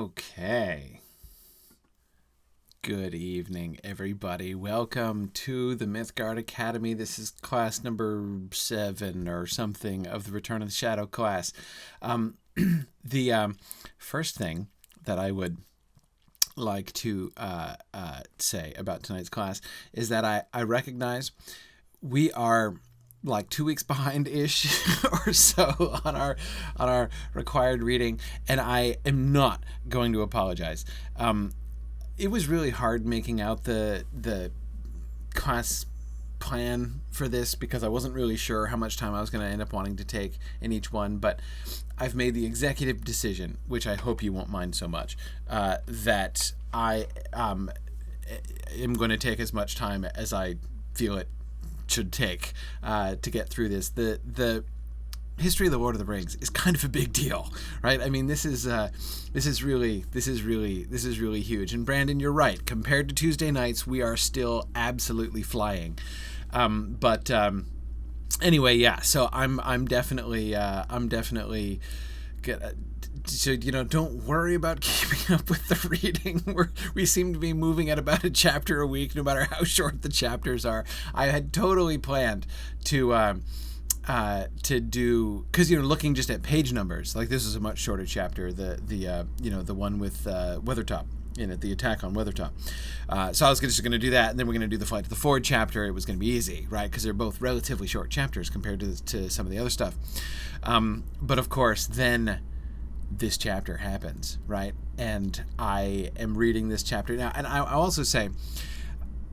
Okay. Good evening, everybody. Welcome to the Mythgard Academy. This is class number 7 or something of the Return of the Shadow class. The first thing that I would like to say about tonight's class is that I recognize we are like 2 weeks behind-ish or so on our required reading, and I am not going to apologize. It was really hard making out the class plan for this because I wasn't really sure how much time I was going to end up wanting to take in each one, but I've made the executive decision, which I hope you won't mind so much, that I am going to take as much time as I feel it should take to get through this. The history of the Lord of the Rings is kind of a big deal, right? I mean, this is really huge. And Brandon, you're right. Compared to Tuesday nights, we are still absolutely flying. But anyway, yeah. So I'm definitely good. So, don't worry about keeping up with the reading. We seem to be moving at about a chapter a week, no matter how short the chapters are. I had totally planned to do, because looking just at page numbers, like this is a much shorter chapter, the one with Weathertop in it, the attack on Weathertop. So I was just going to do that, and then we're going to do the Flight to the Ford chapter. It was going to be easy, right? Because they're both relatively short chapters compared to some of the other stuff. But of course, then this chapter happens, right? And I am reading this chapter now, and I'll also say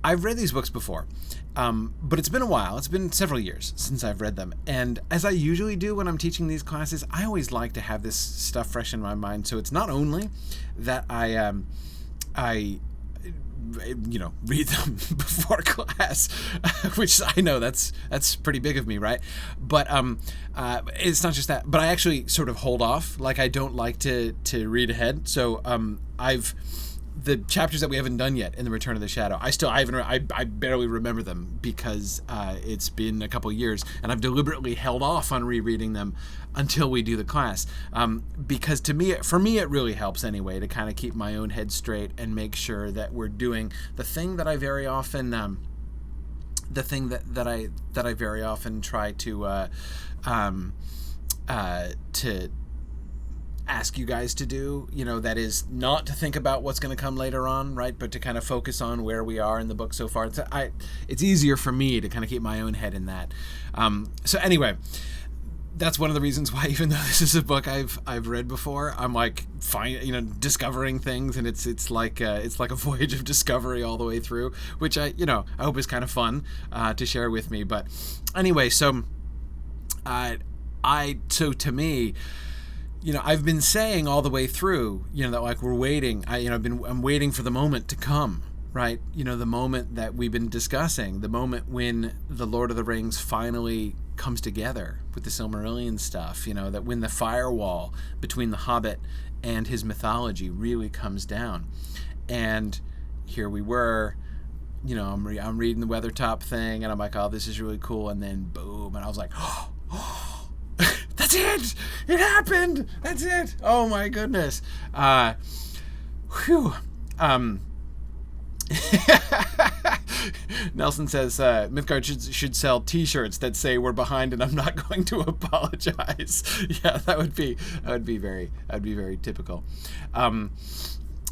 I've read these books before, but it's been a while. It's been several years since I've read them. And as I usually do when I'm teaching these classes, I always like to have this stuff fresh in my mind. So it's not only that I read them before class, which I know that's pretty big of me, right? But it's not just that, but I actually sort of hold off. Like, I don't like to read ahead. So the chapters that we haven't done yet in the Return of the Shadow, I barely remember them because it's been a couple years, and I've deliberately held off on rereading them until we do the class, because for me it really helps anyway to kind of keep my own head straight and make sure that we're doing the thing that I very often try to ask you guys to do, that is not to think about what's going to come later on, right? But to kind of focus on where we are in the book so far. It's easier for me to kind of keep my own head in that. So anyway, that's one of the reasons why, even though this is a book I've read before, I'm like discovering things, and it's like a voyage of discovery all the way through, which I hope is kind of fun to share with me. But anyway, so to me, I've been saying all the way through, that like we're waiting. I'm waiting for the moment to come, right? The moment that we've been discussing, the moment when the Lord of the Rings finally comes together with the Silmarillion stuff, that when the firewall between the Hobbit and his mythology really comes down. And here we were, I'm reading the Weathertop thing, and I'm like, oh, this is really cool. And then boom, and I was like, oh, that's it! It happened! That's it! Oh my goodness. Nelson says Mythgard should sell T-shirts that say "We're behind and I'm not going to apologize." Yeah, that would be very typical.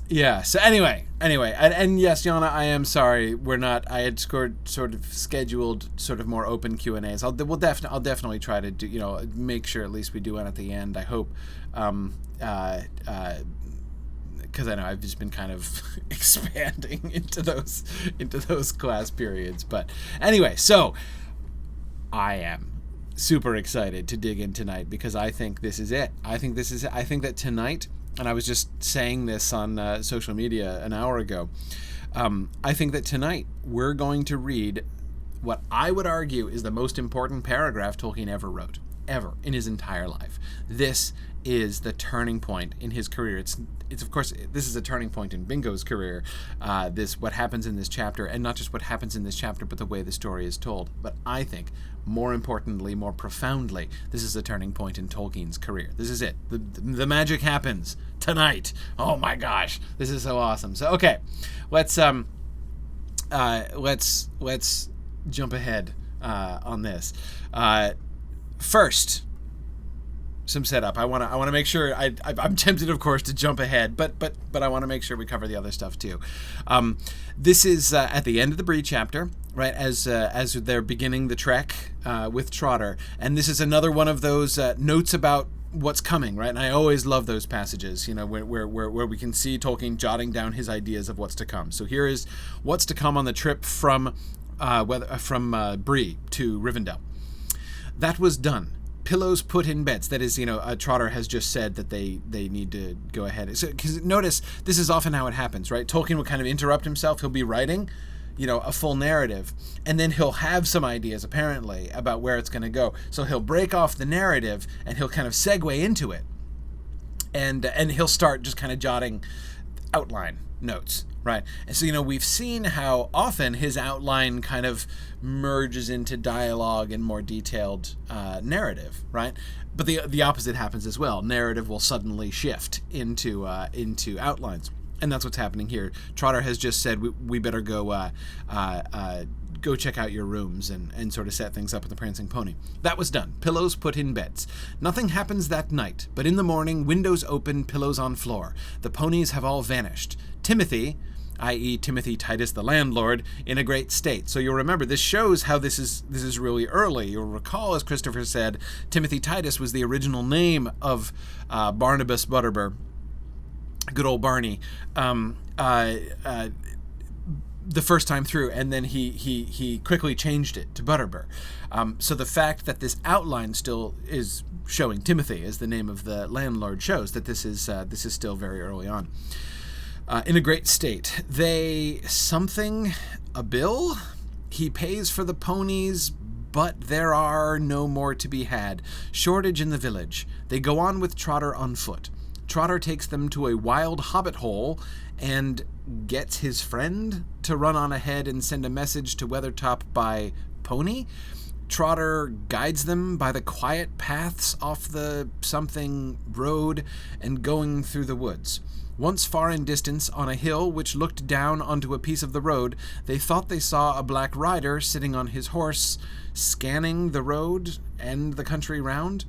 Yeah. So anyway, and yes, Yana, I am sorry. I had sort of scheduled sort of more open Q&As. I'll definitely try to do, make sure at least we do one at the end. I hope, because I know I've just been kind of expanding into those class periods. But anyway, so I am super excited to dig in tonight because I think this is it. I think that tonight. And I was just saying this on social media an hour ago. I think that tonight we're going to read what I would argue is the most important paragraph Tolkien ever wrote, ever, in his entire life. This is the turning point in his career. It's of course, this is a turning point in Bingo's career. What happens in this chapter, and not just what happens in this chapter, but the way the story is told. But I think, more importantly, more profoundly, this is a turning point in Tolkien's career. This is it. The magic happens tonight. Oh my gosh, this is so awesome. So okay, let's jump ahead on this. First, some setup. I want to make sure. I'm tempted, of course, to jump ahead, but I want to make sure we cover the other stuff too. This is at the end of the Bree chapter, right? As they're beginning the trek with Trotter, and this is another one of those notes about what's coming, right? And I always love those passages, where we can see Tolkien jotting down his ideas of what's to come. So here is what's to come on the trip from Bree to Rivendell. That was done. Pillows put in beds. That is, Trotter has just said that they need to go ahead. So, because notice, this is often how it happens, right? Tolkien will kind of interrupt himself. He'll be writing, a full narrative, and then he'll have some ideas, apparently, about where it's going to go. So he'll break off the narrative, and he'll kind of segue into it. And he'll start just kind of jotting outline notes, right? And so, we've seen how often his outline kind of merges into dialogue and more detailed narrative, right? But the opposite happens as well. Narrative will suddenly shift into outlines. And that's what's happening here. Trotter has just said, we better go check out your rooms and sort of set things up with the prancing pony. That was done. Pillows put in beds. Nothing happens that night, but in the morning, windows open, pillows on floor. The ponies have all vanished. Timothy, i.e. Timothy Titus, the landlord, in a great state. So you'll remember, this shows how this is really early. You'll recall, as Christopher said, Timothy Titus was the original name of Barnabas Butterbur, good old Barney, the first time through, and then he quickly changed it to Butterbur. So the fact that this outline still is showing Timothy as the name of the landlord shows that this is still very early on. In a great state. A bill? He pays for the ponies, but there are no more to be had. Shortage in the village. They go on with Trotter on foot. Trotter takes them to a wild hobbit hole and gets his friend to run on ahead and send a message to Weathertop by pony. Trotter guides them by the quiet paths off the something road and going through the woods. Once far in distance, on a hill which looked down onto a piece of the road, they thought they saw a black rider sitting on his horse, scanning the road and the country round.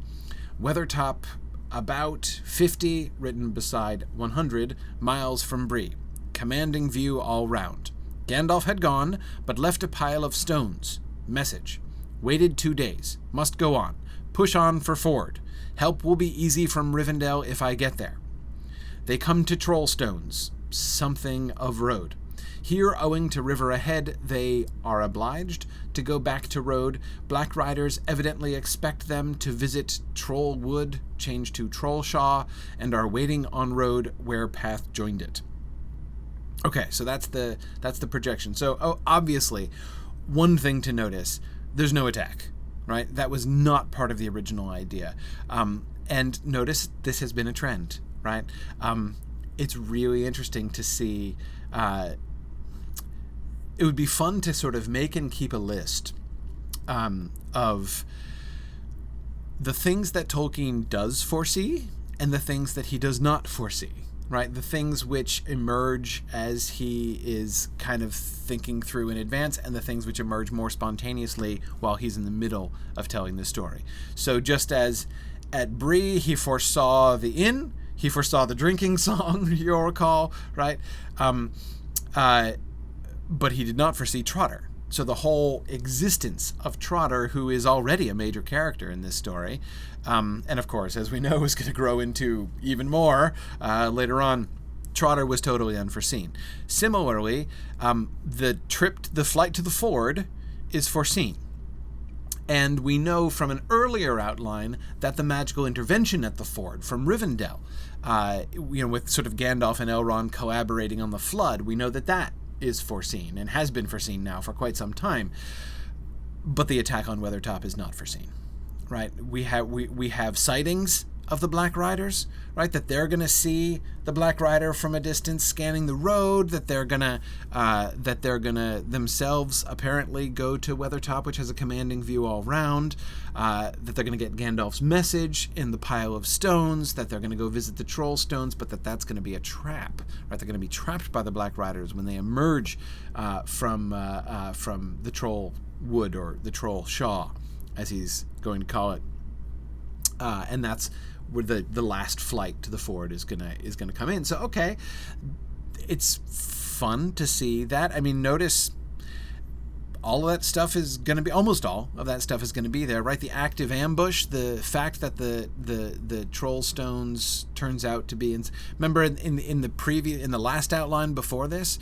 Weathertop, about 50, written beside 100, miles from Bree. Commanding view all round. Gandalf had gone, but left a pile of stones. Message. Waited 2 days. Must go on. Push on for ford. Help will be easy from Rivendell if I get there. They come to Trollstones, something of road. Here, owing to river ahead, they are obliged to go back to road. Black riders evidently expect them to visit Trollwood, change to Trollshaw, and are waiting on road where path joined it. Okay, so that's the projection. So obviously, one thing to notice, there's no attack, right? That was not part of the original idea. And notice this has been a trend. Right? It's really interesting to see. It would be fun to sort of make and keep a list of the things that Tolkien does foresee and the things that he does not foresee. Right? The things which emerge as he is kind of thinking through in advance, and the things which emerge more spontaneously while he's in the middle of telling the story. So just as at Bree he foresaw the inn, he foresaw the drinking song, you'll recall, right? But he did not foresee Trotter. So the whole existence of Trotter, who is already a major character in this story, and of course, as we know, is going to grow into even more later on, Trotter was totally unforeseen. Similarly, the flight to the ford is foreseen. And we know from an earlier outline that the magical intervention at the ford from Rivendell, with sort of Gandalf and Elrond collaborating on the flood, we know that is foreseen and has been foreseen now for quite some time. But the attack on Weathertop is not foreseen, right? We have sightings of the Black Riders, right? That they're going to see the Black Rider from a distance scanning the road, that they're going to themselves apparently go to Weathertop, which has a commanding view all round, that they're going to get Gandalf's message in the pile of stones, that they're going to go visit the Troll Stones, but that's going to be a trap, right? They're going to be trapped by the Black Riders when they emerge from the Troll Wood, or the Troll Shaw, as he's going to call it. And that's where the last flight to the ford is gonna come in. So okay, it's fun to see that. I mean, notice all of that stuff is going to be, almost all of that stuff is going to be there, right? The active ambush, the fact that the Troll Stones turns out to be remember in the last outline before this,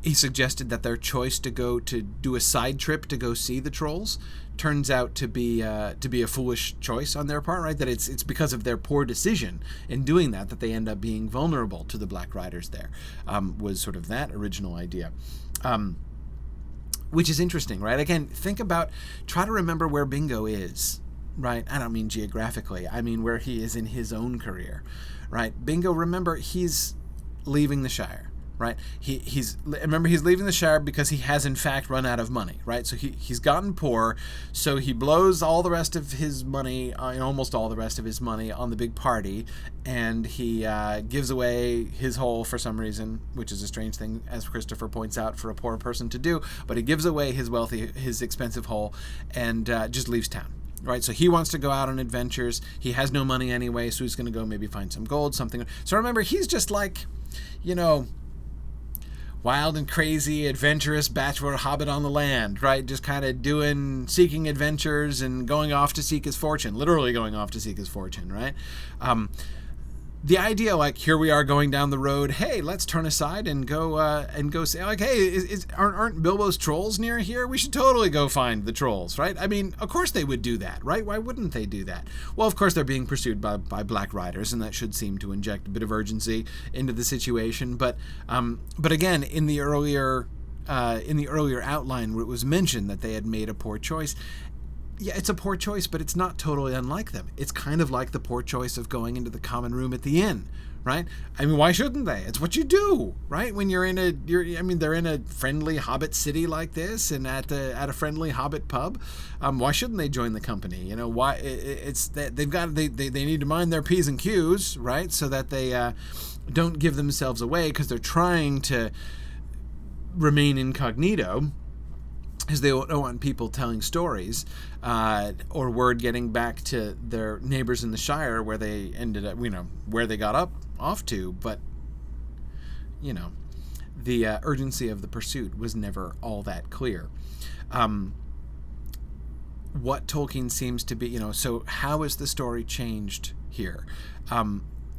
he suggested that their choice to go to do a side trip to go see the trolls turns out to be a foolish choice on their part, right? That it's because of their poor decision in doing that they end up being vulnerable to the Black Riders there, was sort of that original idea. Which is interesting, right? Again, try to remember where Bingo is, right? I don't mean geographically. I mean where he is in his own career, right? Bingo, remember, he's leaving the Shire, right? He's leaving the Shire because he has in fact run out of money, right? So he's gotten poor, so he blows all the rest of his money, almost all the rest of his money, on the big party, and he gives away his hole for some reason, which is a strange thing, as Christopher points out, for a poor person to do. But he gives away his expensive hole, and just leaves town. Right, so he wants to go out on adventures. He has no money anyway, so he's going to go maybe find some gold, something. So remember, he's just like, wild and crazy, adventurous bachelor hobbit on the land, right? Just kind of seeking adventures and going off to seek his fortune, literally going off to seek his fortune, right? The idea, like, here we are going down the road, hey, let's turn aside and go say, like, hey, aren't Bilbo's trolls near here? We should totally go find the trolls, right? I mean, of course they would do that, right? Why wouldn't they do that? Well, of course they're being pursued by Black Riders, and that should seem to inject a bit of urgency into the situation. But again, in the earlier outline, where it was mentioned that they had made a poor choice. Yeah, it's a poor choice, but it's not totally unlike them. It's kind of like the poor choice of going into the common room at the inn, right? I mean, why shouldn't they? It's what you do, right? When they're in a friendly hobbit city like this, and at a friendly hobbit pub. Why shouldn't they join the company? Why? It's that they need to mind their P's and Q's, right? So that they don't give themselves away, because they're trying to remain incognito, because they don't want people telling stories, or word getting back to their neighbors in the Shire where they ended up, where they got off to. But, the urgency of the pursuit was never all that clear. What Tolkien seems to be, so how is the story changed here?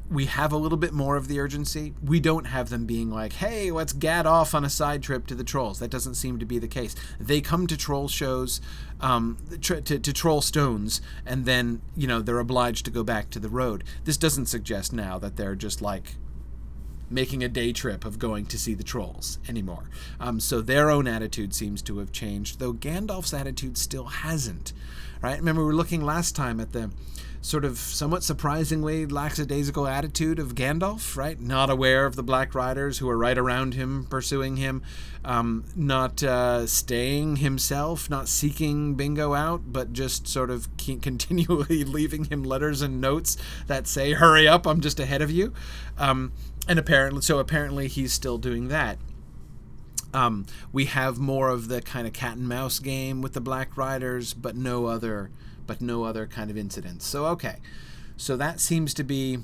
We have a little bit more of the urgency. We don't have them being like, hey, let's gad off on a side trip to the trolls. That doesn't seem to be the case. They come to troll shows, to Troll Stones, and then, they're obliged to go back to the road. This doesn't suggest now that they're just like making a day trip of going to see the trolls anymore. So their own attitude seems to have changed, though Gandalf's attitude still hasn't. Right? Remember, we were looking last time at the sort of somewhat surprisingly lackadaisical attitude of Gandalf, right? Not aware of the Black Riders who are right around him, pursuing him, not staying himself, not seeking Bingo out, but just sort of continually leaving him letters and notes that say, hurry up, I'm just ahead of you. And apparently he's still doing that. We have more of the kind of cat and mouse game with the Black Riders, but no other kind of incidents. So, okay. So that seems to be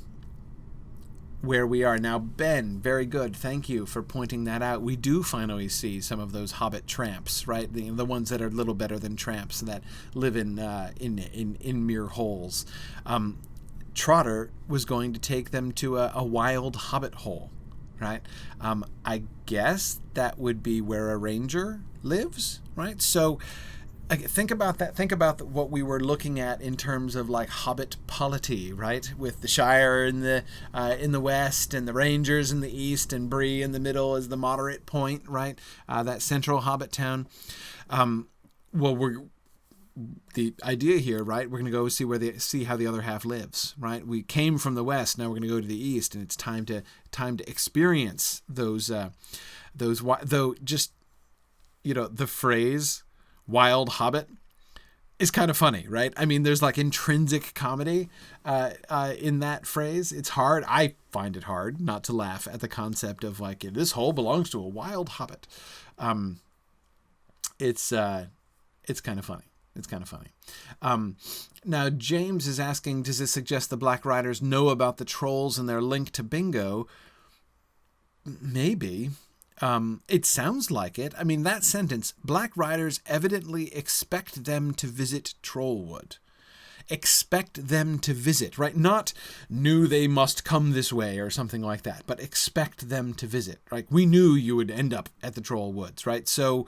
where we are. Now, Ben, very good. Thank you for pointing that out. We do finally see some of those hobbit tramps, right? The ones that are little better than tramps, that live in mere holes. Trotter was going to take them to a wild hobbit hole, right? I guess that would be where a ranger lives, right? So think about that. Think about what we were looking at in terms of like hobbit polity, right? With the Shire in the west, and the Rangers in the east, and Bree in the middle as the moderate point, right? That central hobbit town. the idea here, right? We're going to go see how the other half lives, right? We came from the west, now we're going to go to the east, and it's time to experience those though just, the phrase wild hobbit is kind of funny, right? I mean, there's like intrinsic comedy in that phrase. It's hard. I find it hard not to laugh at the concept of like, this hole belongs to a wild hobbit. It's kind of funny. It's kind of funny. Now, James is asking, does this suggest the Black Riders know about the trolls and their link to Bingo? Maybe. It sounds like it. I mean, that sentence, Black Riders evidently expect them to visit Trollwood. Expect them to visit, right? Not knew they must come this way or something like that, but expect them to visit, right? We knew you would end up at the Trollwoods, right? So,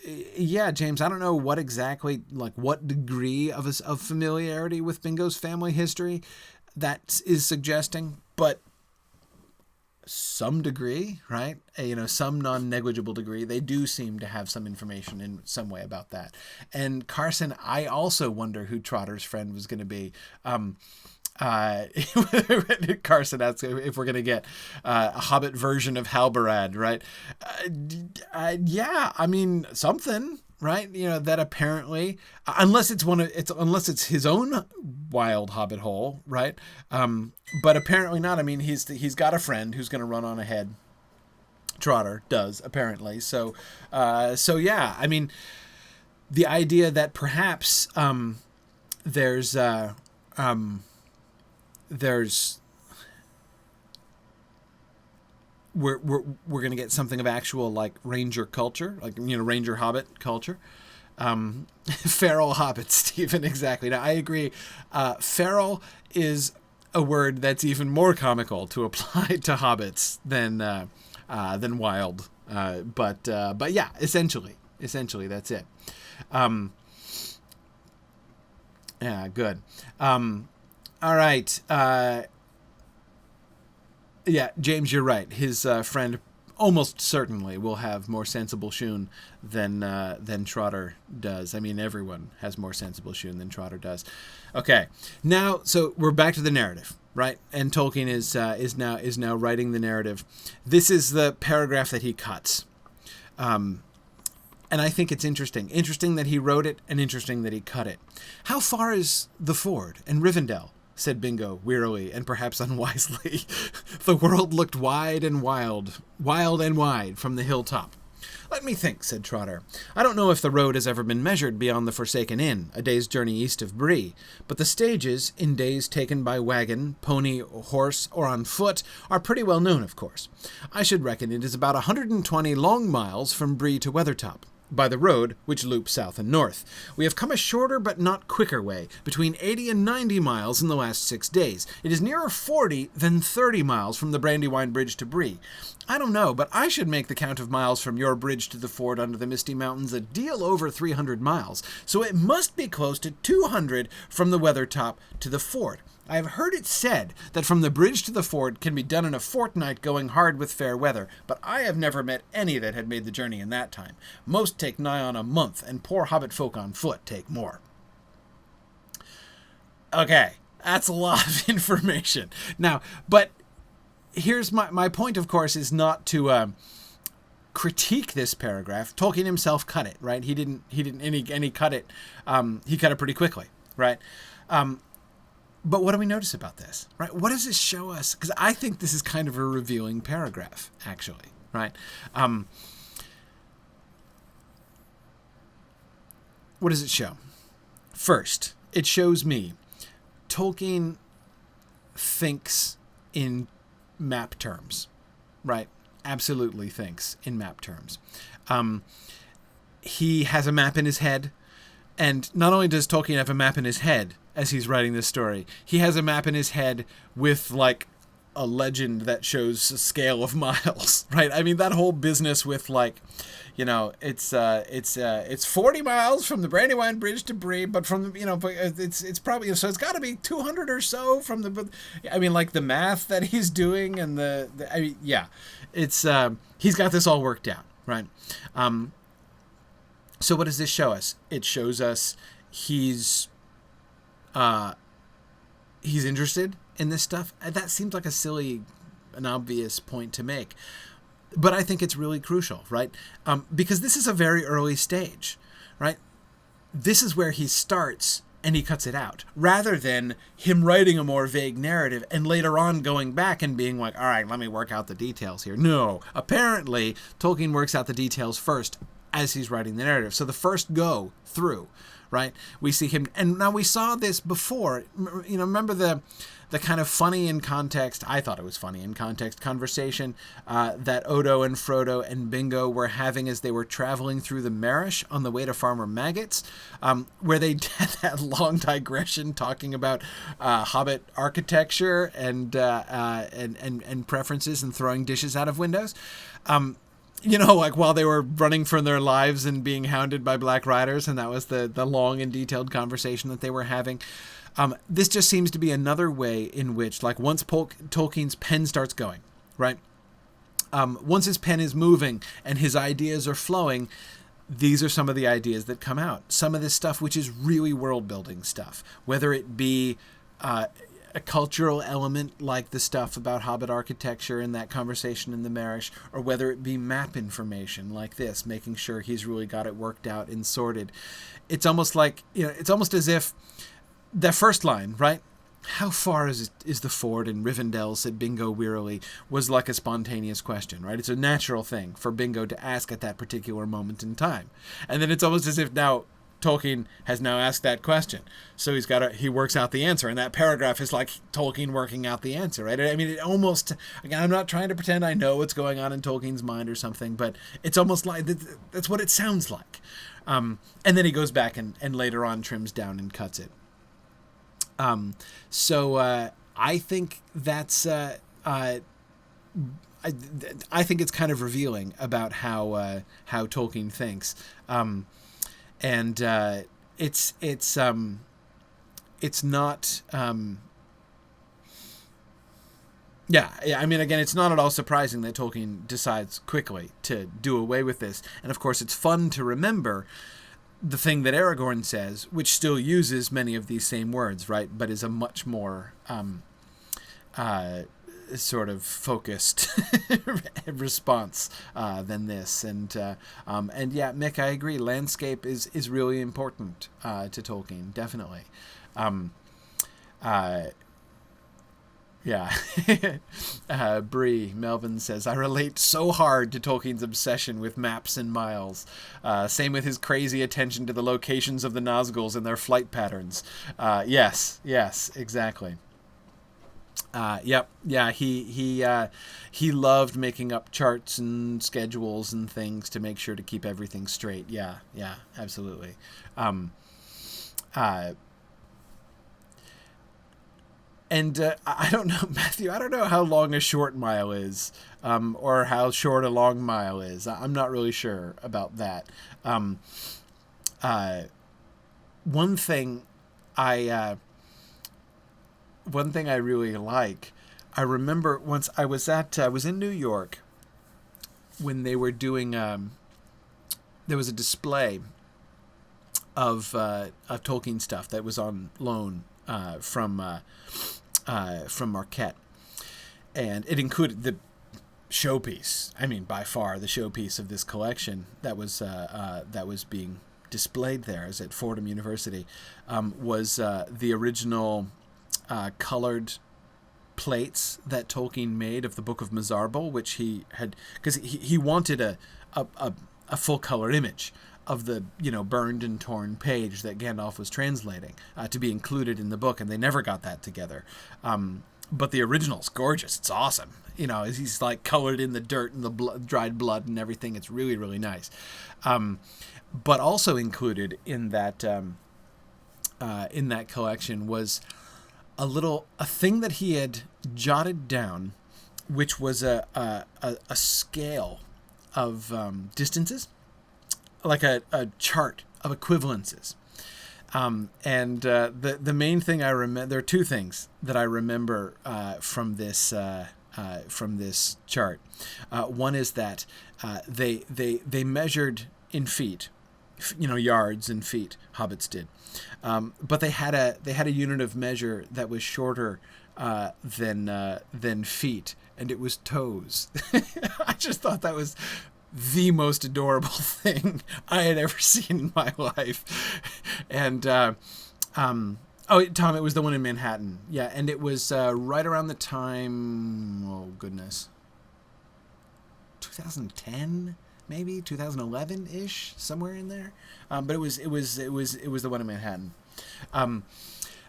yeah, James, I don't know what exactly, like what degree of familiarity with Bingo's family history that is suggesting, but some degree, right? Some non-negligible degree. They do seem to have some information in some way about that. And Carson, I also wonder who Trotter's friend was going to be. Carson asks if we're going to get a Hobbit version of Halbarad, right? Yeah, I mean, something, right? That apparently, unless it's his own wild Hobbit hole, right? But apparently not. I mean, he's got a friend who's going to run on ahead. Trotter does, apparently. So yeah, I mean, the idea that perhaps there's we're going to get something of actual like ranger culture, like ranger hobbit culture. Feral hobbit, Stephen, exactly. Now I agree. Feral is a word that's even more comical to apply to hobbits than wild. But yeah, essentially that's it. Yeah, good. All right. Yeah, James, you're right. His friend almost certainly will have more sensible shoon than Trotter does. I mean, everyone has more sensible shoon than Trotter does. Okay, now so we're back to the narrative, right? And Tolkien is now writing the narrative. This is the paragraph that he cuts, and I think it's interesting. Interesting that he wrote it, and interesting that he cut it. How far is the ford and Rivendell? Said Bingo wearily and perhaps unwisely. The world looked wide and wide from the hilltop. Let me think, said Trotter. I don't know if the road has ever been measured beyond the Forsaken Inn, a day's journey east of Bree, but the stages, in days taken by wagon, pony, horse, or on foot, are pretty well known, of course. I should reckon it is about 120 long miles from Bree to Weathertop. By the road, which loops south and north. We have come a shorter but not quicker way, between 80 and 90 miles in the last 6 days. It is nearer 40 than 30 miles from the Brandywine Bridge to Bree. I don't know, but I should make the count of miles from your bridge to the ford under the Misty Mountains a deal over 300 miles, so it must be close to 200 from the Weathertop to the ford. I have heard it said that from the bridge to the ford can be done in a fortnight going hard with fair weather, but I have never met any that had made the journey in that time. Most take nigh on a month, and poor hobbit folk on foot take more. Okay, that's a lot of information. Now, but here's my point, of course, is not to critique this paragraph. Tolkien himself cut it, right? He didn't, and he cut it. He cut it pretty quickly, right? But what do we notice about this, right? What does this show us? Because I think this is kind of a revealing paragraph, actually, right? What does it show? First, it shows me Tolkien thinks in map terms, right? Absolutely thinks in map terms. He has a map in his head, and not only does Tolkien have a map in his head as he's writing this story, he has a map in his head with like a legend that shows a scale of miles, right? I mean, that whole business with like, you know, it's 40 miles from the Brandywine Bridge to Bree, but from the, you know, it's probably, so it's got to be 200 or so from the, I mean, like the math that he's doing and I mean, yeah, it's he's got this all worked out, right? So what does this show us? It shows us he's interested in this stuff. That seems like a silly, an obvious point to make. But I think it's really crucial, right? Because this is a very early stage, right? This is where he starts and he cuts it out, rather than him writing a more vague narrative and later on going back and being like, all right, let me work out the details here. No, apparently Tolkien works out the details first as he's writing the narrative. So the first go through, right, we see him, and now we saw this before, remember the kind of funny in context, I thought it was funny in context, conversation that Odo and Frodo and Bingo were having as they were traveling through the Marish on the way to Farmer Maggot's, where they had that long digression talking about Hobbit architecture and preferences and throwing dishes out of windows. Like while they were running for their lives and being hounded by Black Riders, and that was the long and detailed conversation that they were having. This just seems to be another way in which, like, once Tolkien's pen starts going, right? Once his pen is moving and his ideas are flowing, these are some of the ideas that come out. Some of this stuff, which is really world-building stuff, whether it be a cultural element like the stuff about Hobbit architecture and that conversation in the Marish, or whether it be map information like this, making sure he's really got it worked out and sorted. It's almost like, it's almost as if that first line, right? How far is the ford in Rivendell, said Bingo wearily, was like a spontaneous question, right? It's a natural thing for Bingo to ask at that particular moment in time. And then it's almost as if now Tolkien has now asked that question. So he works out the answer. And that paragraph is like Tolkien working out the answer, right? I mean, it almost, again, I'm not trying to pretend I know what's going on in Tolkien's mind or something, but it's almost like, that's what it sounds like. And then he goes back and later on trims down and cuts it. So I think that's I think it's kind of revealing about how Tolkien thinks, and it's not. I mean, again, it's not at all surprising that Tolkien decides quickly to do away with this, and of course, it's fun to remember the thing that Aragorn says, which still uses many of these same words, right, but is a much more sort of focused response than this. And yeah, Mick, I agree. Landscape is really important to Tolkien, definitely. Yeah. Bree, Melvin says, I relate so hard to Tolkien's obsession with maps and miles. Same with his crazy attention to the locations of the Nazguls and their flight patterns. Yes, exactly. Yep. Yeah, he loved making up charts and schedules and things to make sure to keep everything straight. Yeah, absolutely. And I don't know, Matthew, I don't know how long a short mile is, or how short a long mile is. I'm not really sure about that. One thing I really like, I remember once I was in New York when they were doing, there was a display of Tolkien stuff that was on loan from Marquette, and it included the showpiece. I mean, by far the showpiece of this collection that was being displayed there, is at Fordham University, was the original colored plates that Tolkien made of the Book of Mizarble, which he had, because he wanted a full color image of the burned and torn page that Gandalf was translating to be included in the book, and they never got that together. But the original's gorgeous. It's awesome. He's like colored in the dirt and the dried blood and everything. It's really, really nice. But also included in that collection was a thing that he had jotted down, which was a scale of distances, like a chart of equivalences. And the main thing I remember, there are two things that I remember from this chart. One is that they measured in feet yards and feet. Hobbits did, but they had a unit of measure that was shorter than feet, and it was toes. I just thought that was the most adorable thing I had ever seen in my life. And Tom, it was the one in Manhattan. Yeah, and it was right around the time, oh goodness, 2010, maybe 2011-ish, somewhere in there. But it was the one in Manhattan.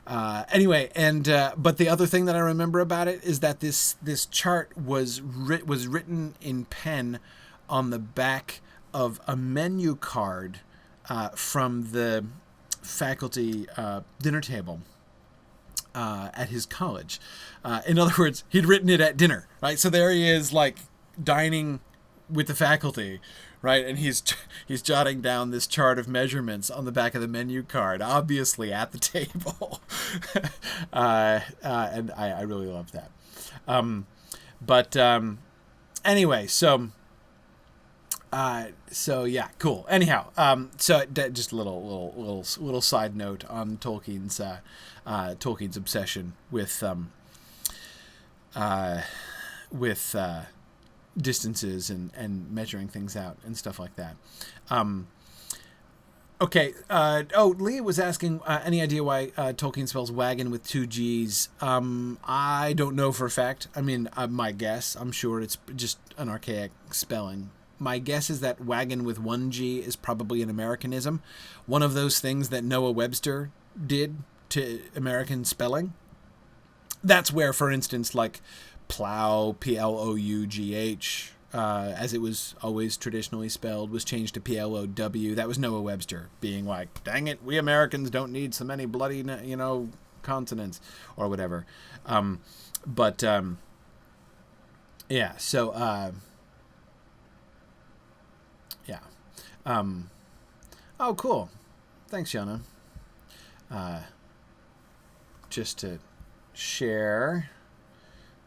Anyway, and but the other thing that I remember about it is that this chart was written in pen on the back of a menu card from the faculty dinner table at his college. In other words, he'd written it at dinner, right? So there he is, like, dining with the faculty, right? And he's jotting down this chart of measurements on the back of the menu card, obviously at the table. And I really love that. Anyway, so yeah, cool. Anyhow, so just a little side note on Tolkien's obsession with distances and measuring things out and stuff like that. Okay. Leah was asking any idea why Tolkien spells wagon with 2 G's. I don't know for a fact. I mean, my guess, I'm sure it's just an archaic spelling. My guess is that wagon with 1 G is probably an Americanism. One of those things that Noah Webster did to American spelling. That's where, for instance, like plow, Plough, as it was always traditionally spelled, was changed to Plow. That was Noah Webster being like, dang it, we Americans don't need so many bloody, consonants or whatever. Yeah, so, yeah. Oh, cool. Thanks, Yana. Just to share,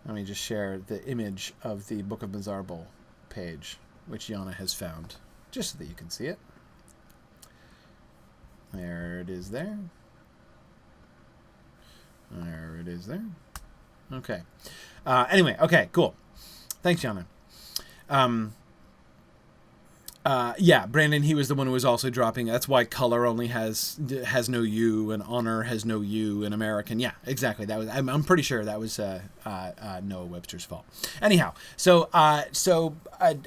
let me just share the image of the Book of Mizarble page, which Yana has found, just so that you can see it. There it is there. There it is there. Okay. Anyway, okay, cool. Thanks, Yana. Yeah, Brandon, he was the one who was also dropping. That's why color only has no U and honor has no U in American. Yeah, exactly. That was. I'm pretty sure that was Noah Webster's fault. Anyhow, so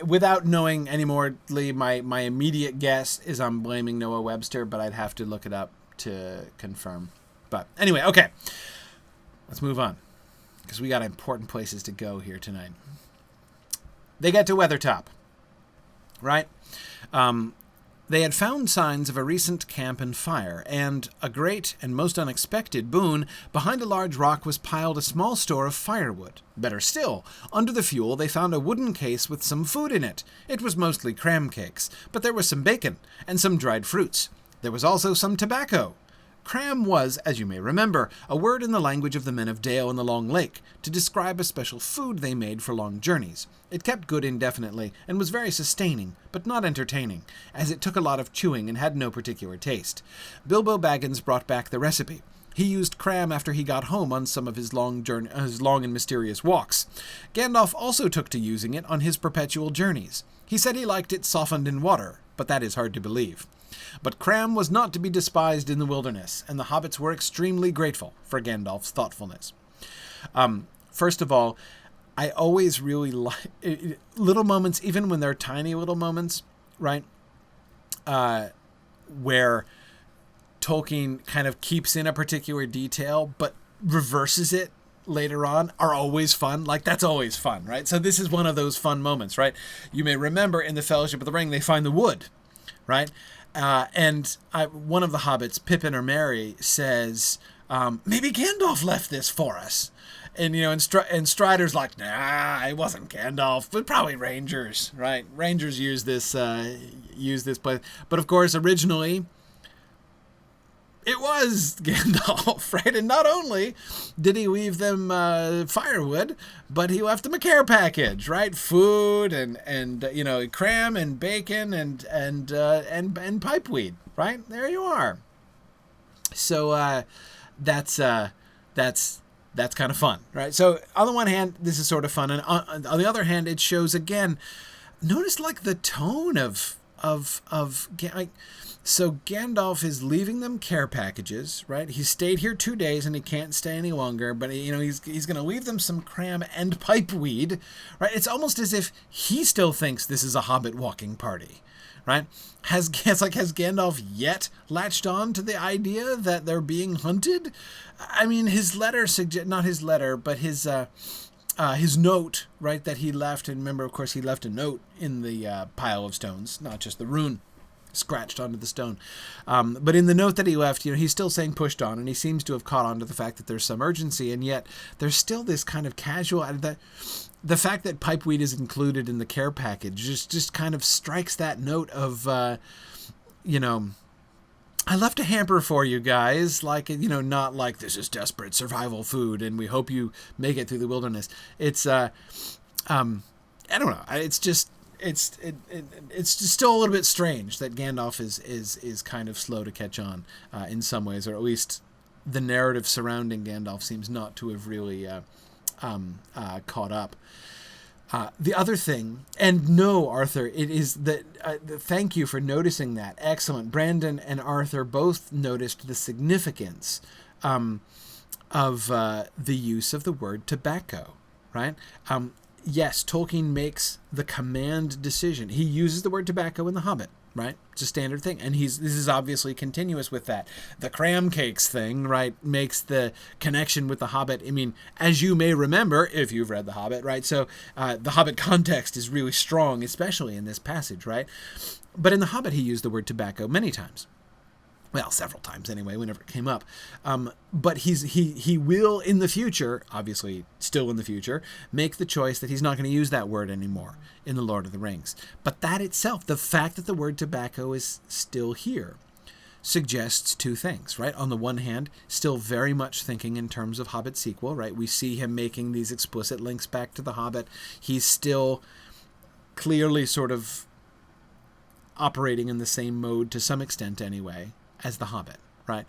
without knowing any more, Lee, my immediate guess is I'm blaming Noah Webster, but I'd have to look it up to confirm. But anyway, okay, let's move on because we got important places to go here tonight. They get to Weathertop, right? They had found signs of a recent camp and fire, and, a great and most unexpected boon, behind a large rock was piled a small store of firewood. Better still, under the fuel they found a wooden case with some food in it. It was mostly cram cakes, but there was some bacon, and some dried fruits. There was also some tobacco. Cram was, as you may remember, a word in the language of the men of Dale and the Long Lake, to describe a special food they made for long journeys. It kept good indefinitely, and was very sustaining, but not entertaining, as it took a lot of chewing and had no particular taste. Bilbo Baggins brought back the recipe. He used cram after he got home on some of his long and mysterious walks. Gandalf also took to using it on his perpetual journeys. He said he liked it softened in water, but that is hard to believe. But cram was not to be despised in the wilderness, and the hobbits were extremely grateful for Gandalf's thoughtfulness. First of all, I always really like little moments, even when they're tiny little moments, right? Where Tolkien kind of keeps in a particular detail, but reverses it later on, are always fun. Like, that's always fun, right? So this is one of those fun moments, right? You may remember in the Fellowship of the Ring, they find the wood, right? And one of the hobbits, Pippin or Merry, says, maybe Gandalf left this for us. And, and Strider's like, nah, it wasn't Gandalf, but probably Rangers, right? Rangers use this place. But of course, originally, It was Gandalf, right? And not only did he leave them firewood, but he left them a care package, right? Food and cram and bacon and pipeweed, right? There you are. So that's kind of fun, right? So on the one hand, this is sort of fun, and on the other hand, it shows again. Notice like the tone of so Gandalf is leaving them care packages, right? He stayed here 2 days and he can't stay any longer, but he's going to leave them some cram and pipeweed, right? It's almost as if he still thinks this is a hobbit walking party, right? Has Gandalf yet latched on to the idea that they're being hunted? I mean, his letter not his letter, but his note, right, that he left, and remember, of course, he left a note in the pile of stones, not just the rune scratched onto the stone. But in the note that he left, he's still saying pushed on, and he seems to have caught on to the fact that there's some urgency, and yet there's still this kind of casual, the fact that pipeweed is included in the care package just kind of strikes that note of, I left a hamper for you guys, not like this is desperate survival food and we hope you make it through the wilderness. It's, I don't know. It's just still a little bit strange that Gandalf is kind of slow to catch on in some ways, or at least the narrative surrounding Gandalf seems not to have really caught up. The other thing, and no, Arthur, it is that, thank you for noticing that. Excellent. Brandon and Arthur both noticed the significance of the use of the word tobacco, right? Yes, Tolkien makes the command decision. He uses the word tobacco in The Hobbit, right? It's a standard thing. And this is obviously continuous with that. The cram cakes thing, right, makes the connection with The Hobbit. I mean, as you may remember, if you've read The Hobbit, right? So the Hobbit context is really strong, especially in this passage, right? But in The Hobbit, he used the word tobacco many times. Well, several times anyway, whenever it came up. But he will in the future, obviously still in the future, make the choice that he's not going to use that word anymore in The Lord of the Rings. But that itself, the fact that the word tobacco is still here, suggests two things, right? On the one hand, still very much thinking in terms of Hobbit sequel, right? We see him making these explicit links back to The Hobbit. He's still clearly sort of operating in the same mode to some extent anyway as The Hobbit, right?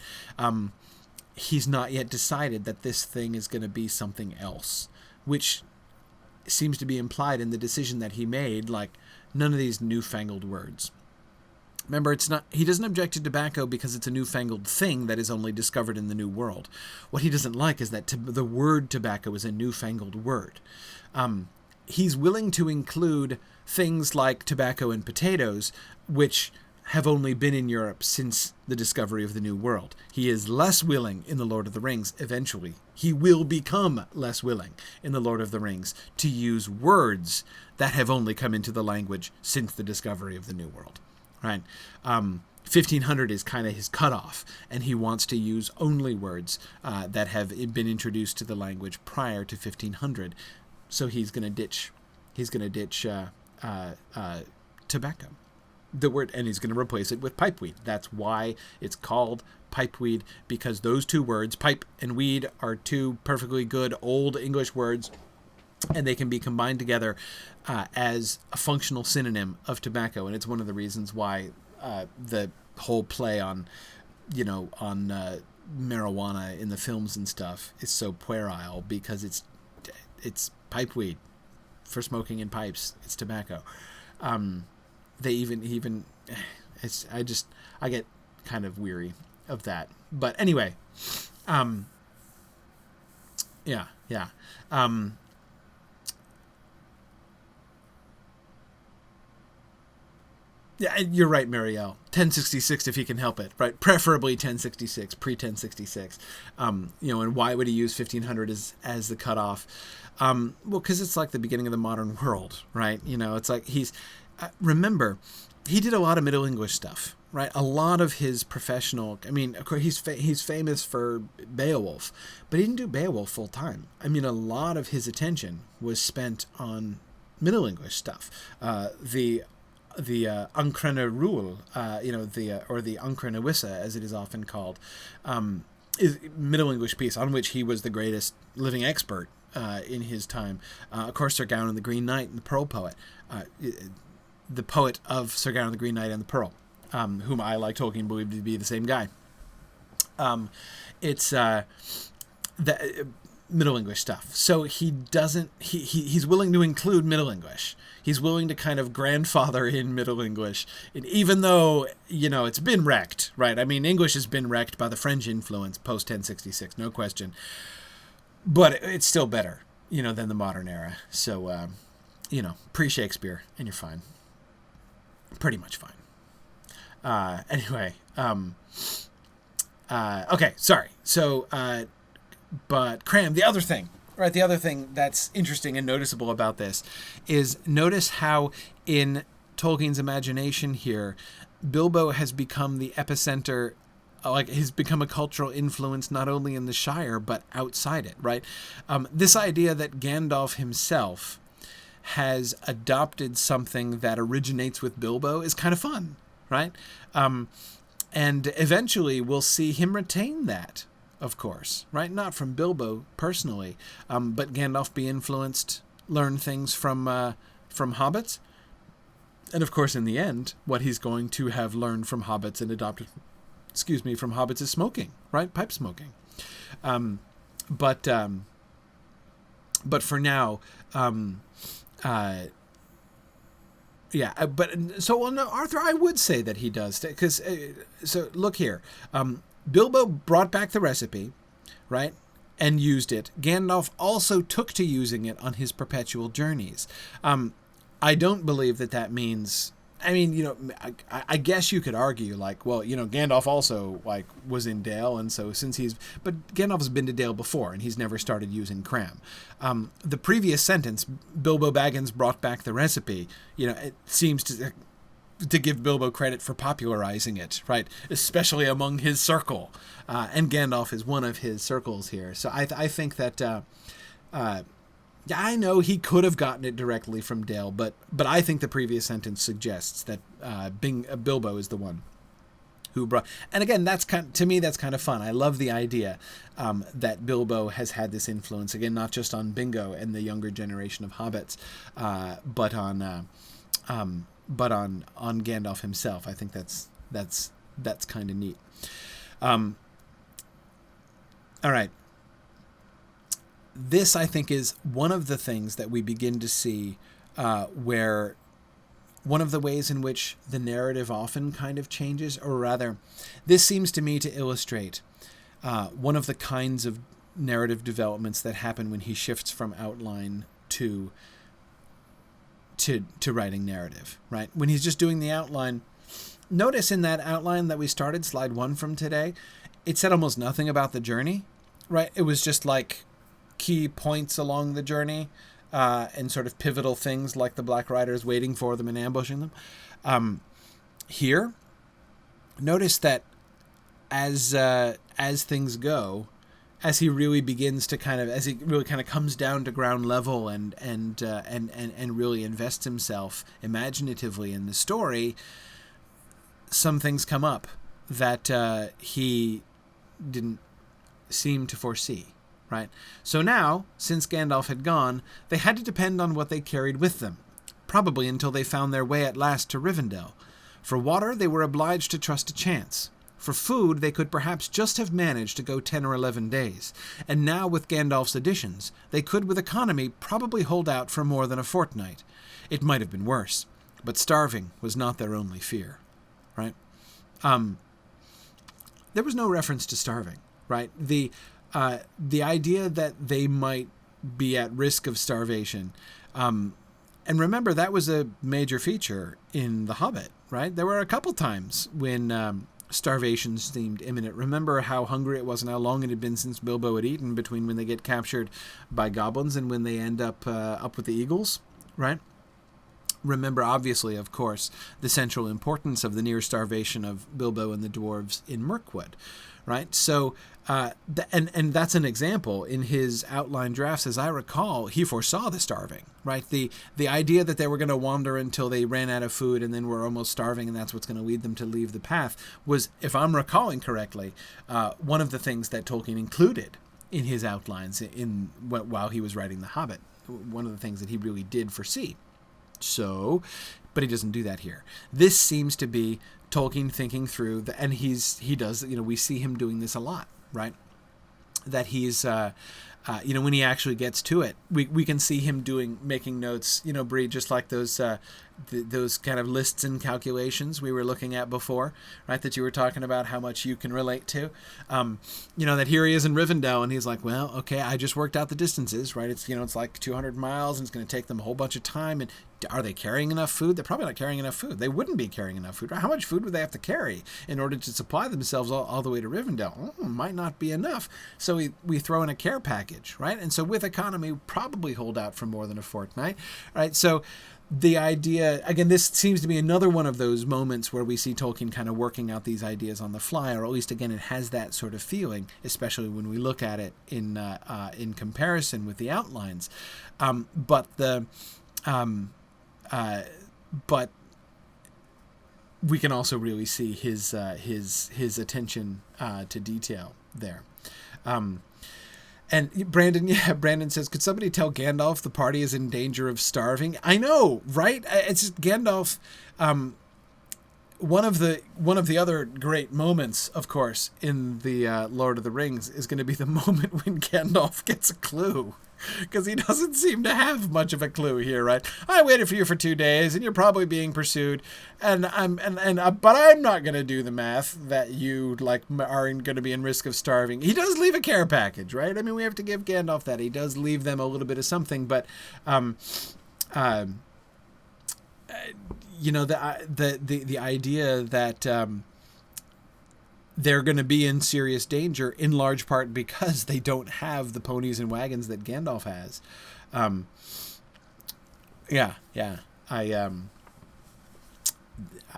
He's not yet decided that this thing is going to be something else, which seems to be implied in the decision that he made, like none of these newfangled words. Remember, he doesn't object to tobacco because it's a newfangled thing that is only discovered in the New World. What he doesn't like is that the word tobacco is a newfangled word. He's willing to include things like tobacco and potatoes, which have only been in Europe since the discovery of the New World. He is less willing in The Lord of the Rings eventually. He will become less willing in The Lord of the Rings to use words that have only come into the language since the discovery of the New World. Right? 1500 is kind of his cutoff, and he wants to use only words that have been introduced to the language prior to 1500. So he's going to ditch tobacco. The word, and he's going to replace it with pipeweed. That's why it's called pipeweed, because those two words, pipe and weed, are two perfectly good old English words, and they can be combined together as a functional synonym of tobacco. And it's one of the reasons why the whole play on marijuana in the films and stuff is so puerile, because it's pipeweed for smoking in pipes. It's tobacco. They even I get kind of weary of that. But anyway, yeah. Yeah, you're right, Marielle. 1066 if he can help it, right? Preferably 1066, pre-1066. And why would he use 1500 as the cutoff? Well, because it's like the beginning of the modern world, right? It's like remember, he did a lot of Middle English stuff, right? A lot of his professional, of course, he's famous for Beowulf, but he didn't do Beowulf full time. A lot of his attention was spent on Middle English stuff. The Uncrena rule, or the Uncrena Wissa, as it is often called, is Middle English piece on which he was the greatest living expert in his time. Of course, Sir Gawain and the Green Knight and the Pearl Poet, the poet of Sir Gawain and the Green Knight and the Pearl, whom I, like Tolkien, believe to be the same guy. It's the Middle English stuff. So he's willing to include Middle English. He's willing to kind of grandfather in Middle English, even though, it's been wrecked, right? I mean, English has been wrecked by the French influence post-1066, no question. But it's still better, than the modern era. So, pre-Shakespeare, and you're fine. Pretty much fine. Anyway, okay, sorry. So, but Cram, the other thing that's interesting and noticeable about this is notice how in Tolkien's imagination here, Bilbo has become the epicenter, has become a cultural influence not only in the Shire, but outside it, right? This idea that Gandalf himself has adopted something that originates with Bilbo is kind of fun, right? And eventually we'll see him retain that, of course, right? Not from Bilbo personally, but Gandalf be influenced, learn things from hobbits. And of course, in the end, what he's going to have learned from hobbits and adopted, from hobbits is smoking, right? Pipe smoking. But for now, no, Arthur, I would say that he does, because, so look here, Bilbo brought back the recipe, right, and used it. Gandalf also took to using it on his perpetual journeys. I don't believe that means, I guess you could argue, Gandalf also, was in Dale, and so but Gandalf's been to Dale before, and he's never started using Cram. The previous sentence, Bilbo Baggins brought back the recipe, it seems to give Bilbo credit for popularizing it, right? Especially among his circle. And Gandalf is one of his circles here. So I think that, I know he could have gotten it directly from Dale, but I think the previous sentence suggests that Bilbo is the one who brought... And again, to me, that's kind of fun. I love the idea that Bilbo has had this influence, again, not just on Bingo and the younger generation of hobbits, but on Gandalf himself. I think that's kind of neat. All right. This, I think, is one of the things that we begin to see where one of the ways in which the narrative often kind of changes, or rather, this seems to me to illustrate one of the kinds of narrative developments that happen when he shifts from outline to writing narrative, right? When he's just doing the outline, notice in that outline that we started, slide 1 from today, it said almost nothing about the journey, right? It was just like key points along the journey and sort of pivotal things like the Black Riders waiting for them and ambushing them. Here, notice that as things go, as he really begins to as he really comes down to ground level and really invests himself imaginatively in the story, some things come up that he didn't seem to foresee, right? So now, since Gandalf had gone, they had to depend on what they carried with them, probably until they found their way at last to Rivendell. For water, they were obliged to trust to chance. For food, they could perhaps just have managed to go 10 or 11 days, and now with Gandalf's additions, they could with economy probably hold out for more than a fortnight. It might have been worse, but starving was not their only fear, right? There was no reference to starving, right? The idea that they might be at risk of starvation, and remember, that was a major feature in The Hobbit, right? There were a couple times when starvation seemed imminent. Remember how hungry it was and how long it had been since Bilbo had eaten between when they get captured by goblins and when they end up with the eagles, right? Remember, obviously, of course, the central importance of the near starvation of Bilbo and the dwarves in Mirkwood, right? So, and that's an example. In his outline drafts, as I recall, he foresaw the starving, right? The idea that they were going to wander until they ran out of food and then were almost starving, and that's what's going to lead them to leave the path, was, if I'm recalling correctly, one of the things that Tolkien included in his outlines while he was writing The Hobbit. One of the things that he really did foresee. So, but he doesn't do that here. This seems to be Tolkien thinking through, and he does, we see him doing this a lot, right? That he's, when he actually gets to it, we can see him making notes, Bree, just like those kind of lists and calculations we were looking at before, right? That you were talking about how much you can relate to, that here he is in Rivendell and he's like, well, okay, I just worked out the distances, right? It's, it's like 200 miles and it's going to take them a whole bunch of time. And are they carrying enough food? They're probably not carrying enough food. They wouldn't be carrying enough food. How much food would they have to carry in order to supply themselves all the way to Rivendell? Might not be enough. So we throw in a care package, right? And so with economy, probably hold out for more than a fortnight, right? So the idea, again, this seems to be another one of those moments where we see Tolkien kind of working out these ideas on the fly, or at least, again, it has that sort of feeling, especially when we look at it in comparison with the outlines. But we can also really see his attention to detail there. And Brandon says, could somebody tell Gandalf the party is in danger of starving? I know, right? It's just Gandalf. One of the other great moments, of course, in the Lord of the Rings is going to be the moment when Gandalf gets a clue. Because he doesn't seem to have much of a clue here, right? I waited for you for 2 days, and you're probably being pursued, but I'm not going to do the math that you are going to be in risk of starving. He does leave a care package, right? I mean, we have to give Gandalf that. He does leave them a little bit of something, but the idea that they're going to be in serious danger in large part because they don't have the ponies and wagons that Gandalf has.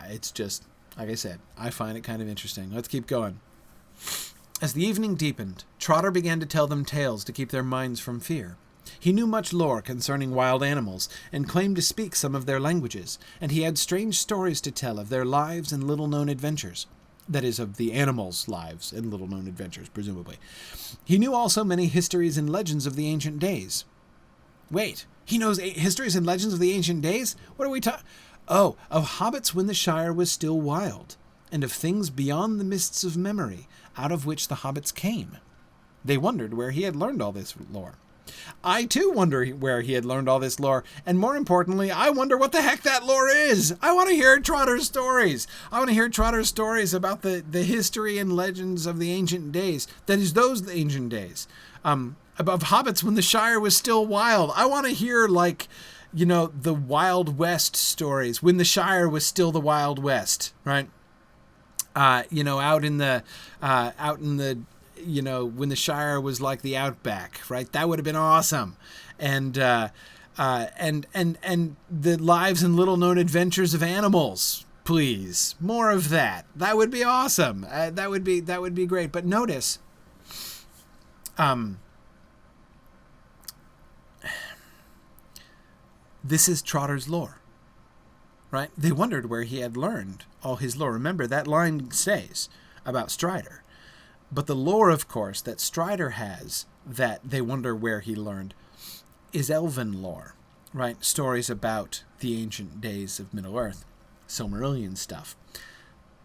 It's just, like I said, I find it kind of interesting. Let's keep going. As the evening deepened, Trotter began to tell them tales to keep their minds from fear. He knew much lore concerning wild animals, and claimed to speak some of their languages, and he had strange stories to tell of their lives and little-known adventures. That is, of the animals' lives and little-known adventures, presumably. He knew also many histories and legends of the ancient days. Wait, he knows histories and legends of the ancient days? What are we talking? Oh, of hobbits when the Shire was still wild, and of things beyond the mists of memory, out of which the hobbits came. They wondered where he had learned all this lore. I, too, wonder where he had learned all this lore, and more importantly, I wonder what the heck that lore is. I want to hear Trotter's stories. I want to hear Trotter's stories about the history and legends of the ancient days. That is, those ancient days. About hobbits when the Shire was still wild. I want to hear, the Wild West stories, when the Shire was still the Wild West, right? Out in the when the Shire was like the Outback, right? That would have been awesome. And the lives and little known adventures of animals, please. More of that. That would be awesome. That would be great. But notice, this is Trotter's lore, right? They wondered where he had learned all his lore. Remember, that line stays about Strider. But the lore, of course, that Strider has, that they wonder where he learned, is elven lore, right? Stories about the ancient days of Middle-earth, Silmarillion stuff.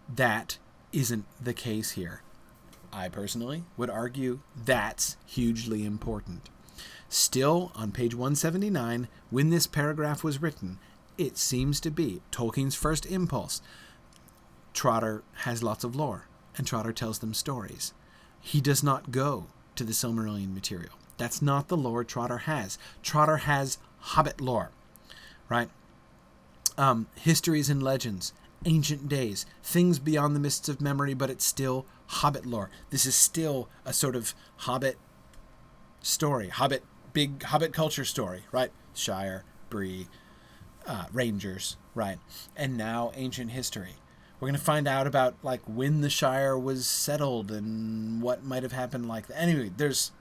That isn't the case here. I personally would argue that's hugely important. Still, on page 179, when this paragraph was written, it seems to be Tolkien's first impulse. Trotter has lots of lore, and Trotter tells them stories. He does not go to the Silmarillion material. That's not the lore Trotter has. Trotter has Hobbit lore, right? Histories and legends, ancient days, things beyond the mists of memory, but it's still Hobbit lore. This is still a sort of Hobbit story, big Hobbit culture story, right? Shire, Bree, rangers, right? And now ancient history. We're going to find out about like when the Shire was settled and what might have happened like that. Anyway, there's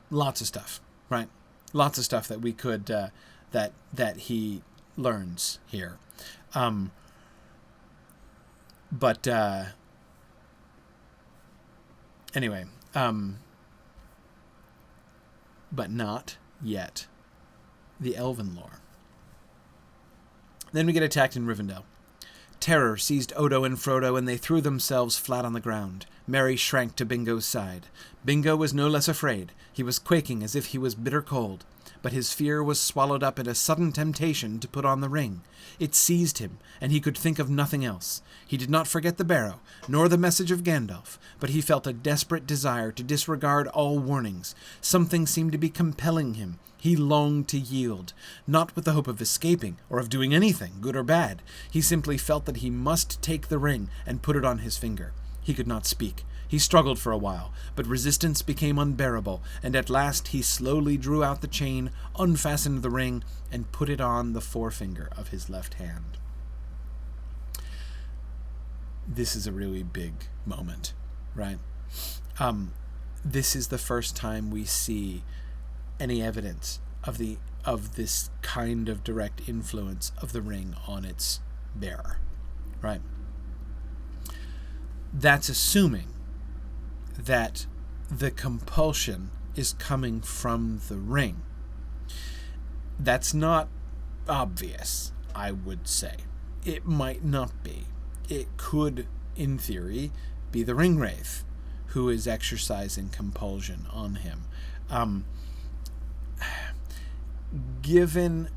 lots of stuff, right? Lots of stuff that we could that he learns here. But anyway, but not yet the elven lore. Then we get attacked in Rivendell. Terror seized Odo and Frodo, and they threw themselves flat on the ground. Merry shrank to Bingo's side. Bingo was no less afraid. He was quaking as if he was bitter cold. But his fear was swallowed up in a sudden temptation to put on the ring. It seized him, and he could think of nothing else. He did not forget the barrow, nor the message of Gandalf, but he felt a desperate desire to disregard all warnings. Something seemed to be compelling him. He longed to yield, not with the hope of escaping, or of doing anything, good or bad. He simply felt that he must take the ring and put it on his finger. He could not speak. He struggled for a while, but resistance became unbearable, and at last he slowly drew out the chain, unfastened the ring, and put it on the forefinger of his left hand. This is a really big moment, right? This is the first time we see any evidence of this kind of direct influence of the ring on its bearer, right? That's assuming that the compulsion is coming from the ring. That's not obvious, I would say. It might not be. It could, in theory, be the Ringwraith who is exercising compulsion on him. Given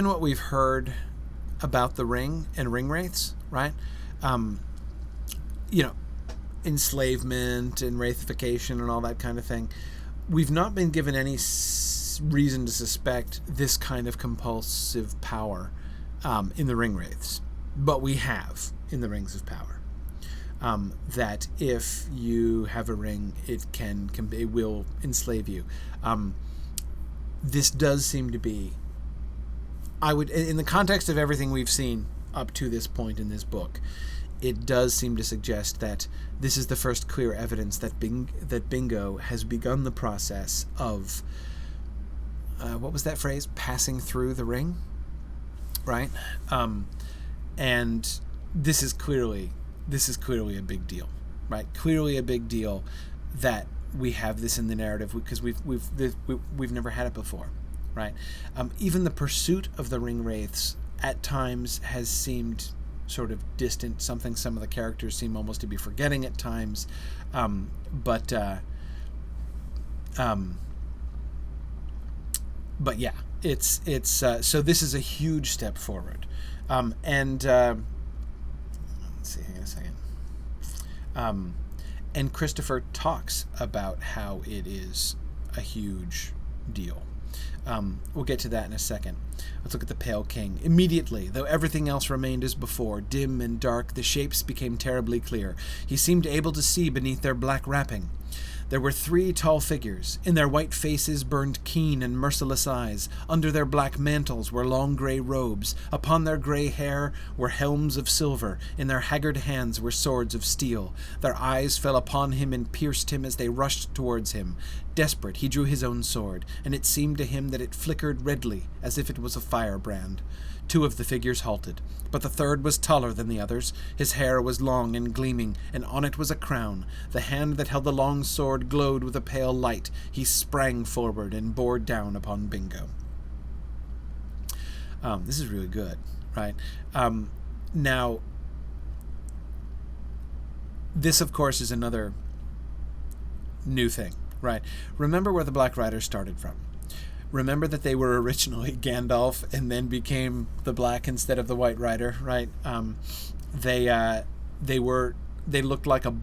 what we've heard about the ring and ringwraiths, right? Enslavement and wraithification and all that kind of thing. We've not been given any reason to suspect this kind of compulsive power in the ringwraiths, but we have in the Rings of Power. That if you have a ring, it will enslave you. This does seem to be, in the context of everything we've seen up to this point in this book, it does seem to suggest that this is the first clear evidence that Bingo has begun the process of, what was that phrase? Passing through the ring, right? And this is clearly a big deal, right? Clearly a big deal that we have this in the narrative because we've never had it before, right? Even the pursuit of the ringwraiths at times has seemed sort of distant, something some of the characters seem almost to be forgetting at times, but yeah, it's so this is a huge step forward, and let's see, hang on a second. And Christopher talks about how it is a huge deal. We'll get to that in a second. Let's look at the Pale King. Immediately, though everything else remained as before, dim and dark, the shapes became terribly clear. He seemed able to see beneath their black wrapping. There were 3 tall figures. In their white faces burned keen and merciless eyes. Under their black mantles were long grey robes. Upon their grey hair were helms of silver. In their haggard hands were swords of steel. Their eyes fell upon him and pierced him as they rushed towards him. Desperate, he drew his own sword, and it seemed to him that it flickered redly, as if it was a firebrand. 2 of the figures halted, but the third was taller than the others. His hair was long and gleaming, and on it was a crown. The hand that held the long sword glowed with a pale light. He sprang forward and bore down upon Bingo. This is really good, right? Now, this, of course, is another new thing, right? Remember where the Black Riders started from. Remember that they were originally Gandalf and then became the Black instead of the White Rider, right? They looked like a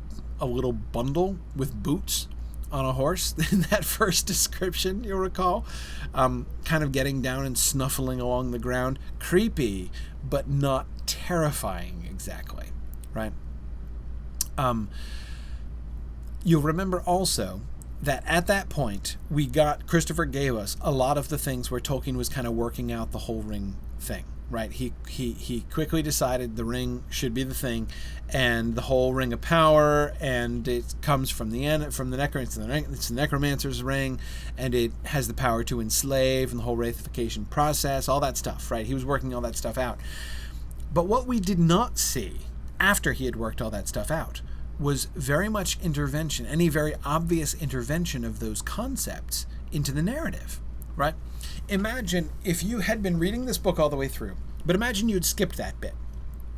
little bundle with boots on a horse in that first description, you'll recall. Kind of getting down and snuffling along the ground. Creepy, but not terrifying exactly, right? You'll remember also that at that point, Christopher gave us a lot of the things where Tolkien was kind of working out the whole ring thing, right? He quickly decided the ring should be the thing, and the whole ring of power, and it comes from the necromancer. It's the necromancer's ring, and it has the power to enslave, and the whole wraithification process, all that stuff, right? He was working all that stuff out. But what we did not see after he had worked all that stuff out was very much intervention, any very obvious intervention of those concepts into the narrative, right? Imagine if you had been reading this book all the way through, but imagine you had skipped that bit.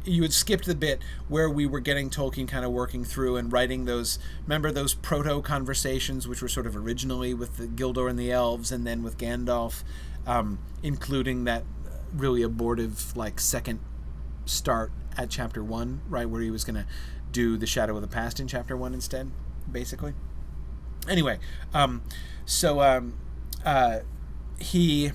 You had skipped the bit where we were getting Tolkien kind of working through and writing those, remember those proto-conversations, which were sort of originally with the Gildor and the elves, and then with Gandalf, including that really abortive, like, second start at chapter 1, right, where he was going to do the Shadow of the Past in chapter 1 instead, basically. Anyway, he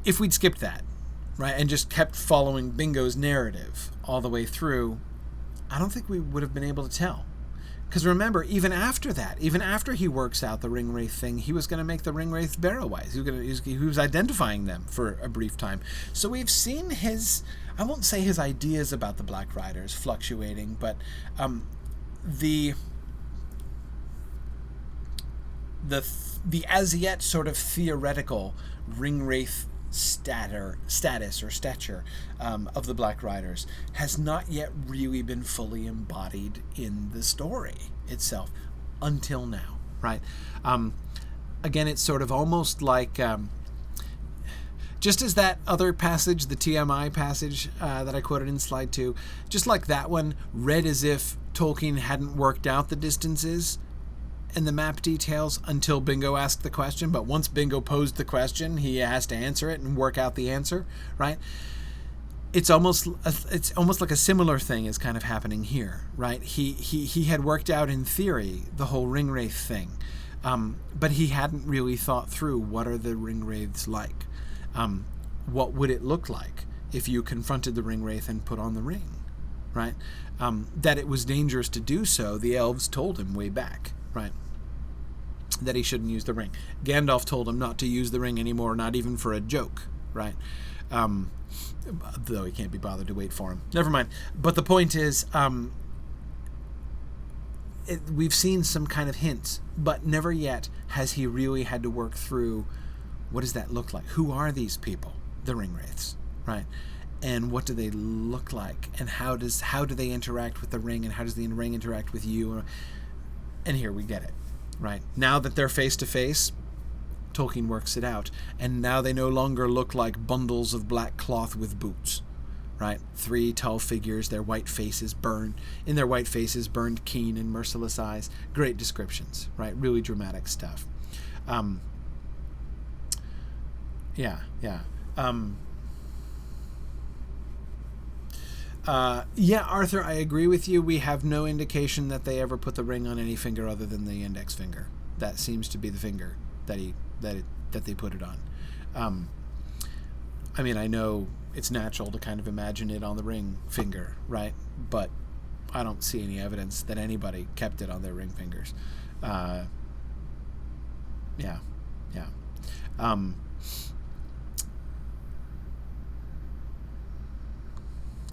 if we'd skipped that, right, and just kept following Bingo's narrative all the way through, I don't think we would have been able to tell. Because remember, even after that, even after he works out the Ringwraith thing, he was going to make the Ringwraith Barrow-wise. He was identifying them for a brief time. So we've seen his, I won't say his ideas about the Black Riders fluctuating, but the as yet sort of theoretical Ringwraith status or stature of the Black Riders has not yet really been fully embodied in the story itself until now, right? Again, it's sort of almost like just as that other passage, the TMI passage that I quoted in slide 2, just like that one read as if Tolkien hadn't worked out the distances and the map details until Bingo asked the question, but once Bingo posed the question, he has to answer it and work out the answer, right? It's almost like a similar thing is kind of happening here, right? He had worked out in theory the whole Ringwraith thing, but he hadn't really thought through what are the Ringwraiths like. What would it look like if you confronted the Ringwraith and put on the ring, right? That it was dangerous to do so, the elves told him way back, right? That he shouldn't use the ring. Gandalf told him not to use the ring anymore, not even for a joke, right? Though he can't be bothered to wait for him. Never mind. But the point is, we've seen some kind of hints, but never yet has he really had to work through what does that look like? Who are these people, the Ringwraiths, right? And what do they look like? And how do they interact with the ring? And how does the ring interact with you? And here we get it. Right. Now that they're face to face, Tolkien works it out. And now they no longer look like bundles of black cloth with boots. Right? 3 tall figures, their white faces burned keen and merciless eyes. Great descriptions, right? Really dramatic stuff. Yeah. Arthur, I agree with you. We have no indication that they ever put the ring on any finger other than the index finger. That seems to be the finger that they put it on. I mean, I know it's natural to kind of imagine it on the ring finger, right? But I don't see any evidence that anybody kept it on their ring fingers.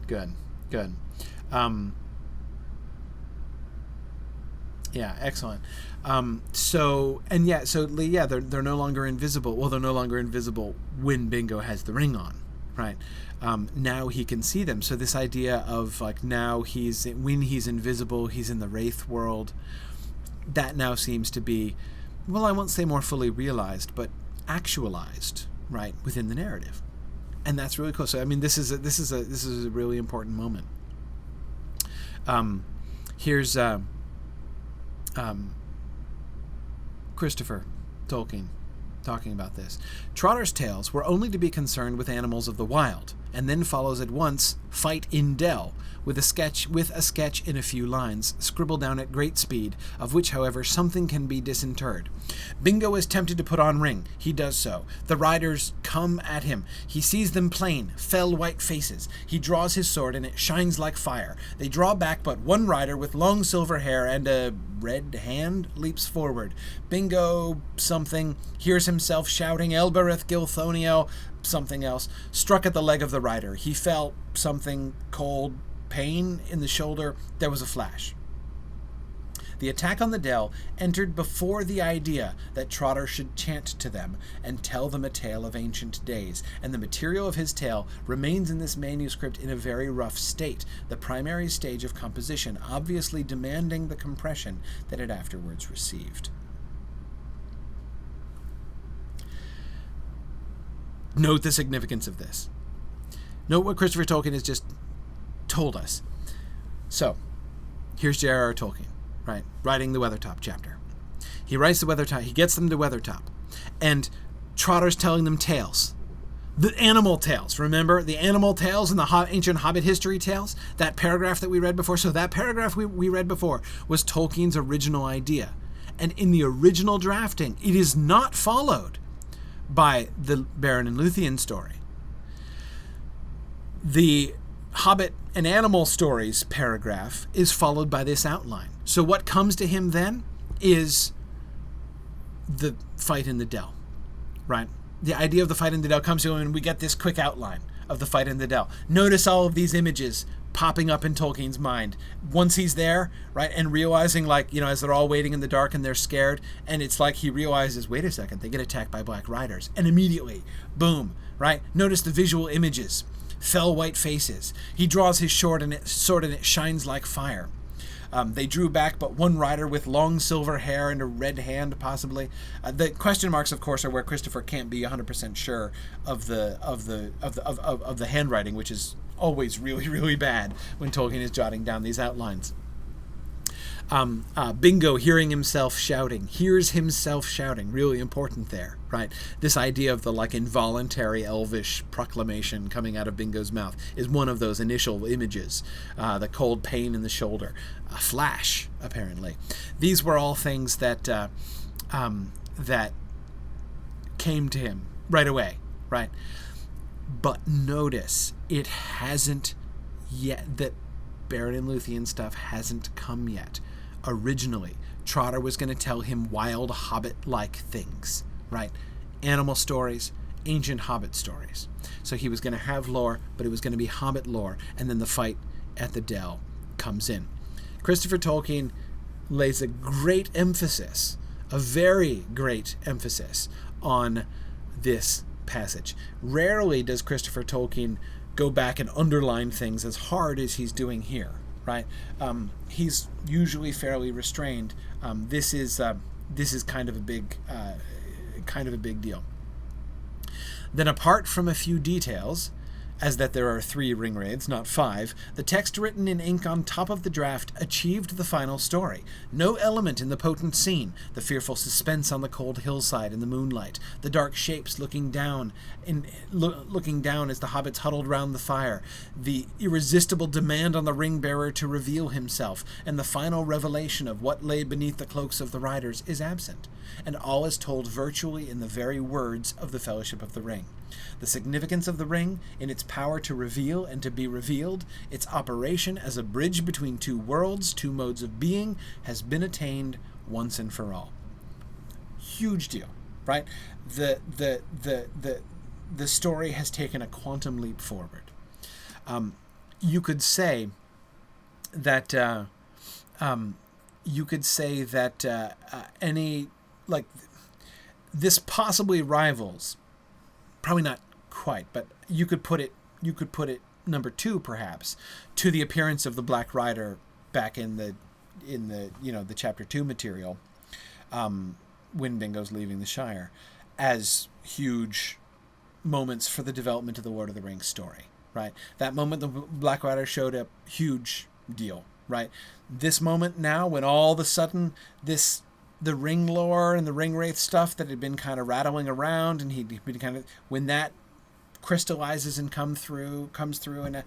Good. Excellent. They're no longer invisible. Well, they're no longer invisible when Bingo has the ring on, right? Now he can see them. So this idea of like now when he's invisible, he's in the Wraith world. That now seems to be, well, I won't say more fully realized, but actualized, right, within the narrative. And that's really cool. So I mean, this is a really important moment. Here's Christopher Tolkien talking about this. Trotter's tales were only to be concerned with animals of the wild, and then follows at once Fight in Dell, with a sketch in a few lines, scribbled down at great speed, of which, however, something can be disinterred. Bingo is tempted to put on ring. He does so. The riders come at him. He sees them plain, fell white faces. He draws his sword, and it shines like fire. They draw back, but one rider with long silver hair and a red hand leaps forward. Bingo something hears himself shouting, Elbereth Gilthoniel something else, struck at the leg of the rider. He felt something cold, pain in the shoulder. There was a flash. The attack on the dell entered before the idea that Trotter should chant to them and tell them a tale of ancient days, and the material of his tale remains in this manuscript in a very rough state, the primary stage of composition obviously demanding the compression that it afterwards received. Note the significance of this. Note what Christopher Tolkien has just told us. So, here's J.R.R. Tolkien, right, writing the Weathertop chapter. He writes the Weathertop, he gets them to Weathertop, and Trotter's telling them tales. The animal tales, remember? The animal tales and the ancient Hobbit history tales? That paragraph that we read before? So that paragraph we read before was Tolkien's original idea. And in the original drafting, it is not followed by the Beren and Luthien story. The Hobbit and animal stories paragraph is followed by this outline. So what comes to him then is the fight in the dell, right? The idea of the fight in the dell comes to him, and we get this quick outline of the fight in the dell. Notice all of these images popping up in Tolkien's mind once he's there, right? And realizing, like, as they're all waiting in the dark and they're scared, and it's like he realizes, wait a second, they get attacked by black riders, and immediately, boom, right? Notice the visual images, fell white faces. He draws his sword and it shines like fire. They drew back, but one rider with long silver hair and a red hand, possibly. The question marks, of course, are where Christopher can't be 100% sure of the handwriting, which is always really, really bad when Tolkien is jotting down these outlines. Bingo hears himself shouting, really important there, right? This idea of the involuntary elvish proclamation coming out of Bingo's mouth is one of those initial images. The cold pain in the shoulder, a flash, apparently. These were all things that that came to him right away, right? But notice, it hasn't yet, that Beren and Luthien stuff hasn't come yet. Originally, Trotter was going to tell him wild hobbit-like things, right? Animal stories, ancient hobbit stories. So he was going to have lore, but it was going to be hobbit lore, and then the fight at the dell comes in. Christopher Tolkien lays a great emphasis, a very great emphasis, on this passage. Rarely does Christopher Tolkien go back and underline things as hard as he's doing here, right? He's usually fairly restrained. This is kind of a big deal. Then, apart from a few details, as that there are 3 ring wraiths, not 5, the text written in ink on top of the draft achieved the final story. No element in the potent scene, the fearful suspense on the cold hillside in the moonlight, the dark shapes looking down as the hobbits huddled round the fire, the irresistible demand on the ring-bearer to reveal himself, and the final revelation of what lay beneath the cloaks of the riders is absent, and all is told virtually in the very words of the Fellowship of the Ring. The significance of the ring, in its power to reveal and to be revealed, its operation as a bridge between 2 worlds, 2 modes of being, has been attained once and for all. Huge deal, right? The story has taken a quantum leap forward. You could say that this possibly rivals. Probably not quite, but you could put it number 2 perhaps to the appearance of the Black Rider back in the chapter 2 material, when Bingo's leaving the Shire, as huge moments for the development of the Lord of the Rings story, right? That moment the Black Rider showed up, huge deal, right? This moment now, when all of a sudden the ring lore and the ring wraith stuff that had been kind of rattling around, and he'd been when that crystallizes and comes through, and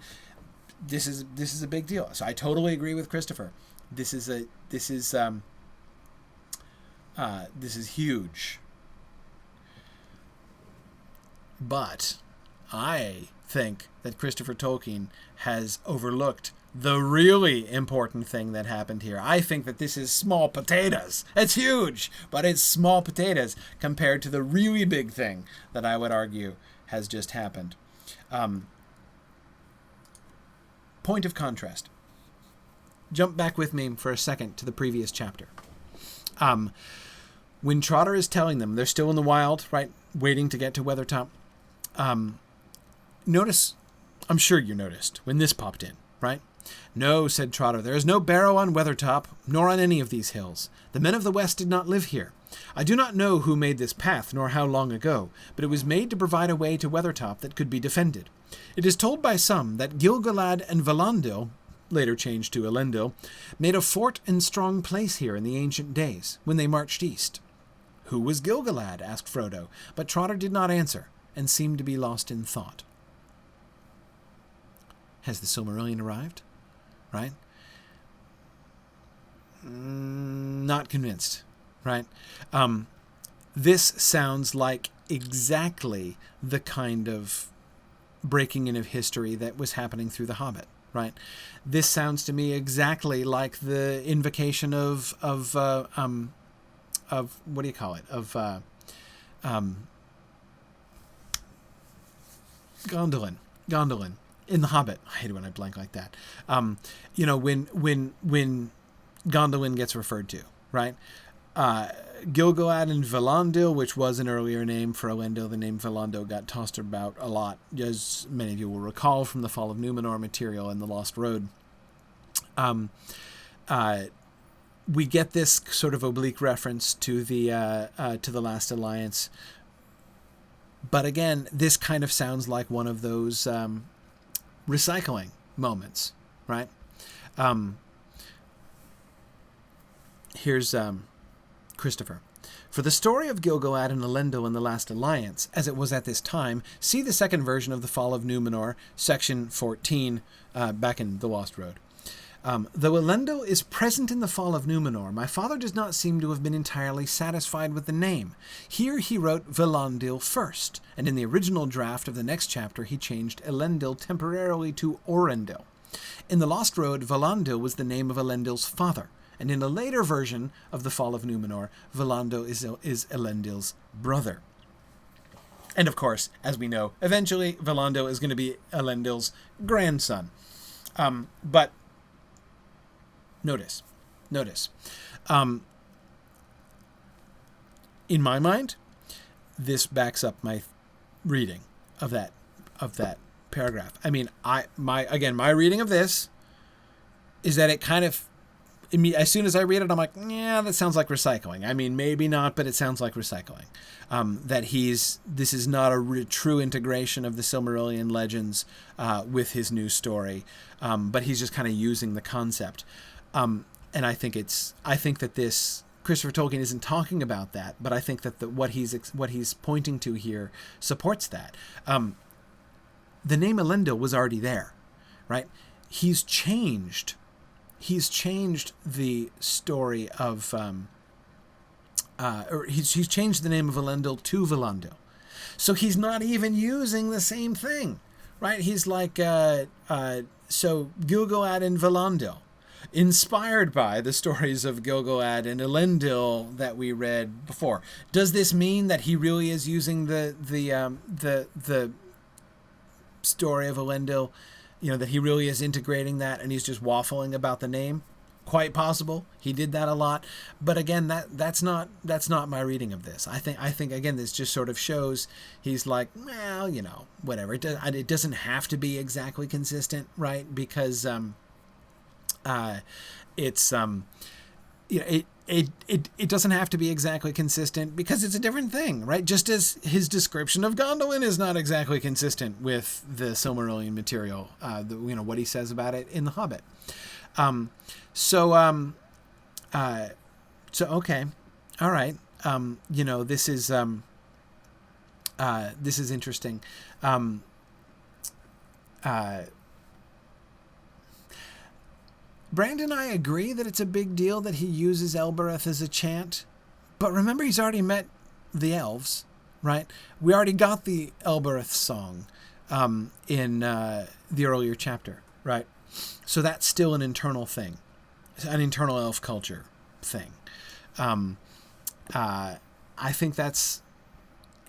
this is a big deal. So I totally agree with Christopher. This is huge. But I think that Christopher Tolkien has overlooked the really important thing that happened here. I think that this is small potatoes. It's huge, but it's small potatoes compared to the really big thing that I would argue has just happened. Point of contrast. Jump back with me for a second to the previous chapter. When Trotter is telling them, they're still in the wild, right, waiting to get to Weathertop. Notice, I'm sure you noticed, when this popped in, right? No, said Trotter, there is no barrow on Weathertop, nor on any of these hills. The men of the West did not live here. I do not know who made this path, nor how long ago, but it was made to provide a way to Weathertop that could be defended. It is told by some that Gil-galad and Valandil, later changed to Elendil, made a fort and strong place here in the ancient days, when they marched east. Who was Gil-galad? Asked Frodo, but Trotter did not answer, and seemed to be lost in thought. Has the Silmarillion arrived? Right? Not convinced, right? This sounds like exactly the kind of breaking in of history that was happening through The Hobbit, right? This sounds to me exactly like the invocation of what do you call it? Of Gondolin in The Hobbit. I hate it when I blank like that. When Gondolin gets referred to, right? Gil-galad and Valandil, which was an earlier name for Elendil. The name Valandil got tossed about a lot, as many of you will recall from the Fall of Numenor material and The Lost Road. We get this sort of oblique reference to the Last Alliance. But again, this kind of sounds like one of those recycling moments, right? Here's Christopher. For the story of Gil-galad and Elendil in the Last Alliance, as it was at this time, see the second version of The Fall of Numenor, section 14, back in The Lost Road. Though Elendil is present in the Fall of Numenor, my father does not seem to have been entirely satisfied with the name. Here he wrote Valandil first, and in the original draft of the next chapter he changed Elendil temporarily to Orendil. In The Lost Road, Valandil was the name of Elendil's father, and in a later version of the Fall of Numenor, Valandil is Elendil's brother. And of course, as we know, eventually Valandil is going to be Elendil's grandson. But Notice. In my mind, this backs up my reading of that paragraph. I mean, my reading of this is that it kind of, as soon as I read it, I'm like, yeah, that sounds like recycling. I mean, maybe not, but it sounds like recycling. This is not a true integration of the Silmarillion legends with his new story, but he's just kind of using the concept. And I think that this Christopher Tolkien isn't talking about that, but I think that what he's pointing to here supports that. The name Elendil was already there, right? He's changed the story of, or he's changed the name of Elendil to Valandil. So he's not even using the same thing, right? He's like, so Gil-galad and Valandil, inspired by the stories of Gil-galad and Elendil that we read before. Does this mean that he really is using the story of Elendil, that he really is integrating that and he's just waffling about the name? Quite possible. He did that a lot. But again, that's not my reading of this. I think again, this just sort of shows he's like, well, whatever. It doesn't have to be exactly consistent, right? Because it doesn't have to be exactly consistent because it's a different thing, right? Just as his description of Gondolin is not exactly consistent with the Silmarillion material, what he says about it in The Hobbit. So okay, all right. This is interesting. Brandon and I agree that it's a big deal that he uses Elbereth as a chant, but remember he's already met the elves, right? We already got the Elbereth song in the earlier chapter, right? So that's still an internal thing, an internal elf culture thing. I think that's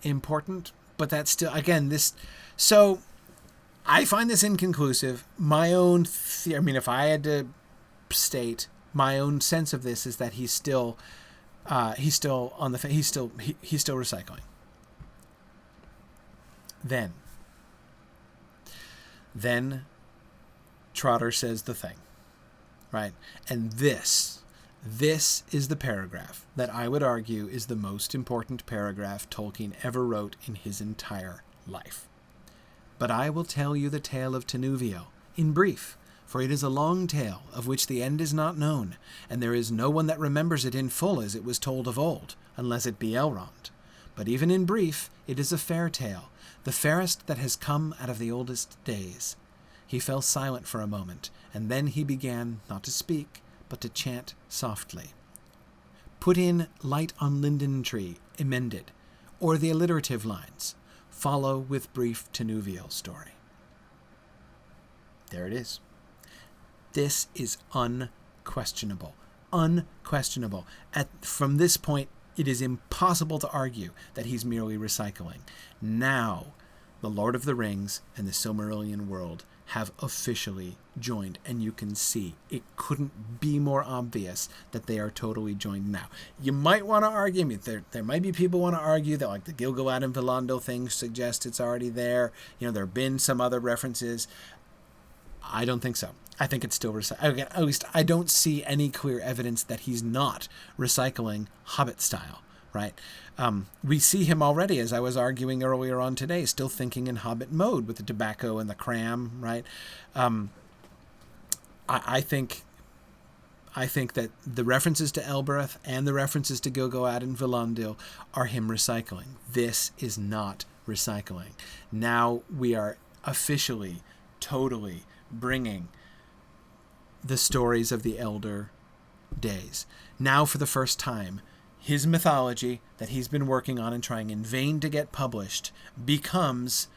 important, but that's still, again, this... So I find this inconclusive. My own... if I had to state, my own sense of this is that he's still recycling. Then Trotter says the thing, right? And this is the paragraph that I would argue is the most important paragraph Tolkien ever wrote in his entire life. But I will tell you the tale of Tenuvio, in brief, for it is a long tale, of which the end is not known, and there is no one that remembers it in full as it was told of old, unless it be Elrond. But even in brief, it is a fair tale, the fairest that has come out of the oldest days. He fell silent for a moment, and then he began, not to speak, but to chant softly. Put in Light on Linden Tree, emended, or the alliterative lines. Follow with brief Tenuvio story. There it is. This is unquestionable. Unquestionable. From this point, it is impossible to argue that he's merely recycling. Now, the Lord of the Rings and the Silmarillion world have officially joined, and you can see it couldn't be more obvious that they are totally joined now. You might want to argue, there might be people want to argue that like the Gil-galad and Villandil thing suggests it's already there. There have been some other references. I don't think so. I think it's still recycling. At least I don't see any clear evidence that he's not recycling Hobbit style, right? We see him already, as I was arguing earlier on today, still thinking in Hobbit mode with the tobacco and the cram, right? I think that the references to Elbereth and the references to Gil-galad and Villandil are him recycling. This is not recycling. Now we are officially, totally bringing the stories of the elder days. Now, for the first time, his mythology that he's been working on and trying in vain to get published becomes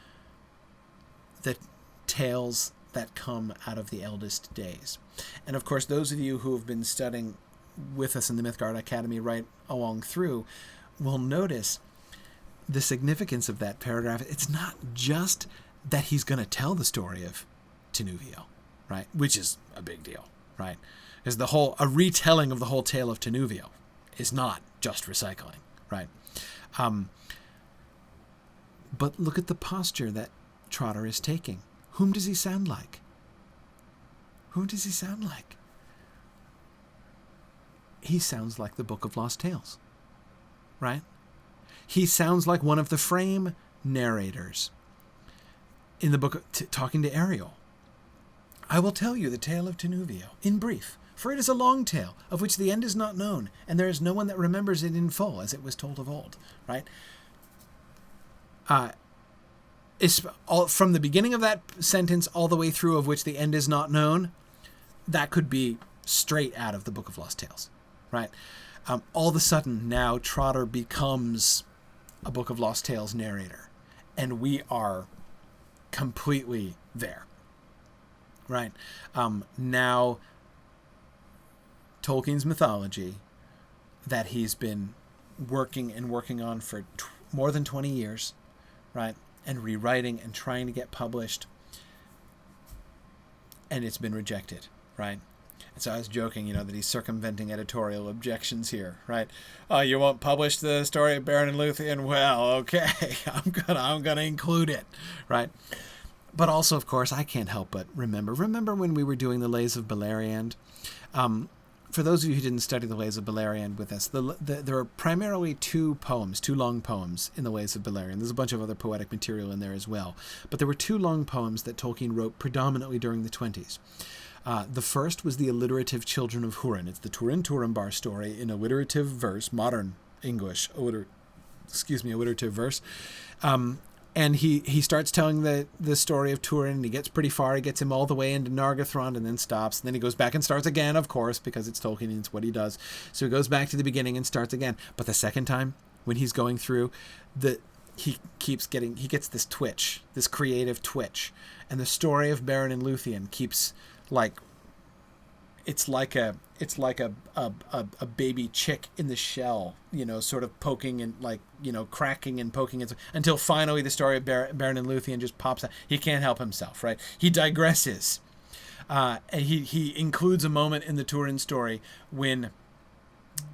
the tales that come out of the eldest days. And of course, those of you who have been studying with us in the Mythgard Academy right along through will notice the significance of that paragraph. It's not just that he's going to tell the story of Tenuvio, right? Which is a big deal, right? Because a retelling of the whole tale of Tenuvio is not just recycling, right? But look at the posture that Trotter is taking. Whom does he sound like? Whom does he sound like? He sounds like the Book of Lost Tales, right? He sounds like one of the frame narrators in the book talking to Ariel. I will tell you the tale of Tenuvio, in brief, for it is a long tale, of which the end is not known, and there is no one that remembers it in full, as it was told of old, right? From the beginning of that sentence all the way through, of which the end is not known, that could be straight out of the Book of Lost Tales, right? All of a sudden, now Trotter becomes a Book of Lost Tales narrator, and we are completely there, right? Now, Tolkien's mythology that he's been working on for more than 20 years, right? And rewriting and trying to get published, and it's been rejected, right? And so I was joking, that he's circumventing editorial objections here, right? Oh, you won't publish the story of Beren and Luthien? Well, okay, I'm gonna include it, right? But also, of course, I can't help but remember when we were doing the Lays of Beleriand. For those of you who didn't study the Lays of Beleriand with us, there are primarily two long poems in the Lays of Beleriand. There's a bunch of other poetic material in there as well. But there were two long poems that Tolkien wrote predominantly during the 1920s. The first was the alliterative Children of Húrin. It's the Turin Turambar story in alliterative verse, modern English alliterative verse, And he starts telling the story of Turin, and he gets pretty far. He gets him all the way into Nargothrond and then stops. And then he goes back and starts again, of course, because it's Tolkien and it's what he does. So he goes back to the beginning and starts again. But the second time, when he's going through, he gets this twitch, this creative twitch. And the story of Beren and Luthien keeps, like, it's like a baby chick in the shell, sort of poking and, like, cracking and poking until finally the story of Beren and Luthien just pops out. He can't help himself, right? He digresses. And he includes a moment in the Turin story when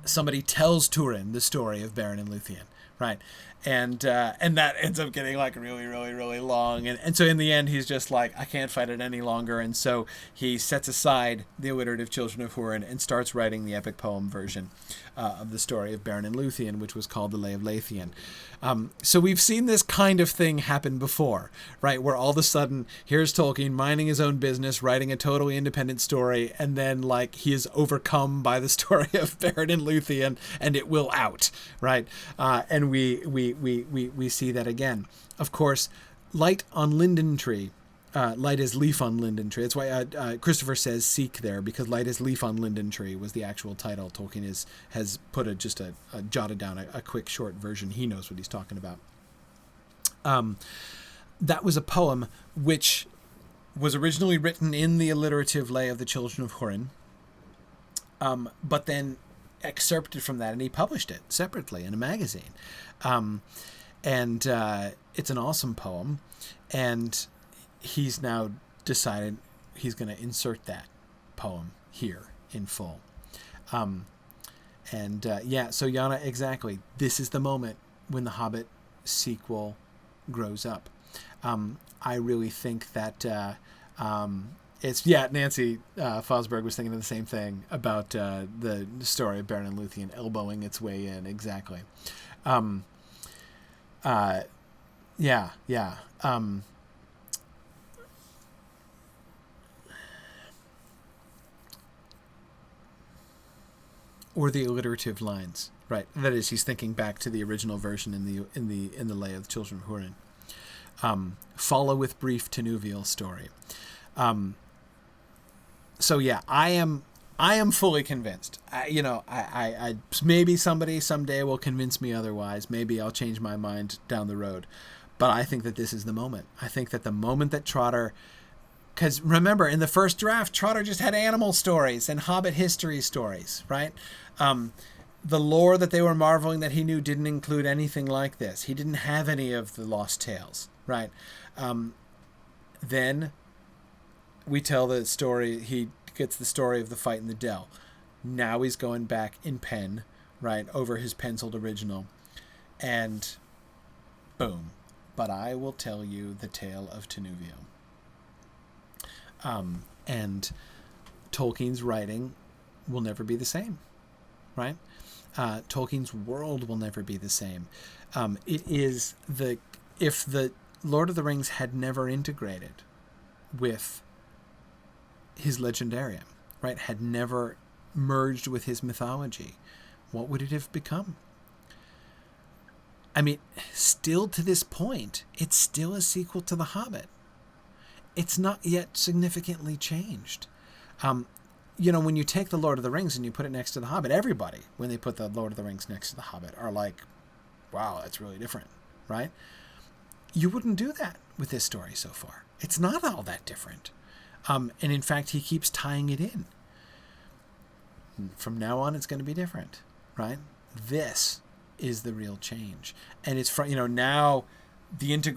somebody tells Turin the story of Beren and Luthien, right? And that ends up getting, like, really, really, really long. And so in the end, he's just like, I can't fight it any longer. And so he sets aside the alliterative Children of Húrin and starts writing the epic poem version of the story of Beren and Luthien, which was called the Lay of Leithian. So we've seen this kind of thing happen before, right? Where all of a sudden, here's Tolkien minding his own business, writing a totally independent story, and then, like, he is overcome by the story of Beren and Luthien, and it will out, right? And we see that again. Of course, light on linden tree. Light as leaf on linden tree. That's why Christopher says seek there, because light as leaf on linden tree was the actual title. Tolkien has put jotted down a quick short version. He knows what he's talking about. That was a poem which was originally written in the alliterative Lay of the Children of Húrin, but then excerpted from that, and he published it separately in a magazine. And it's an awesome poem, and he's now decided he's going to insert that poem here in full. So Yana, exactly. This is the moment when the Hobbit sequel grows up. I really think that Nancy Fosberg was thinking of the same thing about the story of Beren and Luthien elbowing its way in. Exactly. Or the alliterative lines, right? That is, he's thinking back to the original version in the Lay of the Children of Húrin. Follow with brief Tenuvial story. So yeah, I am fully convinced. I maybe somebody someday will convince me otherwise. Maybe I'll change my mind down the road. But I think that this is the moment. I think that the moment that Trotter, because remember, in the first draft, Trotter just had animal stories and Hobbit history stories, right? The lore that they were marveling that he knew didn't include anything like this. He didn't have any of the Lost Tales, right? Then we tell the story, he gets the story of the fight in the Dell. Now he's going back in pen, right, over his penciled original. And boom. But I will tell you the tale of Tenuvial. And Tolkien's writing will never be the same, right? Tolkien's world will never be the same. If the Lord of the Rings had never integrated with his legendarium, right, had never merged with his mythology, what would it have become? I mean, still to this point, it's still a sequel to The Hobbit. It's not yet significantly changed. When you take The Lord of the Rings and you put it next to The Hobbit, everybody, when they put The Lord of the Rings next to The Hobbit, are like, wow, that's really different, right? You wouldn't do that with this story so far. It's not all that different. And in fact, he keeps tying it in. From now on, it's going to be different, right? This is the real change. And it's now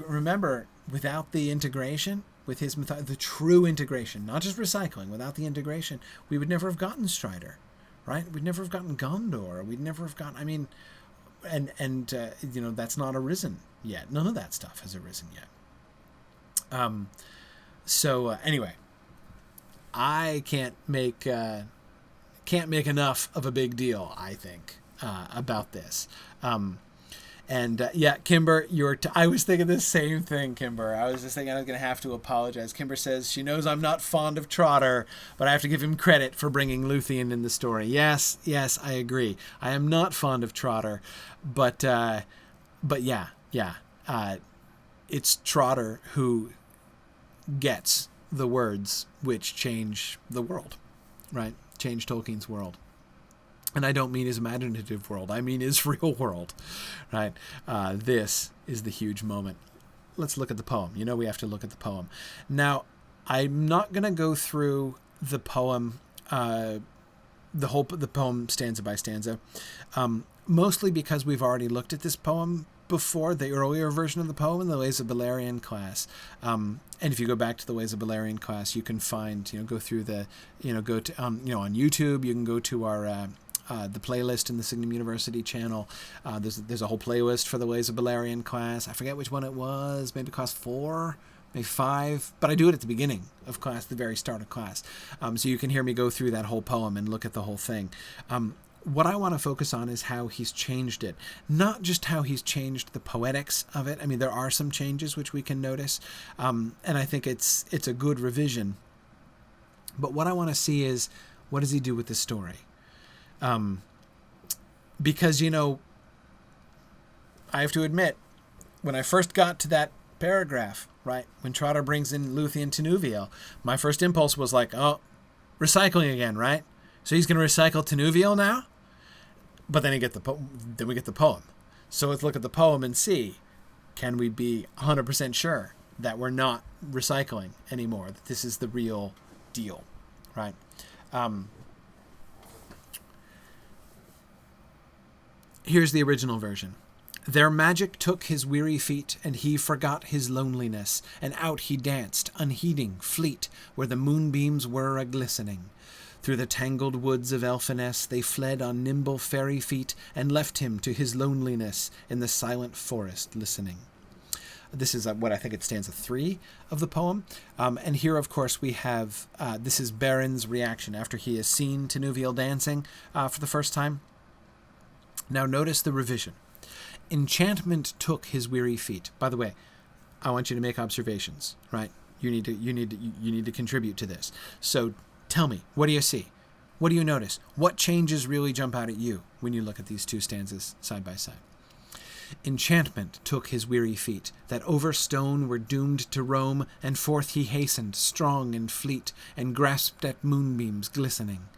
remember, without the integration with his the true integration, not just recycling, without the integration, we would never have gotten Strider, right? We'd never have gotten Gondor. We'd never have gotten, that's not arisen yet. None of that stuff has arisen yet. Anyway, I can't make enough of a big deal, I think, about this. Kimber, I was thinking the same thing, Kimber. I was just thinking I was going to have to apologize. Kimber says she knows I'm not fond of Trotter, but I have to give him credit for bringing Luthien in the story. Yes, I agree. I am not fond of Trotter, but it's Trotter who gets the words which change the world, right? Change Tolkien's world. And I don't mean his imaginative world. I mean his real world, right? This is the huge moment. Let's look at the poem. You know we have to look at the poem. Now, I'm not going to go through the poem, the poem stanza by stanza, mostly because we've already looked at this poem before, the earlier version of the poem in the Ways of Beleriand class. And if you go back to the Ways of Beleriand class, you can find, go through the, go to, on YouTube, you can go to our, the playlist in the Signum University channel. There's a whole playlist for the Ways of Beleriand class. I forget which one it was, maybe class 4, maybe 5, but I do it at the beginning of class, the very start of class. So you can hear me go through that whole poem and look at the whole thing. What I want to focus on is how he's changed it, not just how he's changed the poetics of it. I mean, there are some changes which we can notice, and I think it's a good revision. But what I want to see is, what does he do with the story? Because, I have to admit, when I first got to that paragraph, right, when Trotter brings in Luthien to Nuviel, my first impulse was like, oh, recycling again, right? So he's going to recycle Tenuviel now? But then we get the poem. So let's look at the poem and see, can we be 100% sure that we're not recycling anymore, that this is the real deal, right? Here's the original version. Their magic took his weary feet, and he forgot his loneliness, and out he danced, unheeding, fleet, where the moonbeams were a-glistening. Through the tangled woods of Elfiness they fled on nimble fairy feet, and left him to his loneliness in the silent forest listening. This is what I think it stanza 3 of the poem. And here, of course, we have, this is Beron's reaction after he has seen Tenuviel dancing for the first time. Now notice the revision. Enchantment took his weary feet. By the way, I want you to make observations, right? You need to contribute to this. So tell me, what do you see? What do you notice? What changes really jump out at you when you look at these two stanzas side by side? Enchantment took his weary feet, that over stone were doomed to roam, and forth he hastened, strong and fleet, and grasped at moonbeams glistening.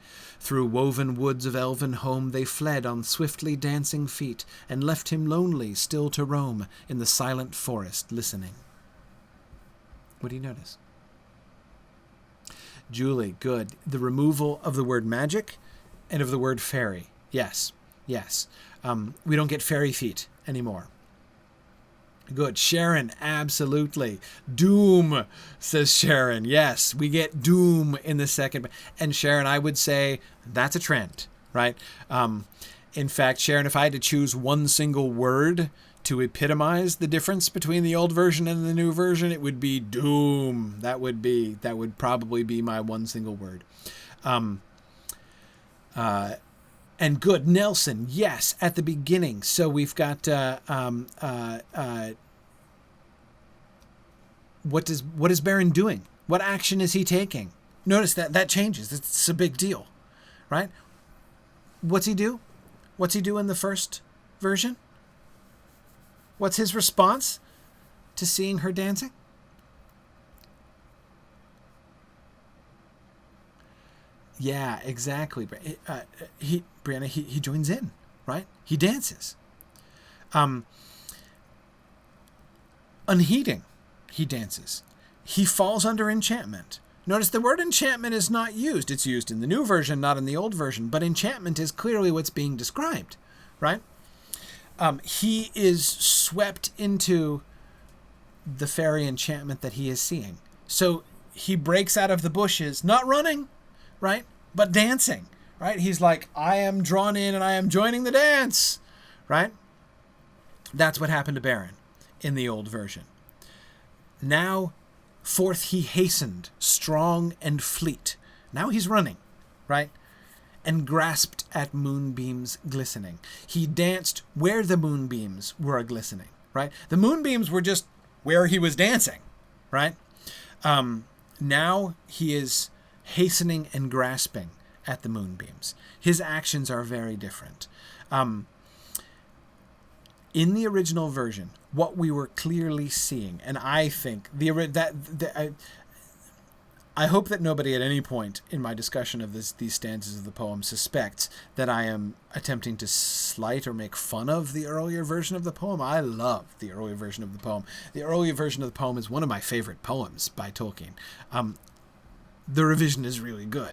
Through woven woods of elven home they fled on swiftly dancing feet, and left him lonely still to roam in the silent forest listening. What do you notice? Julie, good. The removal of the word magic and of the word fairy. Yes. We don't get fairy feet anymore. Good. Sharon, absolutely. Doom, says Sharon. Yes, we get doom in the second. And Sharon, I would say that's a trend, right? In fact, Sharon, if I had to choose one single word to epitomize the difference between the old version and the new version, it would be doom. That would probably be my one single word. And good, Nelson, yes, at the beginning. So we've got what is Beron doing? What action is he taking? Notice that changes. It's a big deal, right? What's he do? What's he do in the first version? What's his response to seeing her dancing? Yeah, exactly. Brianna, he joins in, right? He dances. Unheeding, he dances. He falls under enchantment. Notice the word enchantment is not used. It's used in the new version, not in the old version, but enchantment is clearly what's being described, right? He is swept into the fairy enchantment that he is seeing. So he breaks out of the bushes, not running, right? But dancing, right? He's like, I am drawn in and I am joining the dance, right? That's what happened to Beron in the old version. Now, forth he hastened, strong and fleet. Now he's running, right? And grasped at moonbeams glistening. He danced where the moonbeams were glistening, right? The moonbeams were just where he was dancing, right? Now he is hastening and grasping at the moonbeams. His actions are very different. in the original version, what we were clearly seeing, and I think I hope that nobody at any point in my discussion of these stanzas of the poem suspects that I am attempting to slight or make fun of the earlier version of the poem. I love the earlier version of the poem. The earlier version of the poem is one of my favorite poems by Tolkien. The revision is really good,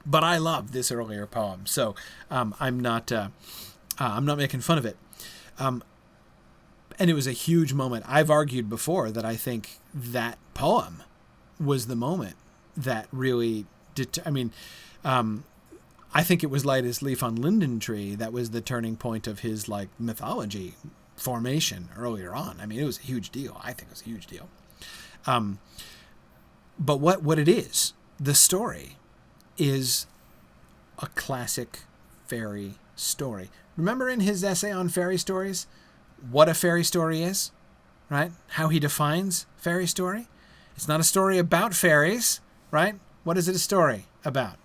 but I love this earlier poem, so I'm not making fun of it. And it was a huge moment. I've argued before that I think that poem was the moment that really I think it was Light as Leaf on Linden Tree that was the turning point of his like mythology formation earlier on. I mean, it was a huge deal. I think it was a huge deal. But what it is, the story is a classic fairy story. Remember in his essay on fairy stories, what a fairy story is, right? How he defines fairy story? It's not a story about fairies, right? What is it a story about?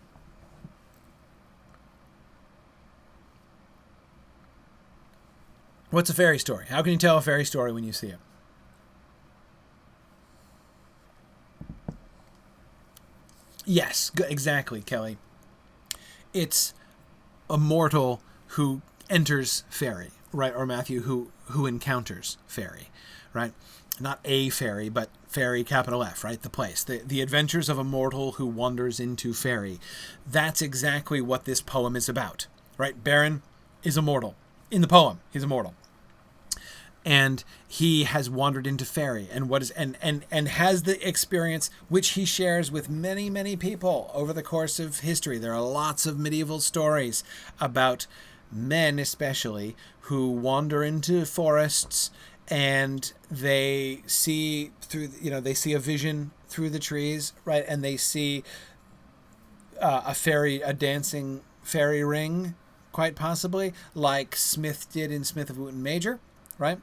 What's a fairy story? How can you tell a fairy story when you see it? Yes, exactly, Kelly. It's a mortal who enters fairy, right? Or Matthew, who encounters fairy, right? Not a fairy, but fairy, capital F, right? The place. The adventures of a mortal who wanders into fairy. That's exactly what this poem is about, right? Beren is a mortal. In the poem, he's a mortal. And he has wandered into fairy and has the experience which he shares with many, many people over the course of history. There are lots of medieval stories about men especially who wander into forests and they see they see a vision through the trees, right? And they see a dancing fairy ring, quite possibly, like Smith did in Smith of Wootton Major, right?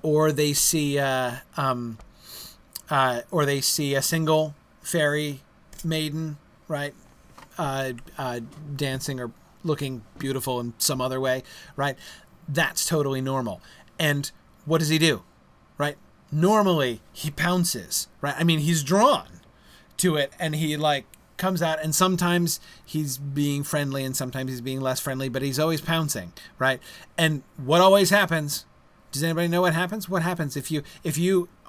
Or they see a single fairy maiden, right? Dancing or looking beautiful in some other way, right? That's totally normal. And what does he do, right? Normally he pounces, right? I mean, he's drawn to it and he like comes out, and sometimes he's being friendly and sometimes he's being less friendly, but he's always pouncing, right? And what always happens? Does anybody know what happens? What happens if you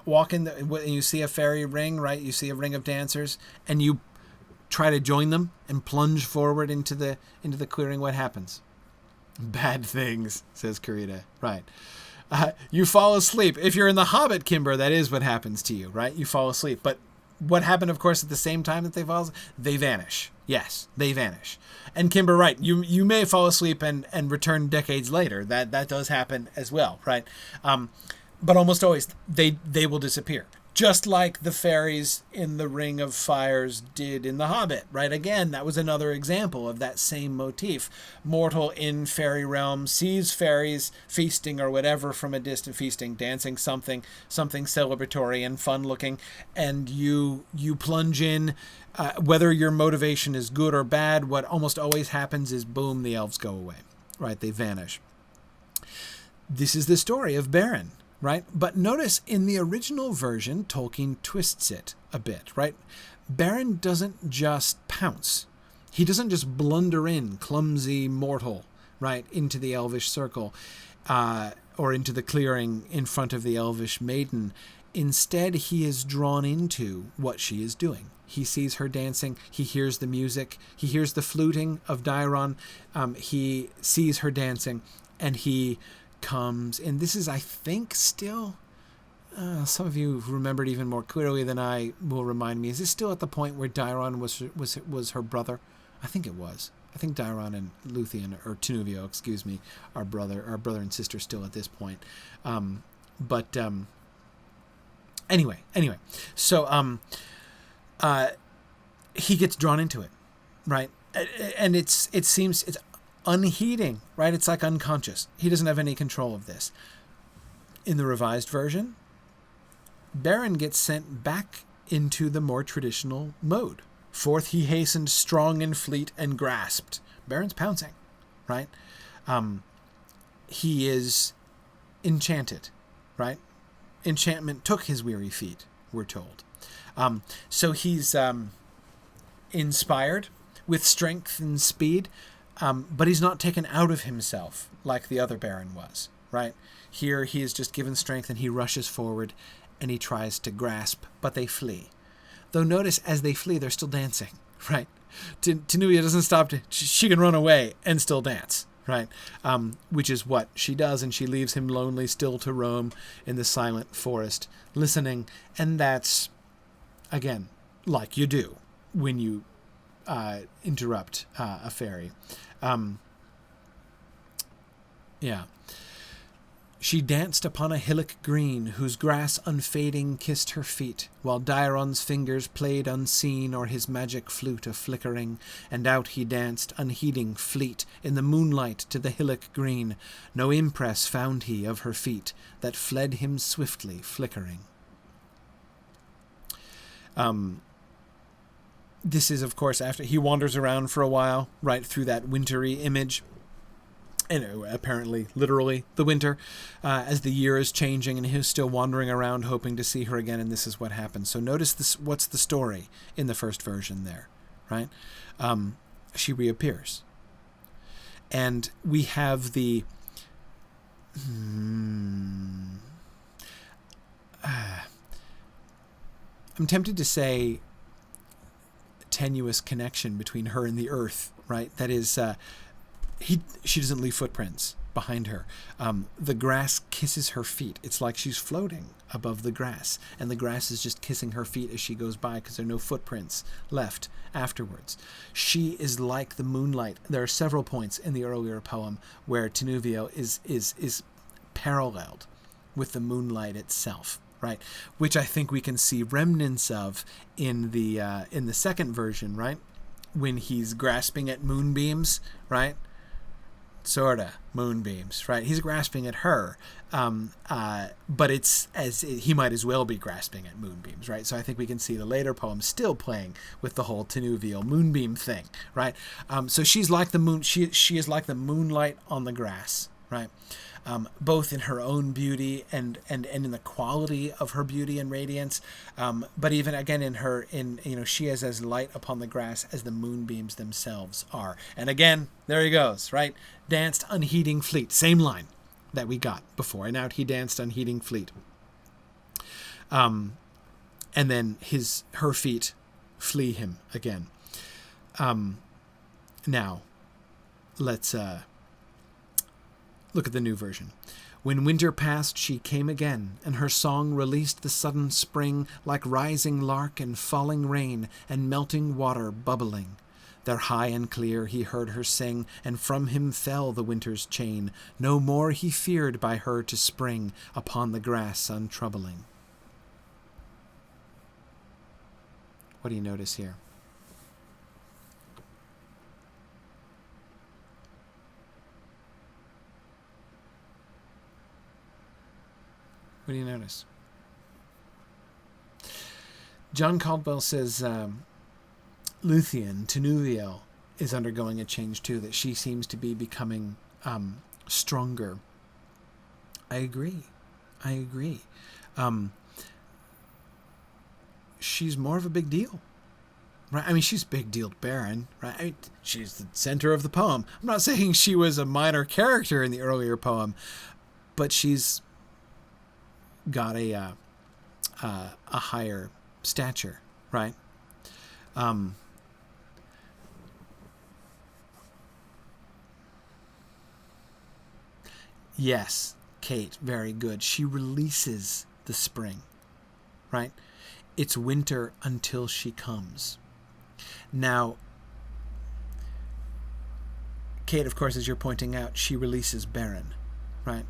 walk in and you see a fairy ring, right? You see a ring of dancers and you try to join them and plunge forward into the clearing. What happens? Bad things, says Karita. Right. You fall asleep. If you're in the Hobbit, Kimber, that is what happens to you, right? You fall asleep. But what happened, of course, at the same time that they fall asleep? They vanish. Yes, they vanish. And Kimber, right, you may fall asleep and return decades later. That does happen as well, right? But almost always they will disappear. Just like the fairies in the Ring of Fires did in The Hobbit, right? Again, that was another example of that same motif. Mortal in fairy realm sees fairies feasting or whatever from a distant, feasting, dancing something celebratory and fun looking, and you plunge in. Whether your motivation is good or bad, what almost always happens is, boom, the elves go away, right? They vanish. This is the story of Beren. Right? But notice in the original version, Tolkien twists it a bit, right? Beren doesn't just pounce. He doesn't just blunder in, clumsy mortal, right, into the elvish circle or into the clearing in front of the elvish maiden. Instead, he is drawn into what she is doing. He sees her dancing. He hears the music. He hears the fluting of Daeron. He sees her dancing, and he comes, and this is, I think, still some of you remembered even more clearly than I will remind me. Is this still at the point where Daeron was her brother? I think it was. I think Daeron and Luthien, or Tinuvio, excuse me, are brother and sister still at this point. Anyway, so he gets drawn into it, right? And it seems it's unheeding, right? It's like unconscious. He doesn't have any control of this. In the revised version, Beren gets sent back into the more traditional mode. Forth he hastened, strong and fleet, and grasped. Beren's pouncing, right? he is enchanted, right? Enchantment took his weary feet, we're told. So he's inspired with strength and speed, but he's not taken out of himself like the other Baron was, right? Here he is just given strength and he rushes forward and he tries to grasp, but they flee. Though notice as they flee, they're still dancing, right? Tenuvia doesn't stop. She can run away and still dance, right? Which is what she does, and she leaves him lonely still to roam in the silent forest, listening. And that's, again, like you do when you interrupt a fairy. Yeah. She danced upon a hillock green, whose grass unfading kissed her feet, while Dairon's fingers played unseen o'er his magic flute a-flickering, and out he danced, unheeding, fleet, in the moonlight to the hillock green. No impress found he of her feet, that fled him swiftly flickering. This is, of course, after he wanders around for a while, right through that wintry image. And apparently, literally, the winter, as the year is changing, and he's still wandering around hoping to see her again, and this is what happens. So notice this. What's the story in the first version there, right? She reappears. And we have the... I'm tempted to say tenuous connection between her and the earth, right? That is... she doesn't leave footprints behind her. The grass kisses her feet. It's like she's floating above the grass, and the grass is just kissing her feet as she goes by because there are no footprints left afterwards. She is like the moonlight. There are several points in the earlier poem where Tenuvio is paralleled with the moonlight itself, right? Which I think we can see remnants of in the second version, right? When he's grasping at moonbeams, right? Sorta moonbeams, right? He's grasping at her, but it's as he might as well be grasping at moonbeams, right? So I think we can see the later poem still playing with the whole Tenuvial moonbeam thing, right? So she's like the moon. She is like the moonlight on the grass, right? Both in her own beauty and in the quality of her beauty and radiance, but even again she is as light upon the grass as the moonbeams themselves are. And again, there he goes, right? Danced unheeding fleet, same line that we got before, and out he danced unheeding fleet. And then her feet flee him again. Now, let's look at the new version. When winter passed, she came again, and her song released the sudden spring, like rising lark and falling rain and melting water bubbling. There high and clear he heard her sing, and from him fell the winter's chain. No more he feared by her to spring upon the grass untroubling. What do you notice here? What do you notice? John Caldwell says Luthien, Tenuvio, is undergoing a change too, that she seems to be becoming stronger. I agree. She's more of a big deal. Right? I mean, she's big deal to Baron, right? I mean, she's the center of the poem. I'm not saying she was a minor character in the earlier poem, but she's got a higher stature, right? Yes, Kate, very good. She releases the spring, right? It's winter until she comes. Now, Kate, of course, as you're pointing out, she releases Baron, right?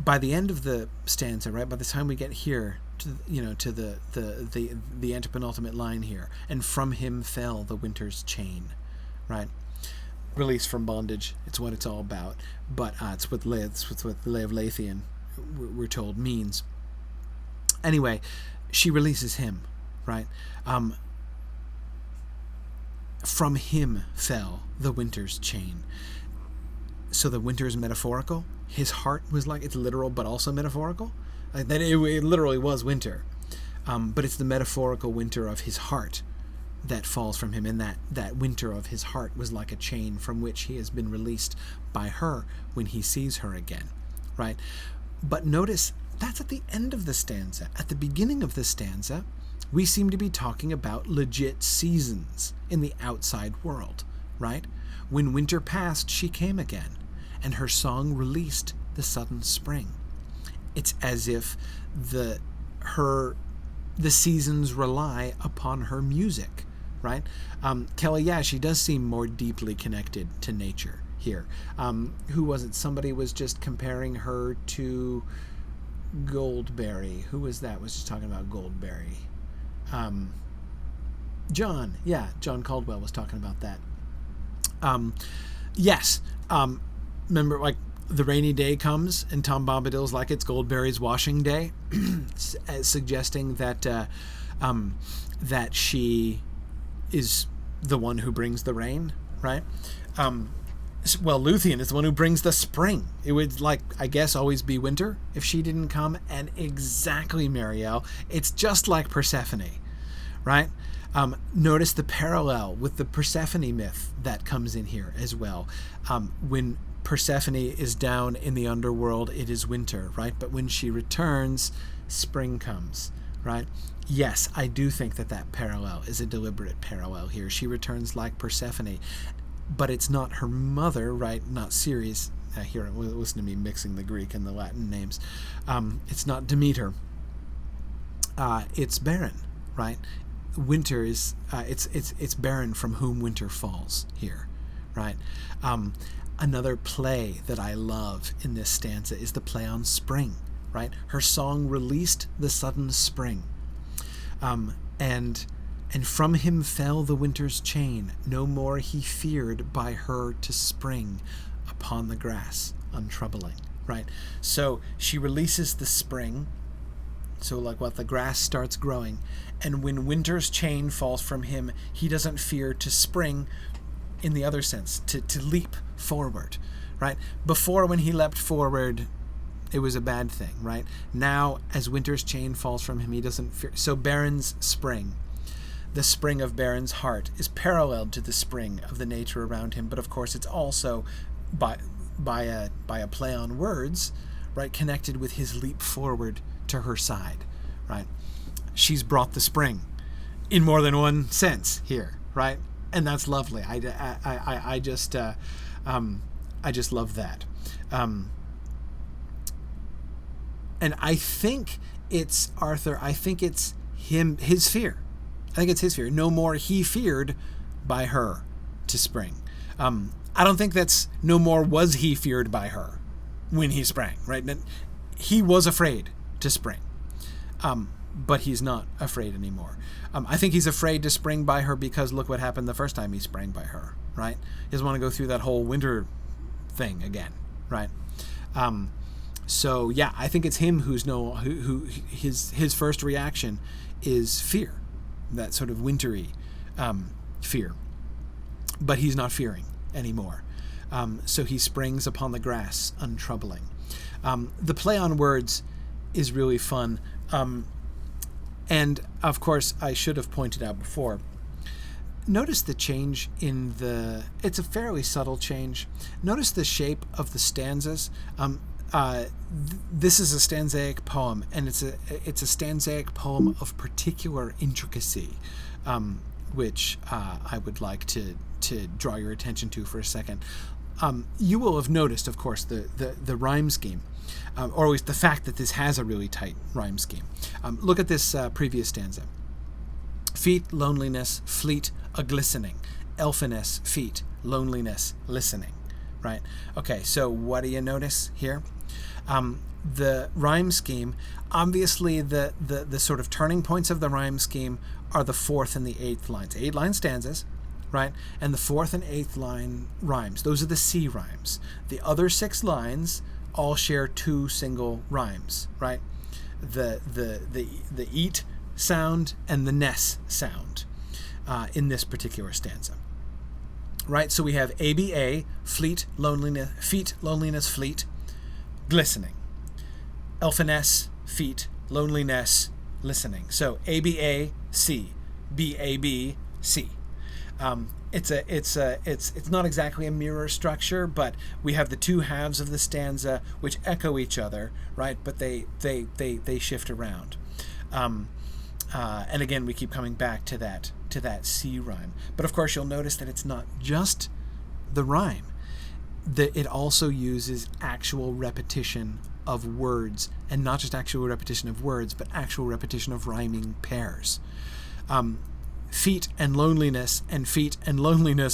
By the end of the stanza, right, by the time we get here to the antepenultimate line here, and from him fell the winter's chain, right? Release from bondage, it's what it's all about. But it's what the Lay of Leithian, we're told, means. Anyway, she releases him, right? From him fell the winter's chain. So the winter is metaphorical. His heart was like, it's literal but also metaphorical. That it literally was winter, but it's the metaphorical winter of his heart that falls from him, and that winter of his heart was like a chain from which he has been released by her when he sees her again, right? But notice that's at the end of the stanza. At the beginning of the stanza, we seem to be talking about legit seasons in the outside world, right? When winter passed, she came again, and her song released the sudden spring. It's as if the seasons rely upon her music, right? Kelly, yeah, she does seem more deeply connected to nature here. Who was it? Somebody was just comparing her to Goldberry. Who was that? Was just talking about Goldberry. John Caldwell was talking about that. Yes. Remember, like, the rainy day comes and Tom Bombadil's like it's Goldberry's washing day, suggesting that that she is the one who brings the rain, right? Well, Luthien is the one who brings the spring. It would, like, I guess, always be winter if she didn't come. And exactly, Marielle, it's just like Persephone, right? Notice the parallel with the Persephone myth that comes in here as well. When Persephone is down in the underworld, it is winter, right? But when she returns, spring comes, right? Yes, I do think that parallel is a deliberate parallel here. She returns like Persephone, but it's not her mother, right? Not Ceres. Here, listen to me mixing the Greek and the Latin names. It's not Demeter. It's Baron, right? Winter is it's Baron from whom winter falls here, right? Another play that I love in this stanza is the play on spring, right? Her song released the sudden spring, and from him fell the winter's chain. No more he feared by her to spring upon the grass untroubling, right? So she releases the spring. So like what, the grass starts growing, and when winter's chain falls from him, he doesn't fear to spring in the other sense, to leap forward, right? Before, when he leapt forward, it was a bad thing, right? Now, as winter's chain falls from him, he doesn't fear. So Baron's spring, the spring of Baron's heart, is paralleled to the spring of the nature around him, but of course it's also by a play on words, right, connected with his leap forward to her side, right? She's brought the spring in more than one sense here, right? And that's lovely. I just love that. And I think it's Arthur. I think it's him. His fear. I think it's his fear. No more he feared by her to spring. I don't think that's no more was he feared by her when he sprang. Right. He was afraid to spring. But he's not afraid anymore. I think he's afraid to spring by her because look what happened the first time he sprang by her, right? He doesn't want to go through that whole winter thing again, right? So yeah, I think it's him who his first reaction is fear, that sort of wintry fear. But he's not fearing anymore. So he springs upon the grass untroubling. The play on words is really fun. And, of course, I should have pointed out before, notice the change in it's a fairly subtle change. Notice the shape of the stanzas. This is a stanzaic poem, and it's a stanzaic poem of particular intricacy, which I would like to draw your attention to for a second. You will have noticed, of course, the rhyme scheme. Or at least the fact that this has a really tight rhyme scheme. Look at this previous stanza. Feet, loneliness, fleet, a glistening. Elfiness, feet, loneliness, listening. Right? Okay, so what do you notice here? The rhyme scheme, obviously the sort of turning points of the rhyme scheme are the 4th and the 8th lines. 8-line stanzas, right? And the 4th and 8th line rhymes. Those are the C rhymes. The other 6 lines all share 2 single rhymes, right? The eat sound and the ness sound in this particular stanza, right? So we have ABA, fleet, loneliness, feet, loneliness, fleet, glistening. Elfiness, feet, loneliness, listening. So ABA, C, BAB, C. It's not exactly a mirror structure, but we have the two halves of the stanza which echo each other, right? But they shift around. And again, we keep coming back to that C rhyme. But of course, you'll notice that it's not just the rhyme. It also uses actual repetition of words, and not just actual repetition of words, but actual repetition of rhyming pairs. Feet and loneliness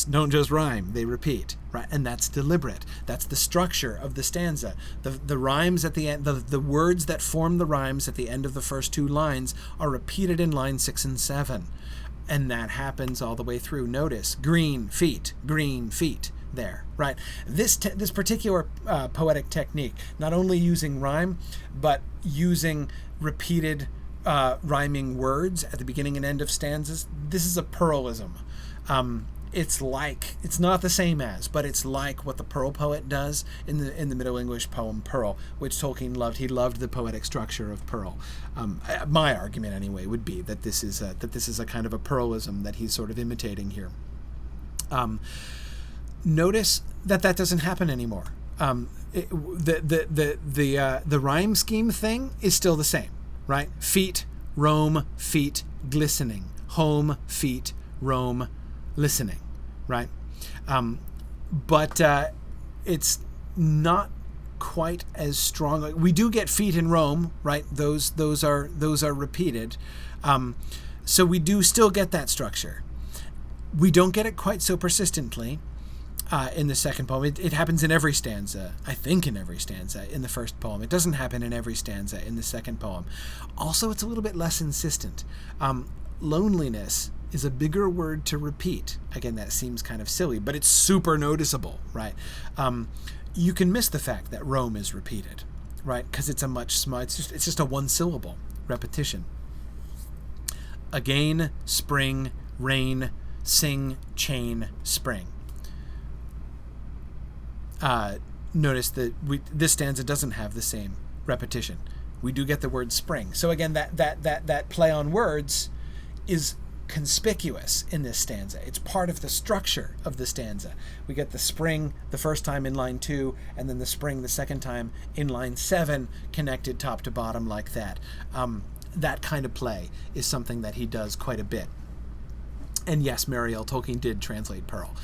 don't just rhyme, they repeat, right? And that's deliberate. That's the structure of the stanza. The rhymes at the end, the words that form the rhymes at the end of the first two lines are repeated in line 6 and 7. And that happens all the way through. Notice, green feet there, right? This particular poetic technique, not only using rhyme, but using repeated rhyming words at the beginning and end of stanzas. This is a Pearlism. It's not the same as, but it's like what the Pearl poet does in the Middle English poem Pearl, which Tolkien loved. He loved the poetic structure of Pearl. My argument, anyway, would be that this is a kind of a Pearlism that he's sort of imitating here. Notice that doesn't happen anymore. The rhyme scheme thing is still the same. Right? Feet, roam, feet, glistening. Home, feet, roam, listening. Right? But it's not quite as strong. We do get feet in roam, right? Those are repeated. So we do still get that structure. We don't get it quite so persistently in the second poem. It happens in every stanza, I think in every stanza in the first poem. It doesn't happen in every stanza in the second poem. Also, it's a little bit less insistent. Loneliness is a bigger word to repeat. Again, that seems kind of silly, but it's super noticeable, right? You can miss the fact that roam is repeated, right? Because it's it's just a one-syllable repetition. Again, spring, rain, sing, chain, spring. Notice that this stanza doesn't have the same repetition. We do get the word spring. So again, that play on words is conspicuous in this stanza. It's part of the structure of the stanza. We get the spring the first time in line 2, and then the spring the second time in line 7, connected top to bottom like that. That kind of play is something that he does quite a bit. And yes, Mariel, Tolkien did translate Pearl.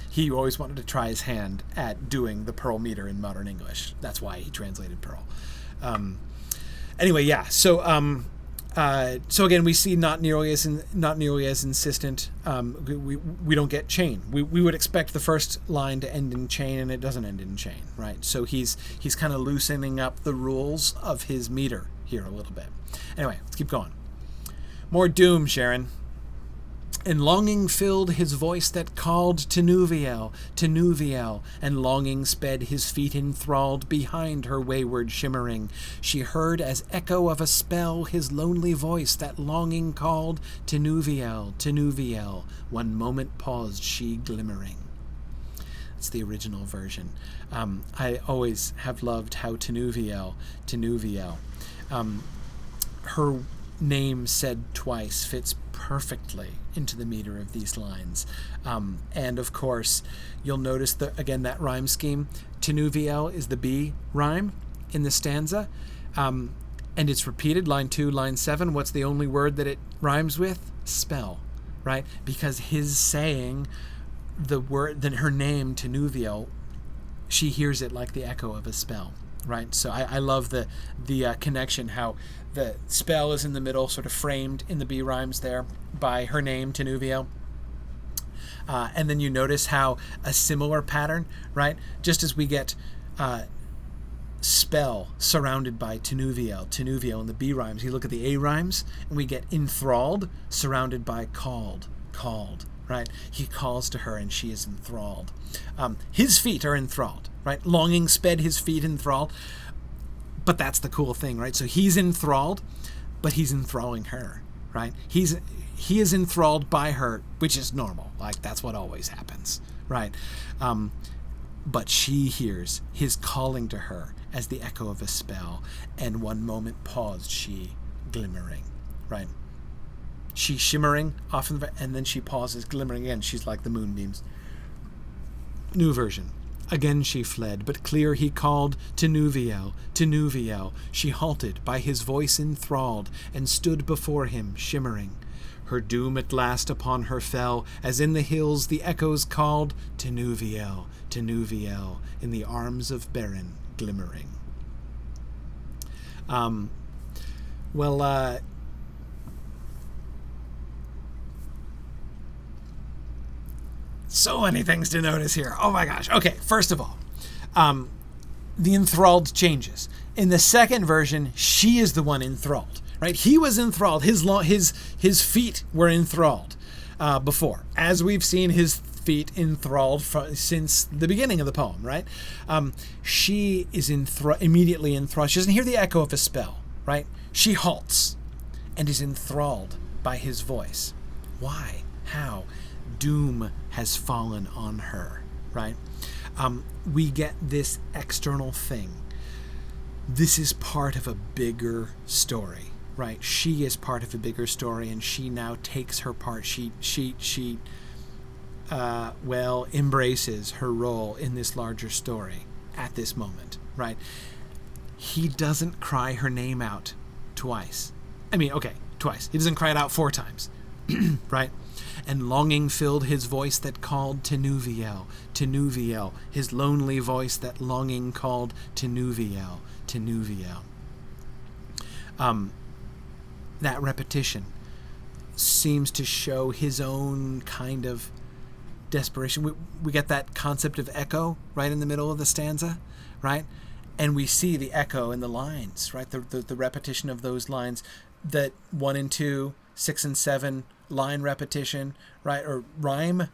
He always wanted to try his hand at doing the Pearl meter in modern English. That's why he translated Pearl. Anyway, yeah. So again, we see not nearly as insistent. We don't get chain. We would expect the first line to end in chain, and it doesn't end in chain, right? So he's kind of loosening up the rules of his meter here a little bit. Anyway, let's keep going. More doom, Sharon. And longing filled his voice that called to Nuviel, and longing sped his feet enthralled behind her wayward shimmering. She heard as echo of a spell his lonely voice that longing called to Nuviel, one moment paused she glimmering. It's the original version. I always have loved how Nuviel, her name said twice fits perfectly into the meter of these lines. And of course, you'll notice that rhyme scheme. Tinuviel is the B rhyme in the stanza. And it's repeated, line 2, line 7. What's the only word that it rhymes with? Spell, right? Because his saying the word, then her name, Tinuviel, she hears it like the echo of a spell, right? So I love the connection, how the spell is in the middle, sort of framed in the B rhymes there by her name, Tinuviel. And then you notice how a similar pattern, right? Just as we get spell surrounded by Tinuviel in the B rhymes, you look at the A rhymes, and we get enthralled surrounded by called, right? He calls to her and she is enthralled. His feet are enthralled, right? Longing sped his feet enthralled. But that's the cool thing, right? So he's enthralled, but he's enthralling her, right? He is enthralled by her, which is normal. Like, that's what always happens, right? But she hears his calling to her as the echo of a spell, and one moment paused, she glimmering, right? She shimmering off, and then she pauses, glimmering again. She's like the moonbeams. New version. Again she fled, but clear he called, Tinuviel, Tinuviel. She halted, by his voice enthralled, and stood before him, shimmering. Her doom at last upon her fell, as in the hills the echoes called, Tinuviel, Tinuviel, in the arms of Beren, glimmering. So many things to notice here. Oh my gosh. Okay, first of all, the enthralled changes. In the second version, she is the one enthralled, right? He was enthralled. His feet were enthralled before, as we've seen his feet enthralled since the beginning of the poem, right? She is immediately enthralled. She doesn't hear the echo of a spell, right? She halts and is enthralled by his voice. Why? How? Doom has fallen on her, right? We get this external thing. This is part of a bigger story, right? She is part of a bigger story, and she now takes her part. She embraces her role in this larger story at this moment, right? He doesn't cry her name out twice. Twice. He doesn't cry it out 4 times, right? And longing filled his voice that called Tinuviel, Tinuviel, his lonely voice that longing called Tinuviel, Tinuviel. That repetition seems to show his own kind of desperation. We get that concept of echo right in the middle of the stanza, right? And we see the echo in the lines, right? The repetition of those lines, that 1 and 2, 6 and 7 line repetition, right? Or rhyme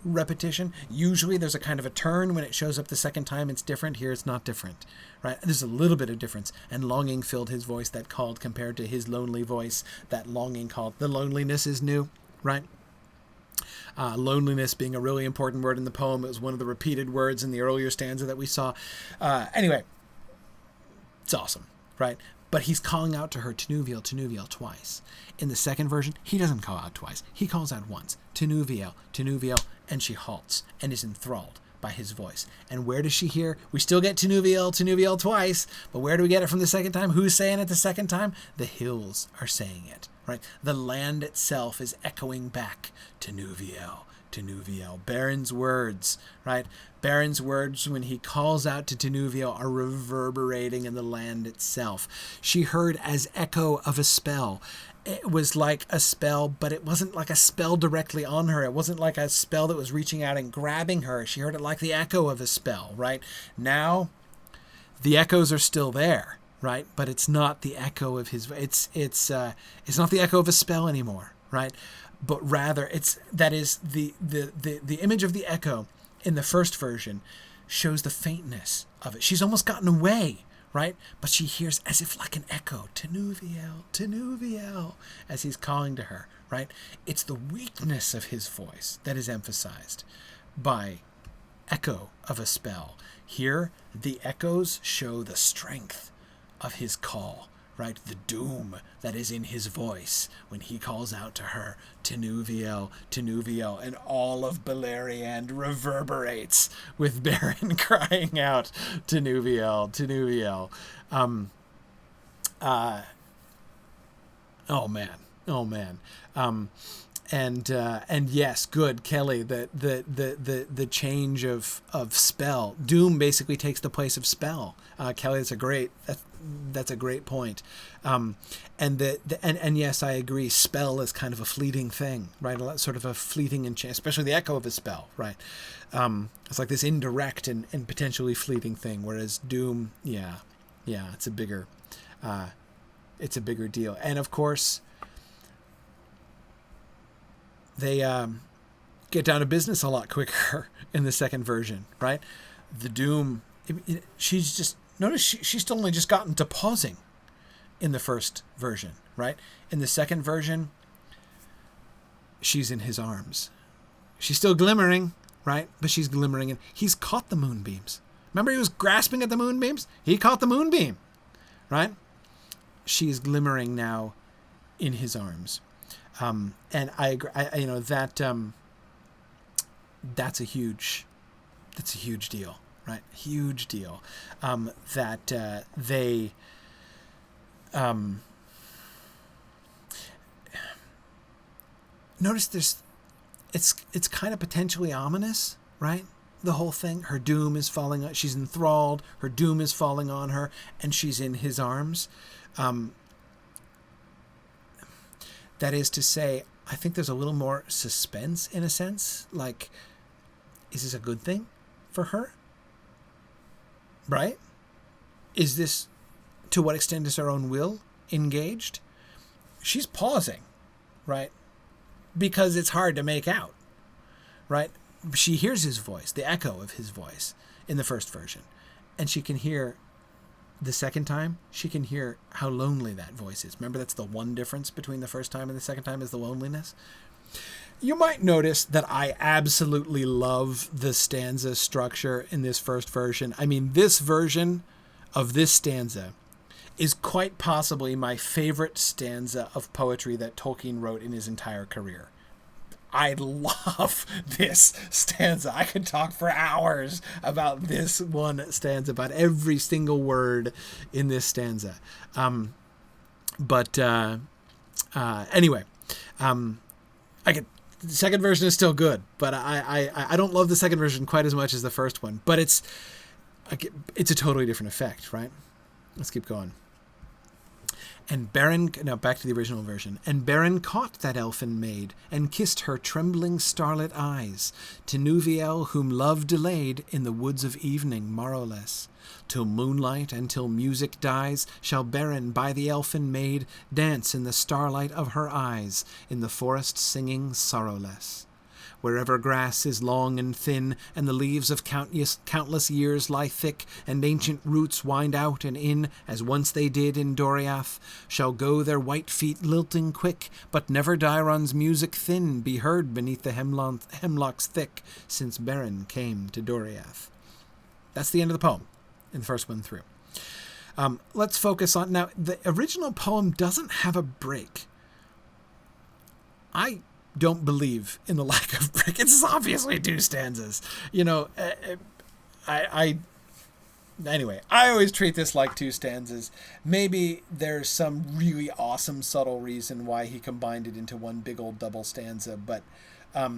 repetition. Usually there's a kind of a turn when it shows up the second time. It's different. Here it's not different, right? There's a little bit of difference. And longing filled his voice that called, compared to his lonely voice that longing called. The loneliness is new, right? Loneliness being a really important word in the poem. It was one of the repeated words in the earlier stanza that we saw. Anyway, it's awesome, right? But he's calling out to her, Tinuviel, Tinuviel, twice. In the second version, he doesn't call out twice. He calls out once, Tinuviel, Tinuviel, and she halts and is enthralled by his voice. And where does she hear? We still get Tinuviel, Tinuviel twice, but where do we get it from the second time? Who's saying it the second time? The hills are saying it, right? The land itself is echoing back, Tinuviel, Tinuviel. Beren's words, right? Beren's words, when he calls out to Tinuviel, are reverberating in the land itself. She heard as echo of a spell. It was like a spell, but it wasn't like a spell directly on her. It wasn't like a spell that was reaching out and grabbing her. She heard it like the echo of a spell, right? Now, the echoes are still there, right? But it's not the echo of his. It's not the echo of a spell anymore, right? But rather, the image of the echo in the first version shows the faintness of it. She's almost gotten away, right? But she hears as if like an echo, Tinuviel, Tinuviel, as he's calling to her, right? It's the weakness of his voice that is emphasized by echo of a spell. Here, the echoes show the strength of his call, right? The doom that is in his voice when he calls out to her, Tinuviel, Tinuviel, and all of Beleriand reverberates with Beren crying out, Tinuviel, Tinuviel. Oh man. And yes, good, Kelly. The change of spell. Doom basically takes the place of spell. Kelly, that's a great point. And yes, I agree. Spell is kind of a fleeting thing, right? Sort of a fleeting and especially the echo of a spell, right? It's like this indirect and potentially fleeting thing. Whereas doom, yeah, it's a bigger deal. And of course, they get down to business a lot quicker in the second version, right? The doom, she's just, notice she's still only just gotten to pausing in the first version, right? In the second version, she's in his arms. She's still glimmering, right? But she's glimmering, and he's caught the moonbeams. Remember, he was grasping at the moonbeams? He caught the moonbeam, right? She's glimmering now in his arms. And I agree, that's a huge deal, right? Huge deal. Notice it's kind of potentially ominous, right? The whole thing. Her doom is falling. She's enthralled. Her doom is falling on her, and she's in his arms. That is to say, I think there's a little more suspense in a sense. Like, is this a good thing for her? Right? Is this, to what extent is her own will engaged? She's pausing, right? Because it's hard to make out, right? She hears his voice, the echo of his voice in the first version. And she can hear, the second time, she can hear how lonely that voice is. Remember, that's the one difference between the first time and the second time is the loneliness. You might notice that I absolutely love the stanza structure in this first version. I mean, this version of this stanza is quite possibly my favorite stanza of poetry that Tolkien wrote in his entire career. I love this stanza. I could talk for hours about this one stanza, about every single word in this stanza. Anyway, the second version is still good, but I don't love the second version quite as much as the first one. But it's a totally different effect, right? Let's keep going. And Beren, now back to the original version, and Beren caught that elfin maid, and kissed her trembling starlit eyes, to Nuviel whom love delayed in the woods of evening morrowless. Till moonlight and till music dies, shall Beren by the elfin maid dance in the starlight of her eyes, in the forest singing sorrowless. Wherever grass is long and thin, and the leaves of countless years lie thick, and ancient roots wind out and in, as once they did in Doriath, shall go their white feet lilting quick, but never Dairon's music thin be heard beneath the hemlocks thick, since Beren came to Doriath. That's the end of the poem, in the first one through. Let's focus on, now, the original poem doesn't have a break. I don't believe in the lack of break. It's obviously two stanzas. Anyway, I always treat this like two stanzas. Maybe there's some really awesome subtle reason why he combined it into one big old double stanza, but I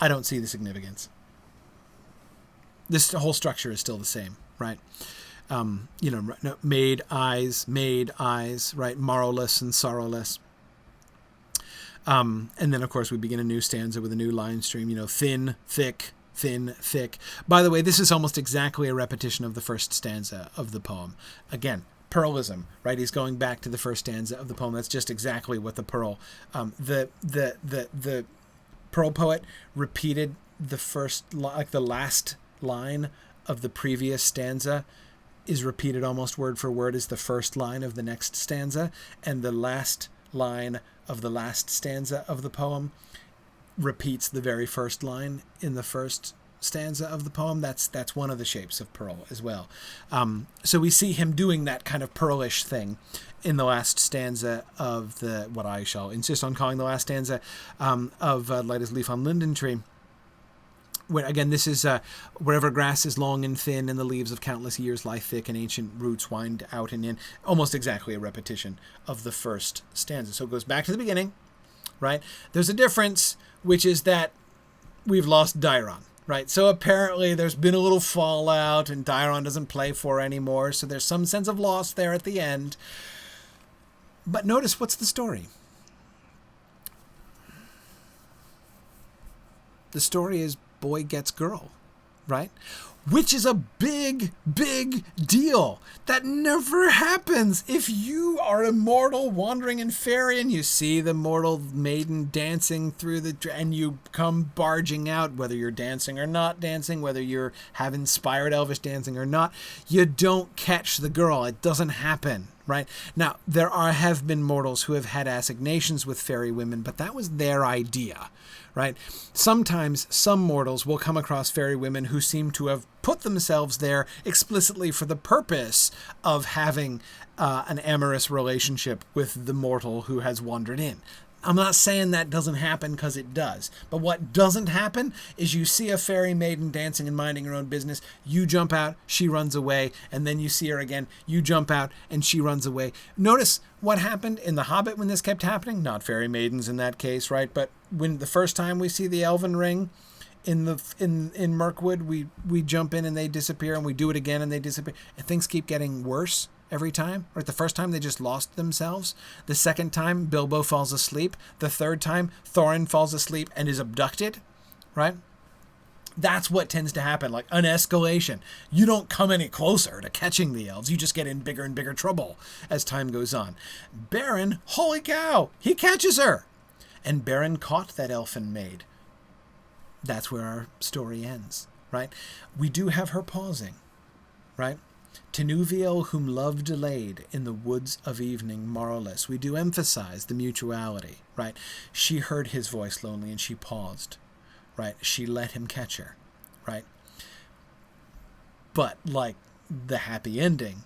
don't see the significance. This whole structure is still the same, right? Made eyes, right? Morrowless and sorrowless. And then, of course, we begin a new stanza with a new line stream, thin, thick, thin, thick. By the way, this is almost exactly a repetition of the first stanza of the poem. Again, Pearlism, right? He's going back to the first stanza of the poem. That's just exactly what the Pearl, the Pearl poet repeated the first, like the last line of the previous stanza is repeated almost word for word as the first line of the next stanza, and the last line of the last stanza of the poem repeats the very first line in the first stanza of the poem. That's one of the shapes of Pearl as well. So we see him doing that kind of Pearlish thing in the last stanza of what I shall insist on calling the last stanza of Light as Leaf on Linden Tree. Where, again, this is wherever grass is long and thin and the leaves of countless years lie thick and ancient roots wind out and in. Almost exactly a repetition of the first stanza. So it goes back to the beginning, right? There's a difference, which is that we've lost Dairon, right? So apparently there's been a little fallout and Dairon doesn't play for anymore. So there's some sense of loss there at the end. But notice, what's the story? The story is boy gets girl, right? which is a big, big deal. That never happens. If you are a mortal wandering in fairy and you see the mortal maiden dancing through and you come barging out, whether you're dancing or not dancing, whether you have inspired elvish dancing or not, you don't catch the girl. It doesn't happen. Right? Now, have been mortals who have had assignations with fairy women, but that was their idea, right? Sometimes some mortals will come across fairy women who seem to have put themselves there explicitly for the purpose of having an amorous relationship with the mortal who has wandered in. I'm not saying that doesn't happen, because it does. But what doesn't happen is you see a fairy maiden dancing and minding her own business, you jump out, she runs away, and then you see her again, you jump out, and she runs away. Notice what happened in The Hobbit when this kept happening. Not fairy maidens in that case, right? But when the first time we see the elven ring in Mirkwood, we jump in and they disappear, and we do it again and they disappear. And things keep getting worse every time. Right? The first time they just lost themselves. The second time Bilbo falls asleep. The third time Thorin falls asleep and is abducted. Right? That's what tends to happen, like an escalation. You don't come any closer to catching the elves. You just get in bigger and bigger trouble as time goes on. Beren, holy cow, he catches her. And Beren caught that elfin maid. That's where our story ends, right? We do have her pausing, right? Tinuviel, whom love delayed in the woods of evening, morrowless. We do emphasize the mutuality, right? She heard his voice lonely and she paused, right? She let him catch her, right? But like the happy ending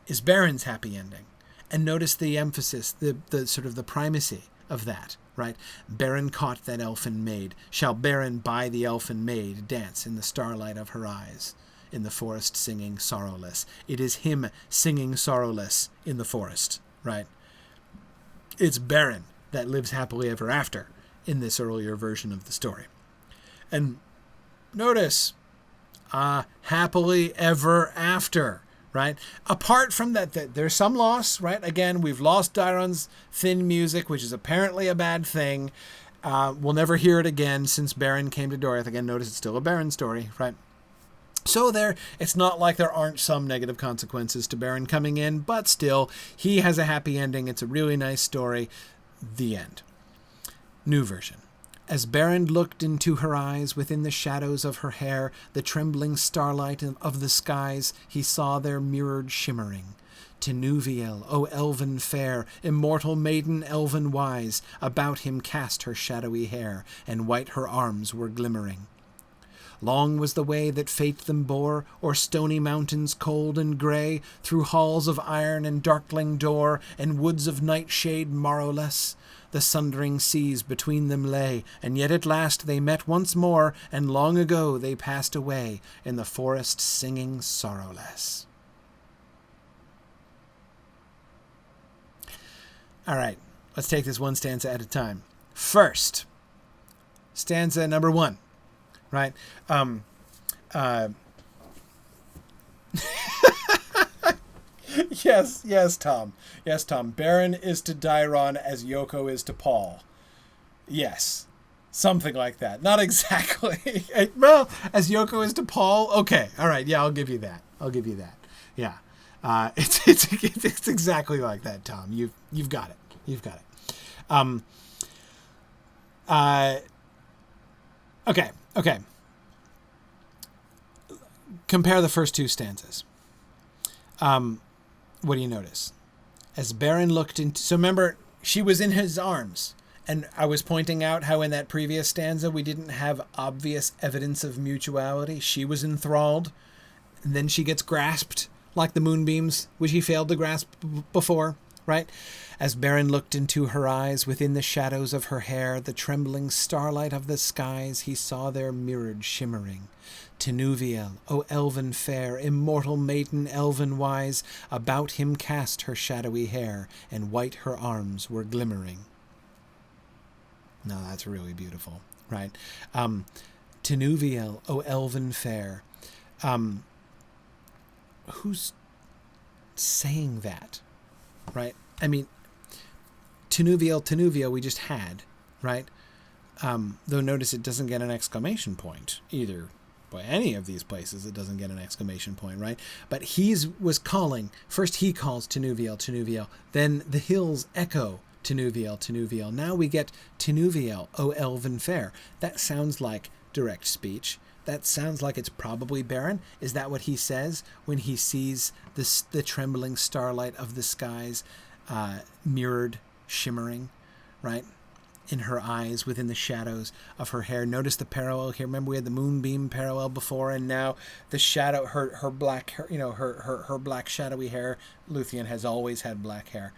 is Beren's happy ending. And notice the emphasis, the sort of the primacy of that, right? Beren caught that elfin maid. Shall Beren by the elfin maid dance in the starlight of her eyes? In the forest singing sorrowless. It is him singing sorrowless in the forest, right? It's Beren that lives happily ever after in this earlier version of the story. And notice, happily ever after, right? Apart from that, there's some loss, right? Again, we've lost Dairon's thin music, which is apparently a bad thing. We'll never hear it again since Beren came to Doriath. Again, notice it's still a Beren story, right? So it's not like there aren't some negative consequences to Beren coming in, but still, he has a happy ending. It's a really nice story. The end. New version. As Beren looked into her eyes, within the shadows of her hair, the trembling starlight of the skies, he saw their mirrored shimmering. Tinuviel, O elven fair, immortal maiden elven wise, about him cast her shadowy hair, and white her arms were glimmering. Long was the way that fate them bore, o'er stony mountains cold and grey, through halls of iron and darkling door, and woods of nightshade morrowless. The sundering seas between them lay, and yet at last they met once more, and long ago they passed away, in the forest singing sorrowless. All right, let's take this one stanza at a time. First, stanza number 1. Right? Yes, Tom. Yes, Tom. Beren is to Dairon as Yoko is to Paul. Yes. Something like that. Not exactly. Well, as Yoko is to Paul. Okay. All right. Yeah, I'll give you that. Yeah. It's exactly like that, Tom. You've got it. Okay. Compare the first two stanzas. What do you notice? As Beren looked into... So remember, she was in his arms. And I was pointing out how in that previous stanza we didn't have obvious evidence of mutuality. She was enthralled. And then she gets grasped like the moonbeams, which he failed to grasp before. Right? As Beren looked into her eyes, within the shadows of her hair, the trembling starlight of the skies, he saw their mirrored shimmering. Tinuviel, O elven fair, immortal maiden elven wise, about him cast her shadowy hair, and white her arms were glimmering. Now that's really beautiful, right? Tinuviel, O elven fair. Who's saying that? Right? I mean, Tinuviel we just had, right? Though notice it doesn't get an exclamation point either Boy, any of these places, it doesn't get an exclamation point, right? But was calling. First he calls Tinuviel, Tinuviel. Then the hills echo Tinuviel, Tinuviel. Now we get Tinuviel, O elven fair. That sounds like direct speech. That sounds like it's probably Beren. Is that what he says when he sees the trembling starlight of the skies mirrored, shimmering, right? In her eyes, within the shadows of her hair. Notice the parallel here. Remember we had the moonbeam parallel before, and now the shadow, her black hair, her black shadowy hair. Luthien has always had black hair,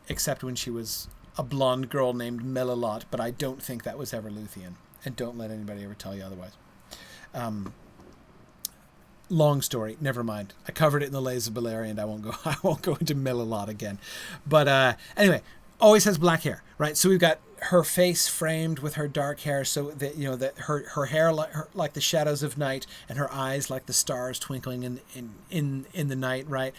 except when she was a blonde girl named Melilot, but I don't think that was ever Luthien. And don't let anybody ever tell you otherwise. Long story. Never mind. I covered it in the Lays of Beleriand. I won't go into Melilot again. But anyway, always has black hair, right? So we've got her face framed with her dark hair, so that that her hair like the shadows of night, and her eyes like the stars twinkling in the night, right?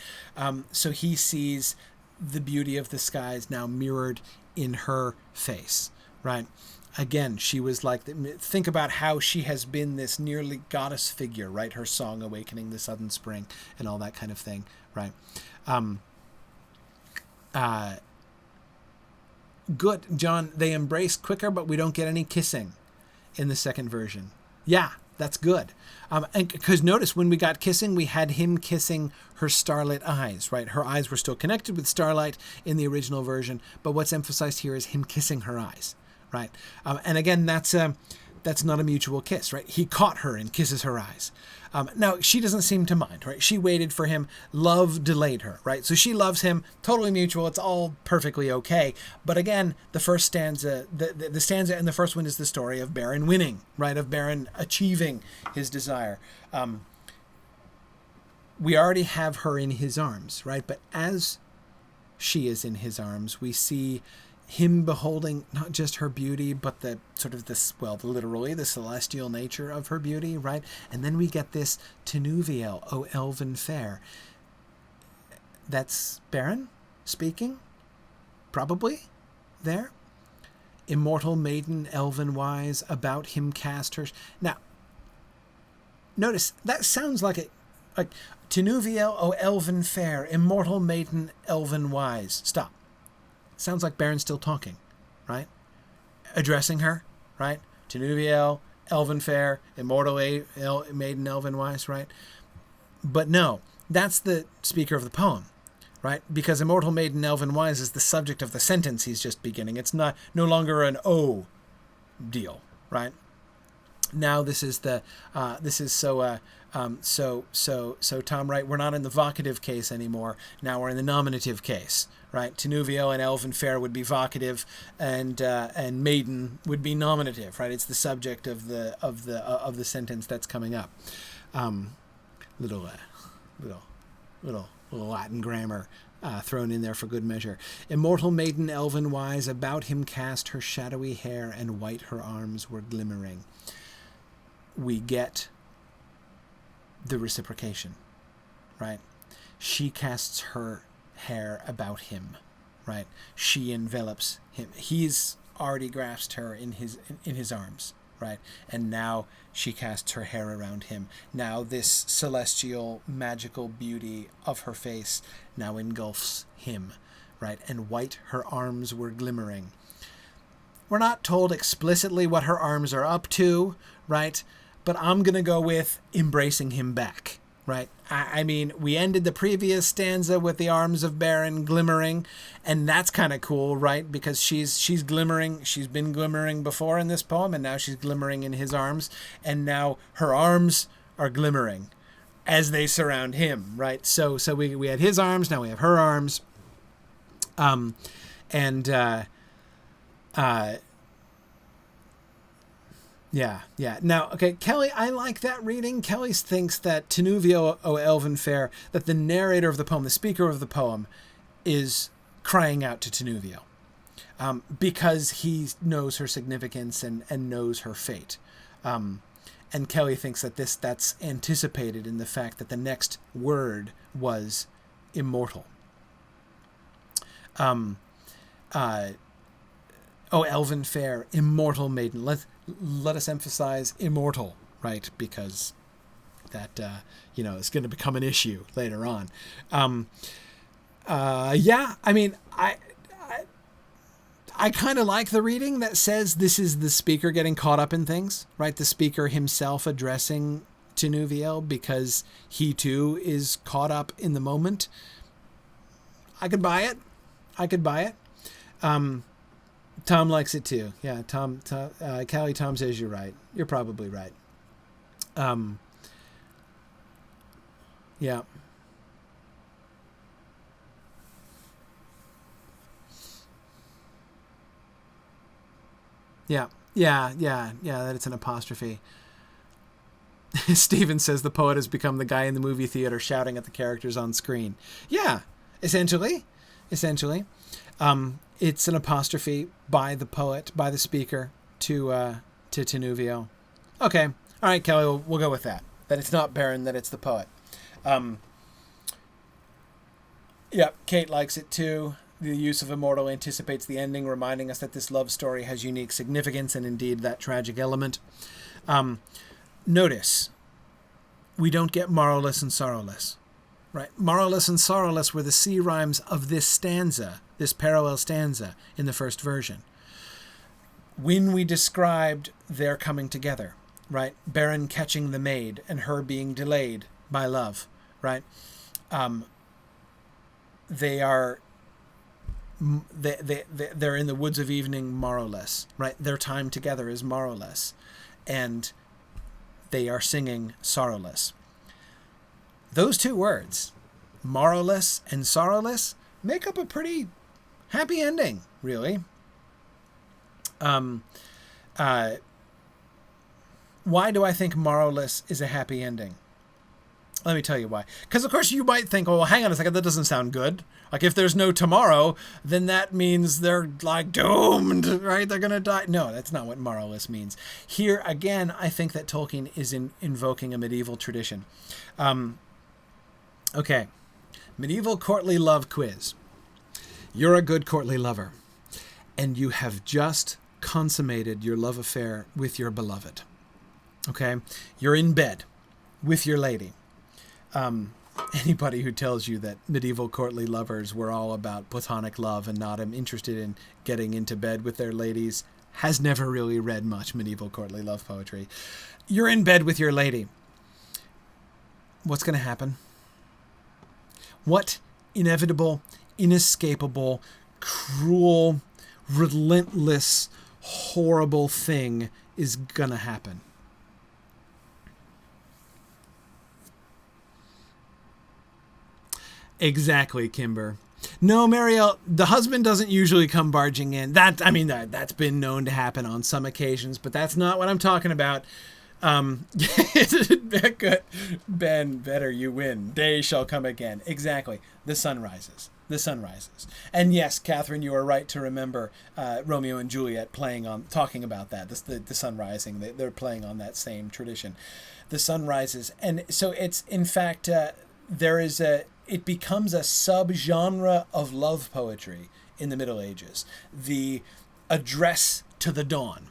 So he sees the beauty of the skies now mirrored in her face, right? Again, she was like, think about how she has been this nearly goddess figure, right? Her song, Awakening the Southern Spring, and all that kind of thing, right? Good, John, they embrace quicker, but we don't get any kissing in the second version. Yeah, that's good. And because notice when we got kissing, we had him kissing her starlit eyes, right? Her eyes were still connected with starlight in the original version, but what's emphasized here is him kissing her eyes. Right, and again, that's not a mutual kiss, right? He caught her and kisses her eyes. Now she doesn't seem to mind, right? She waited for him. Love delayed her, right? So she loves him, totally mutual. It's all perfectly okay. But again, the first stanza, the stanza in the first one is the story of Beren winning, right? Of Beren achieving his desire. We already have her in his arms, right? But as she is in his arms, we see him beholding not just her beauty, but the sort of this, well, literally the celestial nature of her beauty, right? And then we get this Tinuviel, O elven fair. That's Beren speaking, probably there. Immortal maiden, elven wise, about him cast her. Now, notice that sounds like Tinuviel, O elven fair, immortal maiden, elven wise. Stop. Sounds like Beren's still talking, right? Addressing her, right? Tinuviel, elven fair, immortal maiden, elven wise, right? But no, that's the speaker of the poem, right? Because immortal maiden, elven wise is the subject of the sentence he's just beginning. It's no longer an O deal, right? Now this is so Tom, right? We're not in the vocative case anymore. Now we're in the nominative case, right? Tinuviel and elven fair would be vocative, and maiden would be nominative, right? It's the subject of the sentence that's coming up. Little Latin grammar thrown in there for good measure. Immortal maiden, elven wise, about him cast her shadowy hair, and white her arms were glimmering. We get the reciprocation, right? She casts her hair about him, right? She envelops him. He's already grasped her in his arms, right? And now she casts her hair around him. Now this celestial, magical beauty of her face now engulfs him, right? And white her arms were glimmering. We're not told explicitly what her arms are up to, right? But I'm going to go with embracing him back, right? I mean, we ended the previous stanza with the arms of Beren glimmering, and that's kind of cool, right? Because she's glimmering. She's been glimmering before in this poem, and now she's glimmering in his arms, and now her arms are glimmering as they surround him, right? So we had his arms, now we have her arms. Yeah. Now, okay, Kelly, I like that reading. Kelly thinks that Tinuviel, O elven fair, that the narrator of the poem, the speaker of the poem, is crying out to Tinuviel because he knows her significance and knows her fate. And Kelly thinks that that's anticipated in the fact that the next word was immortal. Oh, elven fair, immortal maiden. Let us emphasize immortal, right? Because that, is going to become an issue later on. Yeah, I mean, I kind of like the reading that says this is the speaker getting caught up in things, right? The speaker himself addressing Tinuviel because he too is caught up in the moment. I could buy it. Tom likes it too. Yeah, Tom says you're right. You're probably right. Yeah. Yeah, that it's an apostrophe. Steven says the poet has become the guy in the movie theater shouting at the characters on screen. Yeah, essentially. It's an apostrophe by the poet, by the speaker to Tinuviel. Okay. All right, Kelly, we'll go with that. That it's not Baron, that it's the poet. Yeah, Kate likes it too. The use of immortal anticipates the ending, reminding us that this love story has unique significance and indeed that tragic element. Notice, we don't get morrowless and sorrowless, right? Morrowless and sorrowless were the C rhymes of this stanza, this parallel stanza in the first version. When we described their coming together, right? Baron catching the maid and her being delayed by love, right? They're in the woods of evening morrowless, right? Their time together is morrowless, and they are singing sorrowless. Those two words, morrowless and sorrowless, make up a pretty happy ending, really. Why do I think morrowless is a happy ending? Let me tell you why. Because, of course, you might think, oh, well, hang on a second, that doesn't sound good. Like, if there's no tomorrow, then that means they're, like, doomed, right? They're going to die. No, that's not what morrowless means. Here, again, I think that Tolkien is invoking a medieval tradition. Okay. Medieval courtly love quiz. You're a good courtly lover, and you have just consummated your love affair with your beloved. Okay? You're in bed with your lady. Anybody who tells you that medieval courtly lovers were all about platonic love and not interested in getting into bed with their ladies has never really read much medieval courtly love poetry. You're in bed with your lady. What's going to happen? What inevitable, inescapable, cruel, relentless, horrible thing is going to happen? Exactly, Kimber. No, Marielle, the husband doesn't usually come barging in. That's been known to happen on some occasions, but that's not what I'm talking about. Ben, better you win. Day shall come again. Exactly. The sun rises. And yes, Catherine, you are right to remember Romeo and Juliet talking about that. The sun rising. They're playing on that same tradition. The sun rises. And so it's, in fact, it becomes a subgenre of love poetry in the Middle Ages. The address to the dawn.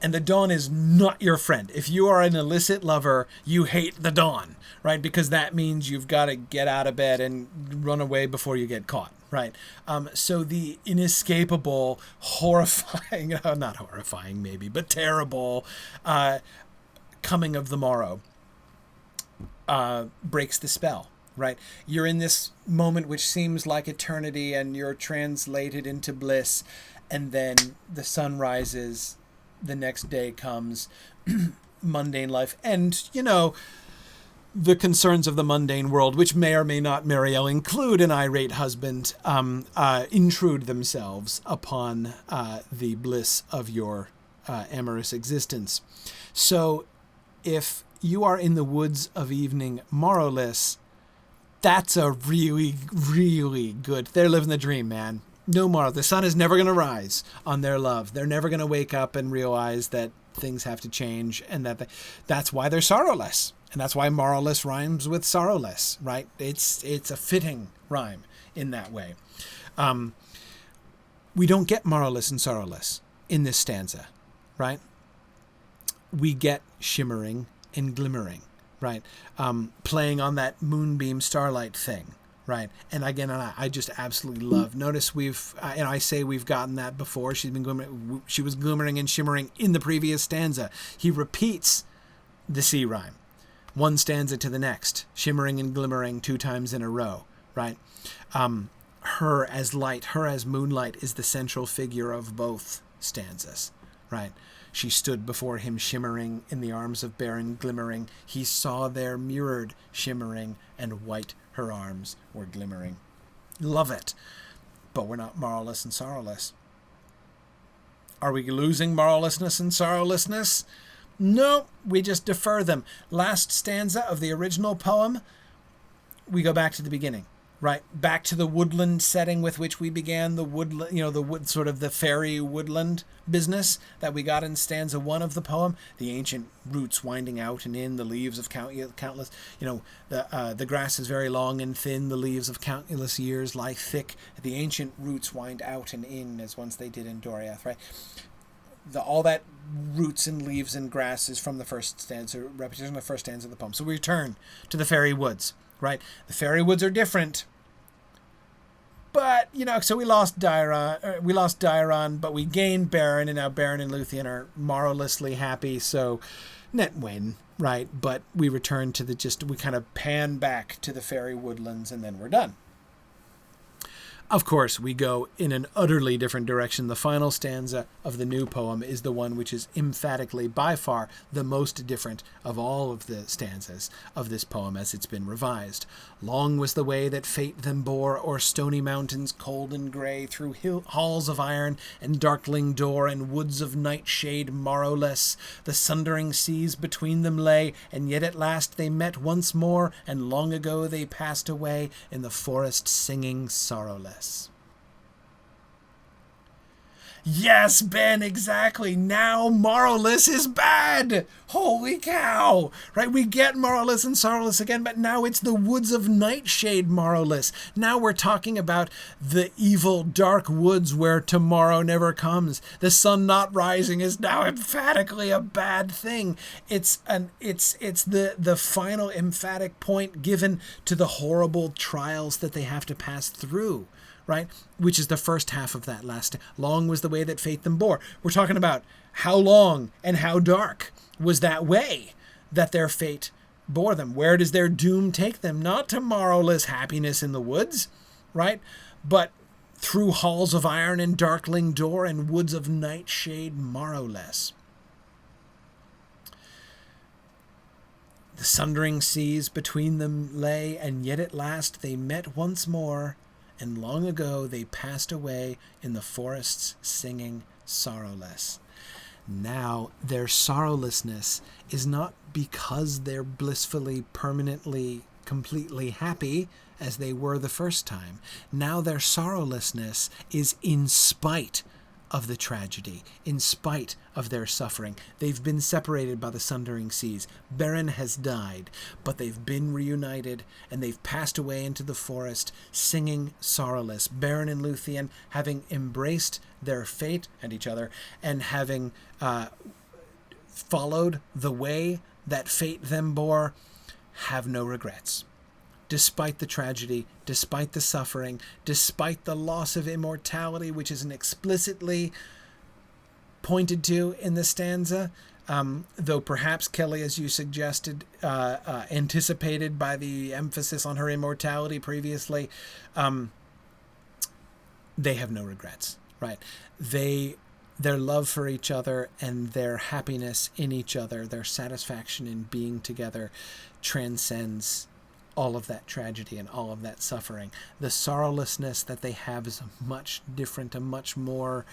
And the dawn is not your friend. If you are an illicit lover, you hate the dawn, right? Because that means you've got to get out of bed and run away before you get caught, right? So the inescapable, horrifying, not horrifying maybe, but terrible coming of the morrow breaks the spell. Right? You're in this moment which seems like eternity and you're translated into bliss, and then the sun rises, the next day comes, mundane life, and, the concerns of the mundane world, which may or may not, Marielle, include an irate husband, intrude themselves upon the bliss of your amorous existence. So if you are in the woods of evening morrowless, that's a really, really good. They're living the dream, man. No more. The sun is never going to rise on their love. They're never going to wake up and realize that things have to change, and that's why they're sorrowless. And that's why morrowless rhymes with sorrowless, right? It's a fitting rhyme in that way. We don't get morrowless and sorrowless in this stanza, right? We get shimmering and glimmering, right? Playing on that moonbeam starlight thing, right? And again, I just absolutely love. Notice and I say we've gotten that before. She was glimmering and shimmering in the previous stanza. He repeats the C rhyme, one stanza to the next, shimmering and glimmering 2 times in a row, right? Her as light, her as moonlight is the central figure of both stanzas, right? She stood before him shimmering in the arms of Baron glimmering. He saw there mirrored shimmering, and white her arms were glimmering. Love it. But we're not moralless and sorrowless. Are we losing morallessness and sorrowlessness? No, we just defer them. Last stanza of the original poem, we go back to the beginning. Right, back to the woodland setting with which we began the woodland, sort of the fairy woodland business that we got in stanza 1 of the poem. The ancient roots winding out and in, the leaves of countless, the grass is very long and thin, the leaves of countless years lie thick. The ancient roots wind out and in, as once they did in Doriath, right? All that roots and leaves and grass is from the first stanza, repetition of the first stanza of the poem. So we return to the fairy woods. Right, the fairy woods are different, but so we lost Dairon, but we gained Baron, and now Baron and Luthien are morallessly happy. So net win, right? But we return to we kind of pan back to the fairy woodlands, and then we're done. Of course, we go in an utterly different direction. The final stanza of the new poem is the one which is emphatically, by far, the most different of all of the stanzas of this poem as it's been revised. Long was the way that fate them bore o'er stony mountains cold and grey, through halls of iron and darkling door and woods of nightshade morrowless. The sundering seas between them lay, and yet at last they met once more, and long ago they passed away in the forest singing sorrowless. Yes, Ben, exactly. Now morrowless is bad. Holy cow. Right? We get morrowless and sorrowless again, but now it's the woods of nightshade morrowless. Now we're talking about the evil dark woods where tomorrow never comes. The sun not rising is now emphatically a bad thing. It's the final emphatic point given to the horrible trials that they have to pass through. Right? Which is the first half of that last. Long was the way that fate them bore. We're talking about how long and how dark was that way that their fate bore them. Where does their doom take them? Not to morrowless happiness in the woods, right? But through halls of iron and darkling door and woods of nightshade morrowless. The sundering seas between them lay, and yet at last they met once more, and long ago they passed away in the forests singing sorrowless. Now their sorrowlessness is not because they're blissfully, permanently, completely happy as they were the first time. Now their sorrowlessness is in spite of the tragedy, in spite of their suffering. They've been separated by the sundering seas. Beren has died, but they've been reunited, and they've passed away into the forest, singing sorrowless. Beren and Luthien, having embraced their fate and each other, and having followed the way that fate them bore, have no regrets. Despite the tragedy, despite the suffering, despite the loss of immortality, which isn't explicitly pointed to in the stanza, though perhaps Kelly, as you suggested, anticipated by the emphasis on her immortality previously, they have no regrets, right? Their love for each other and their happiness in each other, their satisfaction in being together, transcends all of that tragedy and all of that suffering. The sorrowlessness that they have is a much different, a much more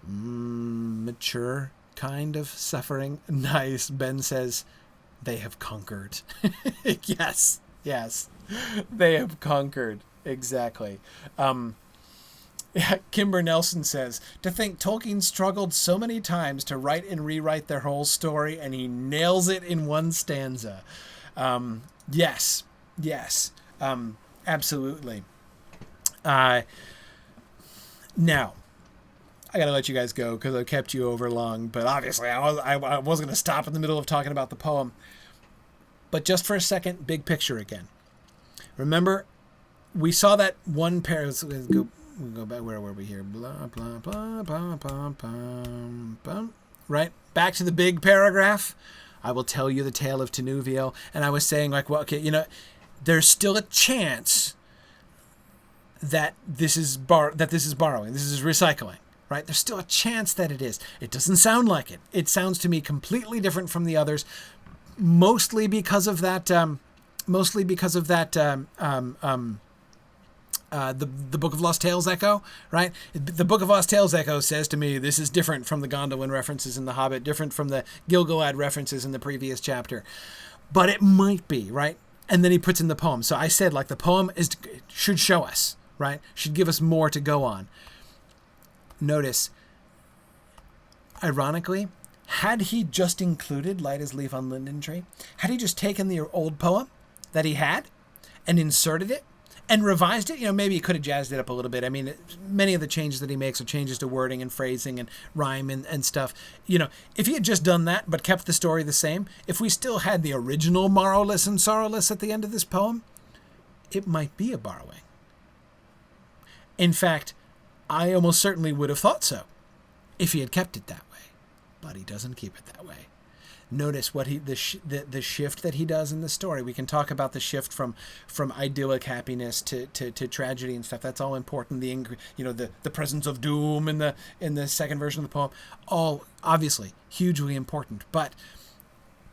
mature kind of suffering. Nice. Ben says, they have conquered. Yes. They have conquered. Exactly. Kimber Nelson says, to think Tolkien struggled so many times to write and rewrite their whole story, and he nails it in one stanza. Yes, absolutely. Now, I gotta let you guys go because I've kept you over long. But obviously, I wasn't gonna stop in the middle of talking about the poem. But just for a second, big picture again. Remember, we saw that one pair. Let's go back. Where were we here? Blah blah blah blah blah blah. Right back to the big paragraph. I will tell you the tale of Tinuviel, and I was saying like, well, okay, there's still a chance that this is borrowing, this is recycling, right? There's still a chance that it is. It doesn't sound like it. It sounds to me completely different from the others, mostly because of that. The Book of Lost Tales echo, right? The Book of Lost Tales echo says to me, this is different from the Gondolin references in The Hobbit, different from the Gilgalad references in the previous chapter. But it might be, right? And then he puts in the poem. So I said, like, the poem should show us, right? Should give us more to go on. Notice, ironically, had he just included Light as Leaf on Linden Tree, had he just taken the old poem that he had and inserted it, and revised it, maybe he could have jazzed it up a little bit. I mean, many of the changes that he makes are changes to wording and phrasing and rhyme and stuff. If he had just done that but kept the story the same, if we still had the original Morrowless and Sorrowless at the end of this poem, it might be a borrowing. In fact, I almost certainly would have thought so if he had kept it that way. But he doesn't keep it that way. Notice what the shift that he does in the story. We can talk about the shift from idyllic happiness to tragedy and stuff. That's all important. The presence of doom in the second version of the poem, all obviously hugely important. But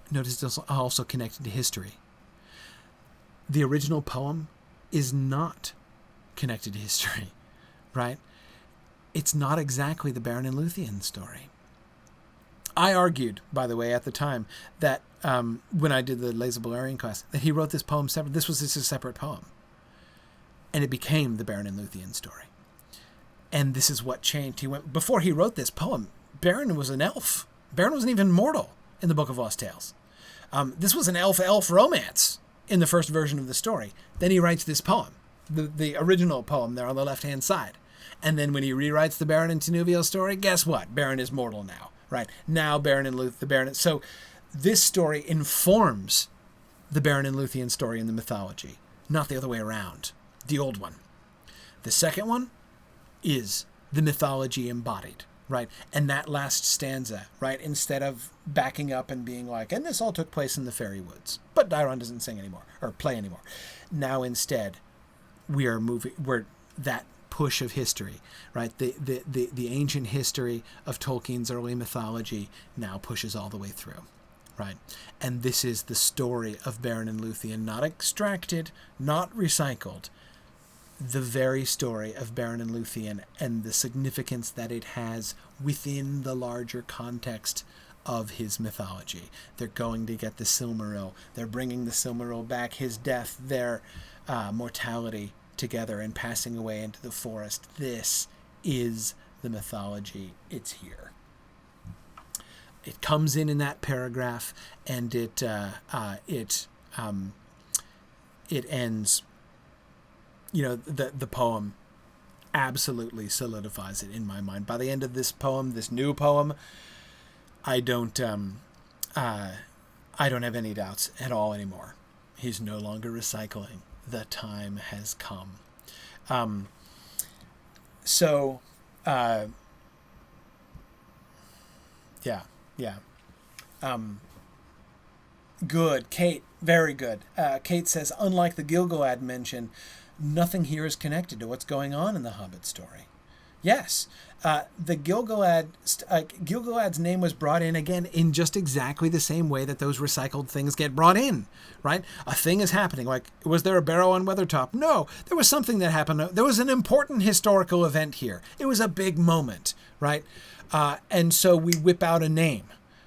notice it's also connected to history. The original poem is not connected to history, right? It's not exactly the Beren and Luthien story. I argued, by the way, at the time that when I did the Laser Balerion class, that he wrote this poem separate. This was a separate poem, and it became the Beren and Luthien story. And this is what changed. Before he wrote this poem, Beren was an elf. Beren wasn't even mortal in the Book of Lost Tales. This was an elf romance in the first version of the story. Then he writes this poem, the original poem there on the left-hand side. And then when he rewrites the Beren and Tinuviel story, guess what? Beren is mortal now. Right. Now Beren and Luthien, So this story informs the Beren and Luthien story in the mythology, not the other way around, the old one. The second one is the mythology embodied, right? And that last stanza, right, instead of backing up and being like, and this all took place in the fairy woods, but Dairon doesn't sing anymore or play anymore. Now instead, we're that push of history, right? The ancient history of Tolkien's early mythology now pushes all the way through, right? And this is the story of Beren and Luthien, not extracted, not recycled. The very story of Beren and Luthien and the significance that it has within the larger context of his mythology. They're going to get the Silmaril. They're bringing the Silmaril back. His death, their mortality, together and passing away into the forest. This is the mythology. It's here. It comes in that paragraph, and it ends. The poem absolutely solidifies it in my mind. By the end of this poem, this new poem, I don't have any doubts at all anymore. He's no longer recycling. The time has come. Good. Kate, very good. Kate says, unlike the Gilgalad mention, nothing here is connected to what's going on in the Hobbit story. Yes, the Gilgalad's name was brought in again in just exactly the same way that those recycled things get brought in, right? A thing is happening. Like, was there a barrow on Weathertop? No, there was something that happened. There was an important historical event here. It was a big moment, right? And so we whip out a name,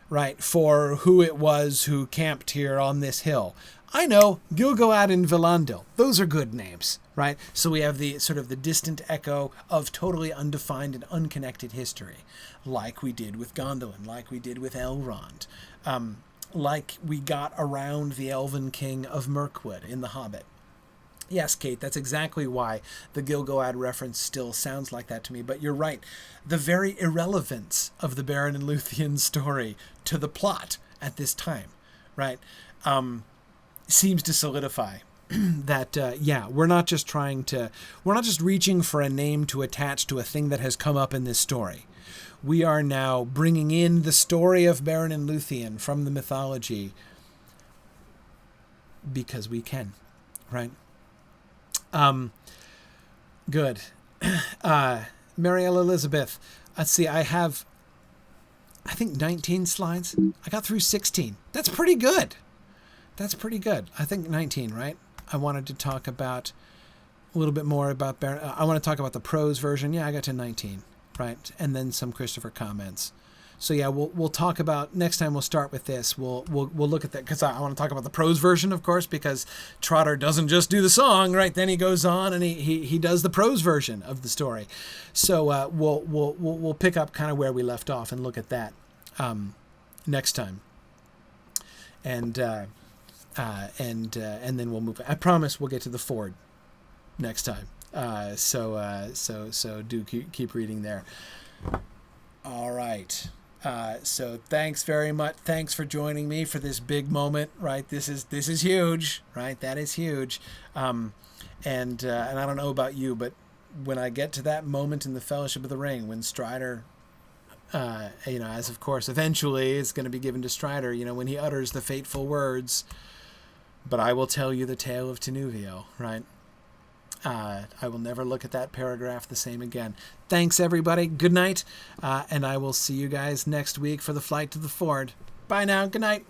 right, for who it was who camped here on this hill. I know, Gilgalad and Vilandil. Those are good names, right? So we have the sort of the distant echo of totally undefined and unconnected history, like we did with Gondolin, like we did with Elrond, like we got around the Elven King of Mirkwood in The Hobbit. Yes, Kate, that's exactly why the Gilgalad reference still sounds like that to me. But you're right. The very irrelevance of the Beren and Luthien story to the plot at this time, right, seems to solidify that, we're not just reaching for a name to attach to a thing that has come up in this story. We are now bringing in the story of Beren and Luthien from the mythology because we can, right? Good. Mariella Elizabeth. Let's see. I think 19 slides. I got through 16. That's pretty good. I think 19, right? I wanted to talk about a little bit more about Baron. I want to talk about the prose version. Yeah, I got to 19, right? And then some Christopher comments. So yeah, we'll talk about next time. We'll start with this. We'll look at that because I want to talk about the prose version, of course, because Trotter doesn't just do the song, right? Then he goes on and he does the prose version of the story. So we'll pick up kind of where we left off and look at that next time. And then we'll move. I promise we'll get to the Ford next time. So do keep reading there. All right. So thanks very much. Thanks for joining me for this big moment, right? This is huge, right? That is huge. And I don't know about you, but when I get to that moment in the Fellowship of the Ring, when Strider, as of course eventually is going to be given to Strider, when he utters the fateful words, "But I will tell you the tale of Tenuvio," right? I will never look at that paragraph the same again. Thanks, everybody. Good night. And I will see you guys next week for the flight to the Ford. Bye now. Good night.